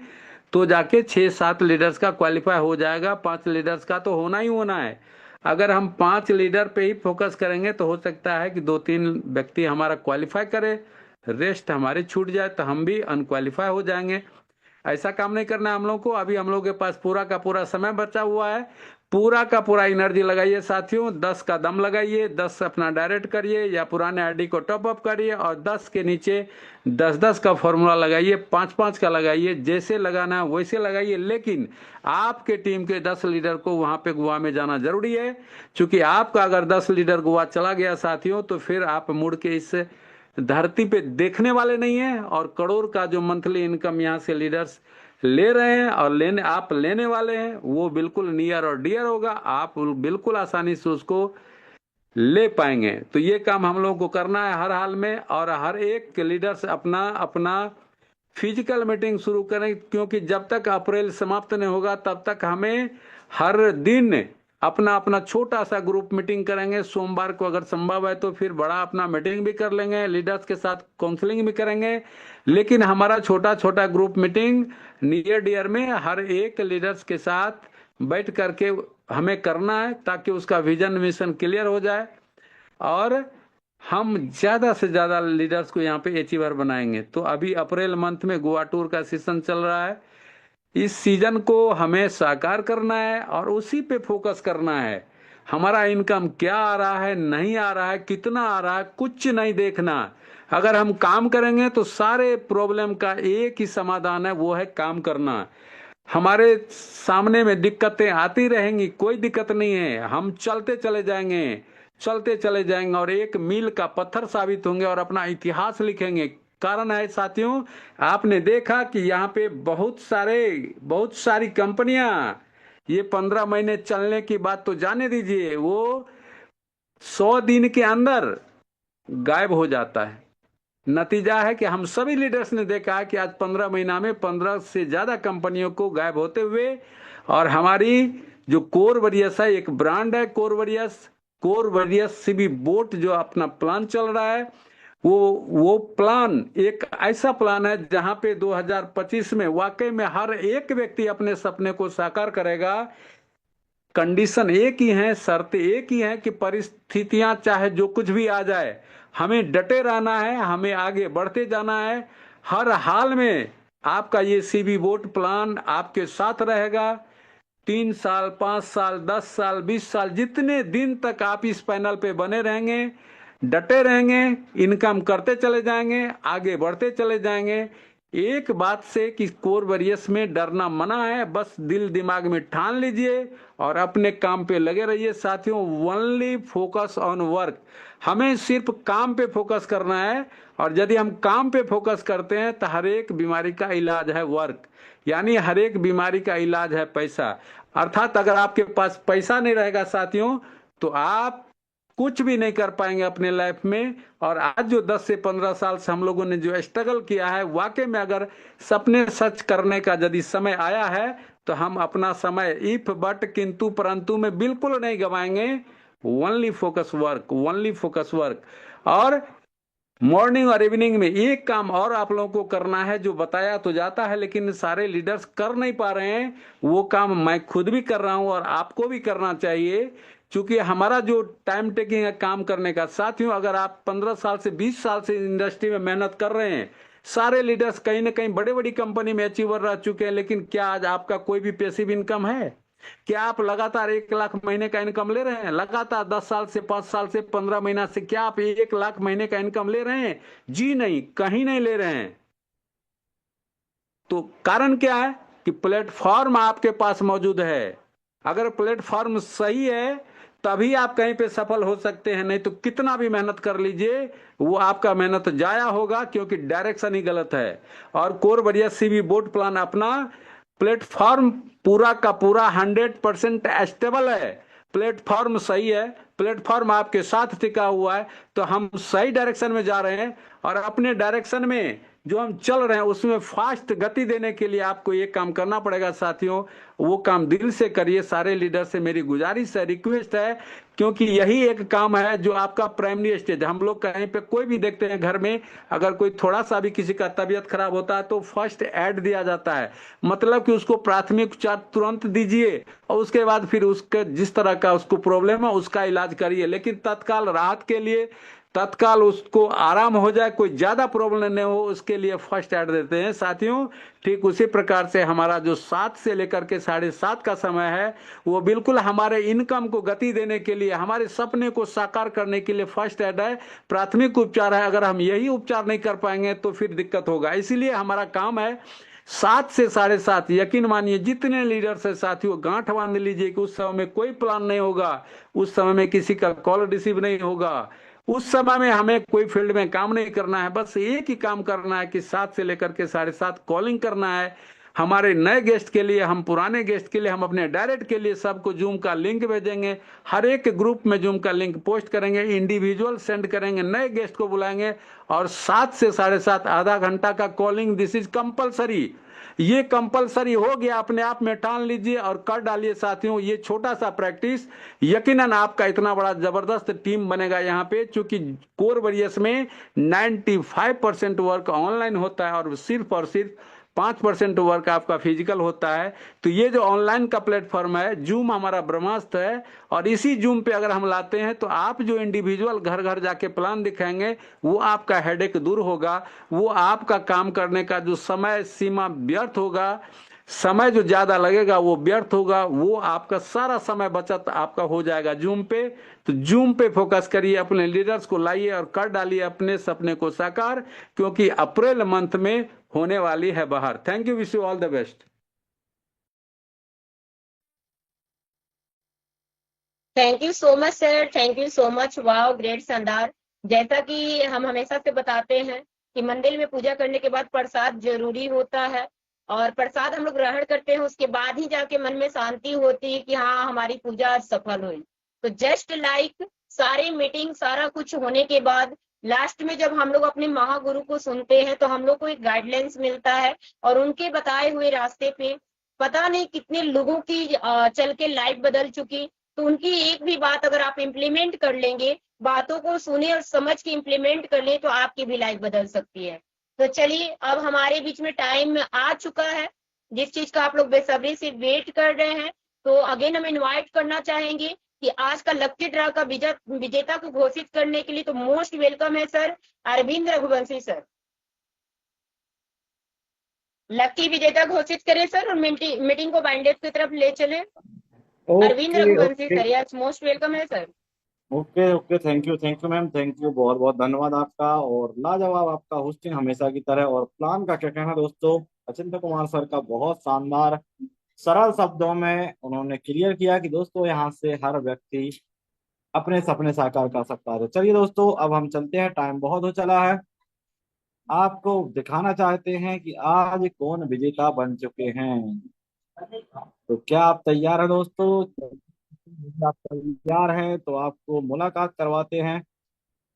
तो जाके 6-7 लीडर्स का क्वालिफाई हो जाएगा। 5 लीडर्स का तो होना ही होना है। अगर हम 5 लीडर पे ही फोकस करेंगे तो हो सकता है कि 2-3 व्यक्ति हमारा क्वालिफाई करे, रेस्ट हमारे छूट जाए, तो हम भी अनक्वालिफाई हो जाएंगे। ऐसा काम नहीं करना है हम लोग को। अभी हम लोग के पास पूरा का पूरा समय बचा हुआ है, पूरा का पूरा एनर्जी लगाइए साथियों। 10 का दम लगाइए, 10 अपना डायरेक्ट करिए या पुराने आईडी को टॉप अप करिए, और 10 के नीचे 10-10 का फॉर्मूला लगाइए, 5-5 का लगाइए, जैसे लगाना है वैसे लगाइए। लेकिन आपके टीम के 10 लीडर को वहां पे गोवा में जाना जरूरी है, क्योंकि आपका अगर 10 लीडर गोवा चला गया साथियों, तो फिर आप मुड़ के इस धरती पे देखने वाले नहीं है। और करोड़ का जो मंथली इनकम यहाँ से लीडर्स ले रहे हैं और आप लेने वाले हैं, वो बिल्कुल नियर और डियर होगा, आप बिल्कुल आसानी से उसको ले पाएंगे। तो ये काम हम लोगों को करना है हर हाल में, और हर एक लीडर्स अपना फिजिकल मीटिंग शुरू करें, क्योंकि जब तक अप्रैल समाप्त नहीं होगा तब तक हमें हर दिन अपना छोटा सा ग्रुप मीटिंग करेंगे। सोमवार को अगर संभव है तो फिर बड़ा अपना मीटिंग भी कर लेंगे, लीडर्स के साथ काउंसलिंग भी करेंगे। लेकिन हमारा छोटा छोटा ग्रुप मीटिंग नियर डियर में हर एक लीडर्स के साथ बैठ करके हमें करना है ताकि उसका विजन मिशन क्लियर हो जाए और हम ज्यादा से ज्यादा लीडर्स को यहाँ पे अचीवर बनाएंगे। तो अभी अप्रैल मंथ में गोवा टूर का सीजन चल रहा है, इस सीजन को हमें साकार करना है और उसी पे फोकस करना है। हमारा इनकम क्या आ रहा है, नहीं आ रहा है, कितना आ रहा है, कुछ नहीं देखना। अगर हम काम करेंगे तो सारे प्रॉब्लम का एक ही समाधान है, वो है काम करना। हमारे सामने में दिक्कतें आती रहेंगी, कोई दिक्कत नहीं है, हम चलते चले जाएंगे, चलते चले जाएंगे और एक मील का पत्थर साबित होंगे और अपना इतिहास लिखेंगे। कारण है साथियों, आपने देखा कि यहाँ पे बहुत सारी कंपनियां, ये 15 महीने चलने की बात तो जाने दीजिए, वो 100 दिन के अंदर गायब हो जाता है। नतीजा है कि हम सभी लीडर्स ने देखा कि आज 15 महीना में 15 से ज्यादा कंपनियों को गायब होते हुए, और हमारी जो कोरवरियस है, एक ब्रांड है कोरवरियस सीबी बोट जो अपना प्लान चल रहा है, वो प्लान एक ऐसा प्लान है जहां पे 2025 में वाकई में हर एक व्यक्ति अपने सपने को साकार करेगा। कंडीशन एक ही है, शर्त एक ही है कि परिस्थितियां चाहे जो कुछ भी आ जाए, हमें डटे रहना है, हमें आगे बढ़ते जाना है। हर हाल में आपका ये सीबी बोट प्लान आपके साथ रहेगा। 3 साल, 5 साल, 10 साल, 20 साल, जितने दिन तक आप इस पैनल पे बने रहेंगे, डटे रहेंगे, इनकम करते चले जाएंगे, आगे बढ़ते चले जाएंगे। एक बात से कि कोरवरियस में डरना मना है, बस दिल दिमाग में ठान लीजिए और अपने काम पे लगे रहिए। साथियों, ओनली फोकस ऑन वर्क, हमें सिर्फ काम पे फोकस करना है। और यदि हम काम पे फोकस करते हैं तो हर एक बीमारी का इलाज है वर्क, यानी हर एक बीमारी का इलाज है पैसा। अर्थात अगर आपके पास पैसा नहीं रहेगा साथियों, तो आप कुछ भी नहीं कर पाएंगे अपने लाइफ में। और आज जो 10 से 15 साल से हम लोगों ने जो स्ट्रगल किया है, वाकई में अगर सपने सच करने का यदि समय आया है तो हम अपना समय इफ बट किंतु परंतु में बिल्कुल नहीं गवाएंगे। Only focus work, only focus work. और मॉर्निंग और इवनिंग में एक काम और आप लोगों को करना है, जो बताया तो जाता है लेकिन सारे लीडर्स कर नहीं पा रहे हैं। वो काम मैं खुद भी कर रहा हूं और आपको भी करना चाहिए, क्योंकि हमारा जो टाइम टेकिंग है काम करने का। साथियों, अगर आप 15 साल से 20 साल से इंडस्ट्री में मेहनत कर रहे हैं, सारे लीडर्स कहीं ना कहीं बड़े बड़ी कंपनी में अचीवर रह चुके हैं, लेकिन क्या आज आपका कोई भी पैसिव इनकम है? क्या आप लगातार 1 लाख महीने का इनकम ले रहे हैं? लगातार 10 साल से, 5 साल से, 15 महीना से क्या आप 1 लाख महीने का इनकम ले रहे हैं? जी नहीं, कहीं नहीं ले रहे हैं। तो कारण क्या है कि प्लेटफॉर्म आपके पास मौजूद है। अगर प्लेटफॉर्म सही है तभी आप कहीं पे सफल हो सकते हैं, नहीं तो कितना भी मेहनत कर लीजिए वो आपका मेहनत जाया होगा, क्योंकि डायरेक्शन ही गलत है। और कोरवरियस सीबी बोट प्लान अपना प्लेटफॉर्म पूरा का पूरा 100% स्टेबल है। प्लेटफॉर्म सही है, प्लेटफॉर्म आपके साथ टिका हुआ है, तो हम सही डायरेक्शन में जा रहे हैं। और अपने डायरेक्शन में जो हम चल रहे हैं उसमें फास्ट गति देने के लिए आपको ये काम करना पड़ेगा साथियों। वो काम दिल से करिए। सारे लीडर से मेरी गुजारिश है, रिक्वेस्ट है, क्योंकि यही एक काम है जो आपका प्राइमरी स्टेज। हम लोग कहीं पे कोई भी देखते हैं घर में, अगर कोई थोड़ा सा भी किसी का तबीयत खराब होता है तो फर्स्ट एड दिया जाता है, मतलब कि उसको प्राथमिक उपचार तुरंत दीजिए और उसके बाद फिर उसके जिस तरह का उसको प्रॉब्लम है उसका इलाज करिए। लेकिन तत्काल राहत के लिए, तत्काल उसको आराम हो जाए, कोई ज्यादा प्रॉब्लम नहीं हो, उसके लिए फर्स्ट एड देते हैं साथियों। ठीक उसी प्रकार से हमारा जो 7 से लेकर के 7:30 का समय है, वो बिल्कुल हमारे इनकम को गति देने के लिए, हमारे सपने को साकार करने के लिए फर्स्ट एड है, प्राथमिक उपचार है। अगर हम यही उपचार नहीं कर पाएंगे तो फिर दिक्कत होगा। इसीलिए हमारा काम है 7 से 7:30। यकीन मानिए जितने लीडर्स है साथियों, गांठ बांध लीजिए कि उस समय में कोई प्लान नहीं होगा, उस समय में किसी का कॉल रिसीव नहीं होगा, उस समय में हमें कोई फील्ड में काम नहीं करना है। बस एक ही काम करना है कि 7 से लेकर के 7:30 कॉलिंग करना है। हमारे नए गेस्ट के लिए, हम पुराने गेस्ट के लिए, हम अपने डायरेक्ट के लिए सबको जूम का लिंक भेजेंगे। हर एक ग्रुप में जूम का लिंक पोस्ट करेंगे, इंडिविजुअल सेंड करेंगे, नए गेस्ट को बुलाएंगे और 7 से 7:30 आधा घंटा का कॉलिंग, दिस इज कंपलसरी। ये कंपलसरी हो गया, अपने आप में ठान लीजिए और कर डालिए साथियों। ये छोटा सा प्रैक्टिस यकीनन आपका इतना बड़ा जबरदस्त टीम बनेगा यहाँ पे, क्योंकि कोरवरियस में 95% वर्क ऑनलाइन होता है और सिर्फ 5% वर्क आपका फिजिकल होता है। तो ये जो ऑनलाइन का प्लेटफॉर्म है, जूम हमारा ब्रह्मास्त्र है, और इसी जूम पे अगर हम लाते हैं तो आप जो इंडिविजुअल घर घर जाके प्लान दिखाएंगे, वो आपका हेडेक दूर होगा, वो आपका काम करने का जो समय सीमा व्यर्थ होगा, समय जो ज्यादा लगेगा वो व्यर्थ होगा, वो आपका सारा समय बचत आपका हो जाएगा जूम पे। तो जूम पे फोकस करिए, अपने लीडर्स को लाइए और कर डालिए अपने सपने को साकार, क्योंकि अप्रैल मंथ में होने वाली है बाहर। Thank you, wish you all the best. Thank you so much sir, thank you so much. Wow, great, शानदार। जैसा कि हम हमेशा से बताते हैं कि मंदिर में पूजा करने के बाद प्रसाद जरूरी होता है, और प्रसाद हम लोग ग्रहण करते हैं, उसके बाद ही जाके मन में शांति होती है कि हाँ हमारी पूजा आज सफल हुई। तो जस्ट लाइक सारी मीटिंग सारा कुछ होने के बाद लास्ट में जब हम लोग अपने महागुरु को सुनते हैं तो हम लोग को एक गाइडलाइंस मिलता है, और उनके बताए हुए रास्ते पे पता नहीं कितने लोगों की चल के लाइफ बदल चुकी। तो उनकी एक भी बात अगर आप इम्प्लीमेंट कर लेंगे, बातों को सुने और समझ के इम्प्लीमेंट कर ले, तो आपकी भी लाइफ बदल सकती है। तो चलिए, अब हमारे बीच में टाइम आ चुका है जिस चीज का आप लोग बेसब्री से वेट कर रहे हैं। तो अगेन हम इनवाइट करना चाहेंगे कि आज का लकी ड्रा का विजेता को घोषित करने के लिए। तो मोस्ट वेलकम है sir Arvind Raghuvanshi sir. Lucky विजेता घोषित करें सर, और मीटिंग को बाइंडेड की तरफ ले चले। Arvind okay Raghuvanshi okay sir, yes, most welcome है sir. Okay okay, thank you ma'am, thank you, बहुत बहुत धन्यवाद आपका। और लाजवाब आपका होस्टिंग हमेशा की तरह। और प्लान का क्या कहना दोस्तों, अचिंत्य कुमार सर का बहुत शानदार सरल शब्दों में उन्होंने क्लियर किया कि दोस्तों यहाँ से हर व्यक्ति अपने सपने साकार कर सकता है। तो चलिए दोस्तों, अब हम चलते हैं, टाइम बहुत हो चला है। आपको दिखाना चाहते हैं कि आज कौन विजेता बन चुके हैं। तो क्या आप तैयार हैं दोस्तों? यदि आप तैयार हैं तो आपको मुलाकात करवाते हैं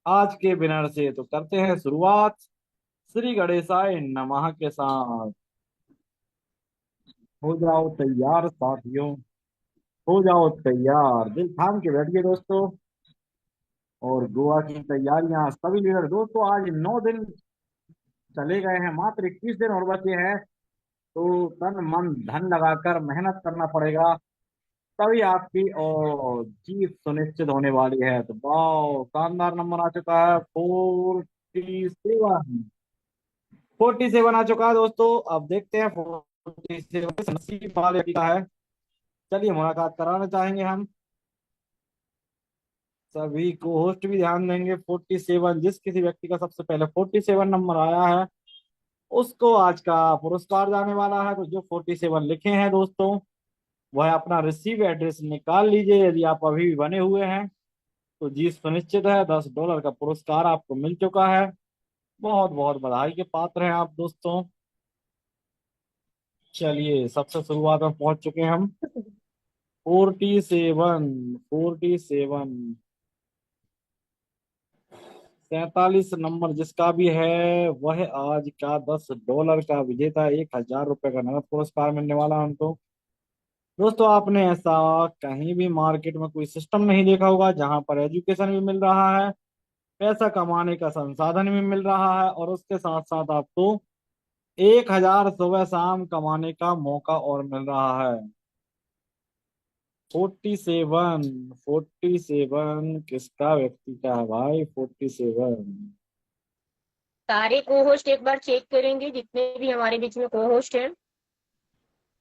आज के विनर से। तो करते हैं शुरुआत श्री गणेशाय नमः के साथ। हो जाओ तैयार साथियों, हो जाओ तैयार, दिल थाम के बैठिए दोस्तों। और गोवा की तैयारियां सभी लीडर दोस्तों, आज 9 दिन चले गए हैं, मात्र 21 दिन और बचे हैं। तो तन मन धन लगाकर मेहनत करना पड़ेगा, तभी आपकी और जीत सुनिश्चित होने वाली है। तो वाह, शानदार नंबर आ चुका है, 47। 47 आ चुका है दोस्तों। अब देखते हैं 47 नसीब वाले व्यक्ति का है। चलिए मुलाकात कराना चाहेंगे हम सभी को, होस्ट भी ध्यान देंगे। 47, जिस किसी व्यक्ति का सबसे पहले 47 नंबर आया है उसको आज का पुरस्कार जाने वाला है। तो जो 47 लिखे हैं दोस्तों, वह अपना रिसीव एड्रेस निकाल लीजिए यदि आप अभी भी बने हुए हैं। तो जीत सुनिश्चित है, $10 का पुरस्कार आपको मिल चुका है। बहुत बहुत बधाई के पात्र हैं आप दोस्तों। चलिए, सबसे शुरुआत में पहुंच चुके हैं हम। 47 47 नंबर जिसका भी है वह आज का $10 का विजेता है। ₹1000 का नगद पुरस्कार मिलने वाला है उनको। दोस्तों, आपने ऐसा कहीं भी मार्केट में कोई सिस्टम नहीं देखा होगा जहां पर एजुकेशन भी मिल रहा है, पैसा कमाने का संसाधन भी मिल रहा है, और उसके साथ साथ आपको 1000 सुबह शाम कमाने का मौका और मिल रहा है। 47 किसका व्यक्ति का है भाई? 47 सारे को होस्ट एक बार चेक करेंगे, जितने भी हमारे बीच में को होस्ट हैं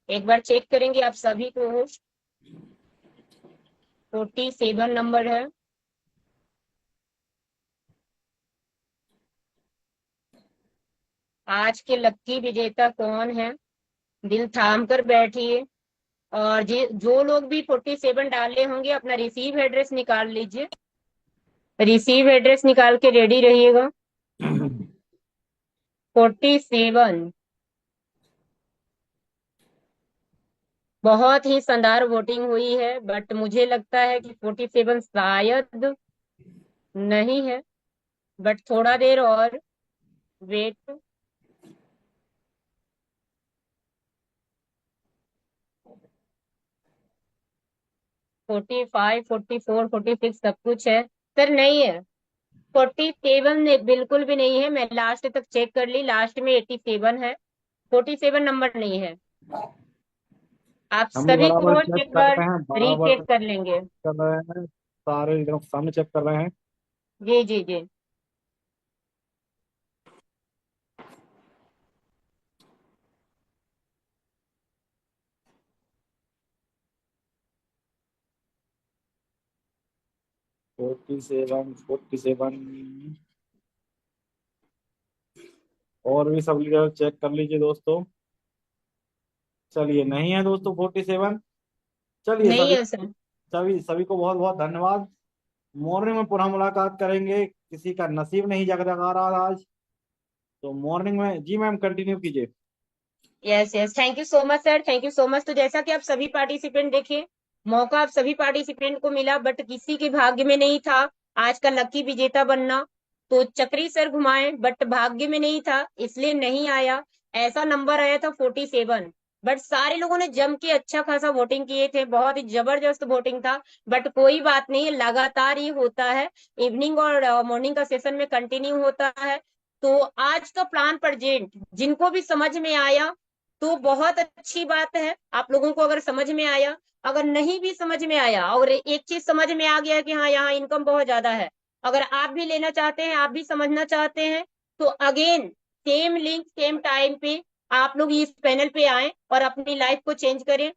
एक बार चेक करेंगे आप सभी को होस्ट। 47 नंबर है। आज के लक्की विजेता कौन है? दिल थाम कर बैठिए, और जो लोग भी 47 डाले होंगे अपना रिसीव एड्रेस निकाल लीजिए। रिसीव एड्रेस निकाल के रेडी रहिएगा। 47 बहुत ही शानदार वोटिंग हुई है, बट मुझे लगता है कि 47 शायद नहीं है, बट थोड़ा देर और वेट। फोर्टी 44, 46 सब कुछ है सर, नहीं है। 47 बिल्कुल भी नहीं है, मैं लास्ट तक चेक कर ली, लास्ट में 87 है। 47 नंबर नहीं है। आप हम भी सभी को बराबर चेक एक कर बार रहे हैं, बराबर रीचेक कर लेंगे। कर रहे हैं, सारे एकदम सामने चेक कर रहे हैं। जी जी जी। फोर्टी सेवन और भी सब लीडर चेक कर लीजिए दोस्तों। चलिए नहीं है दोस्तों 47। चलिए नहीं सभी है सर। सभी सभी को बहुत बहुत धन्यवाद। मॉर्निंग में पुनः मुलाकात करेंगे, किसी का नसीब नहीं जगजगा रहा आज, तो मॉर्निंग में। जी मैम कंटिन्यू कीजिए। Yes yes, thank you so much sir, thank you so much. तो जैसा कि आप सभी पार्टिसिपेंट देखिए, मौका आप सभी पार्टिसिपेंट को मिला, बट किसी के भाग्य में नहीं था आज का लकी विजेता बनना। तो चक्री सर घुमाए बट भाग्य में नहीं था, इसलिए नहीं आया। ऐसा नंबर आया था 47। बट सारे लोगों ने जम के अच्छा खासा वोटिंग किए थे, बहुत ही जबरदस्त वोटिंग था। बट कोई बात नहीं, लगातार ये होता है, इवनिंग और मॉर्निंग का सेशन में कंटिन्यू होता है। तो आज का प्लान प्रेजेंट जिनको भी समझ में आया तो बहुत अच्छी बात है, आप लोगों को अगर समझ में आया। अगर नहीं भी समझ में आया और एक चीज समझ में आ गया कि हाँ यहाँ इनकम बहुत ज्यादा है, अगर आप भी लेना चाहते हैं, आप भी समझना चाहते हैं, तो again same link same time पे आप लोग इस पैनल पे आए और अपनी लाइफ को चेंज करें।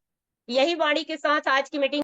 यही वाणी के साथ आज की मीटिंग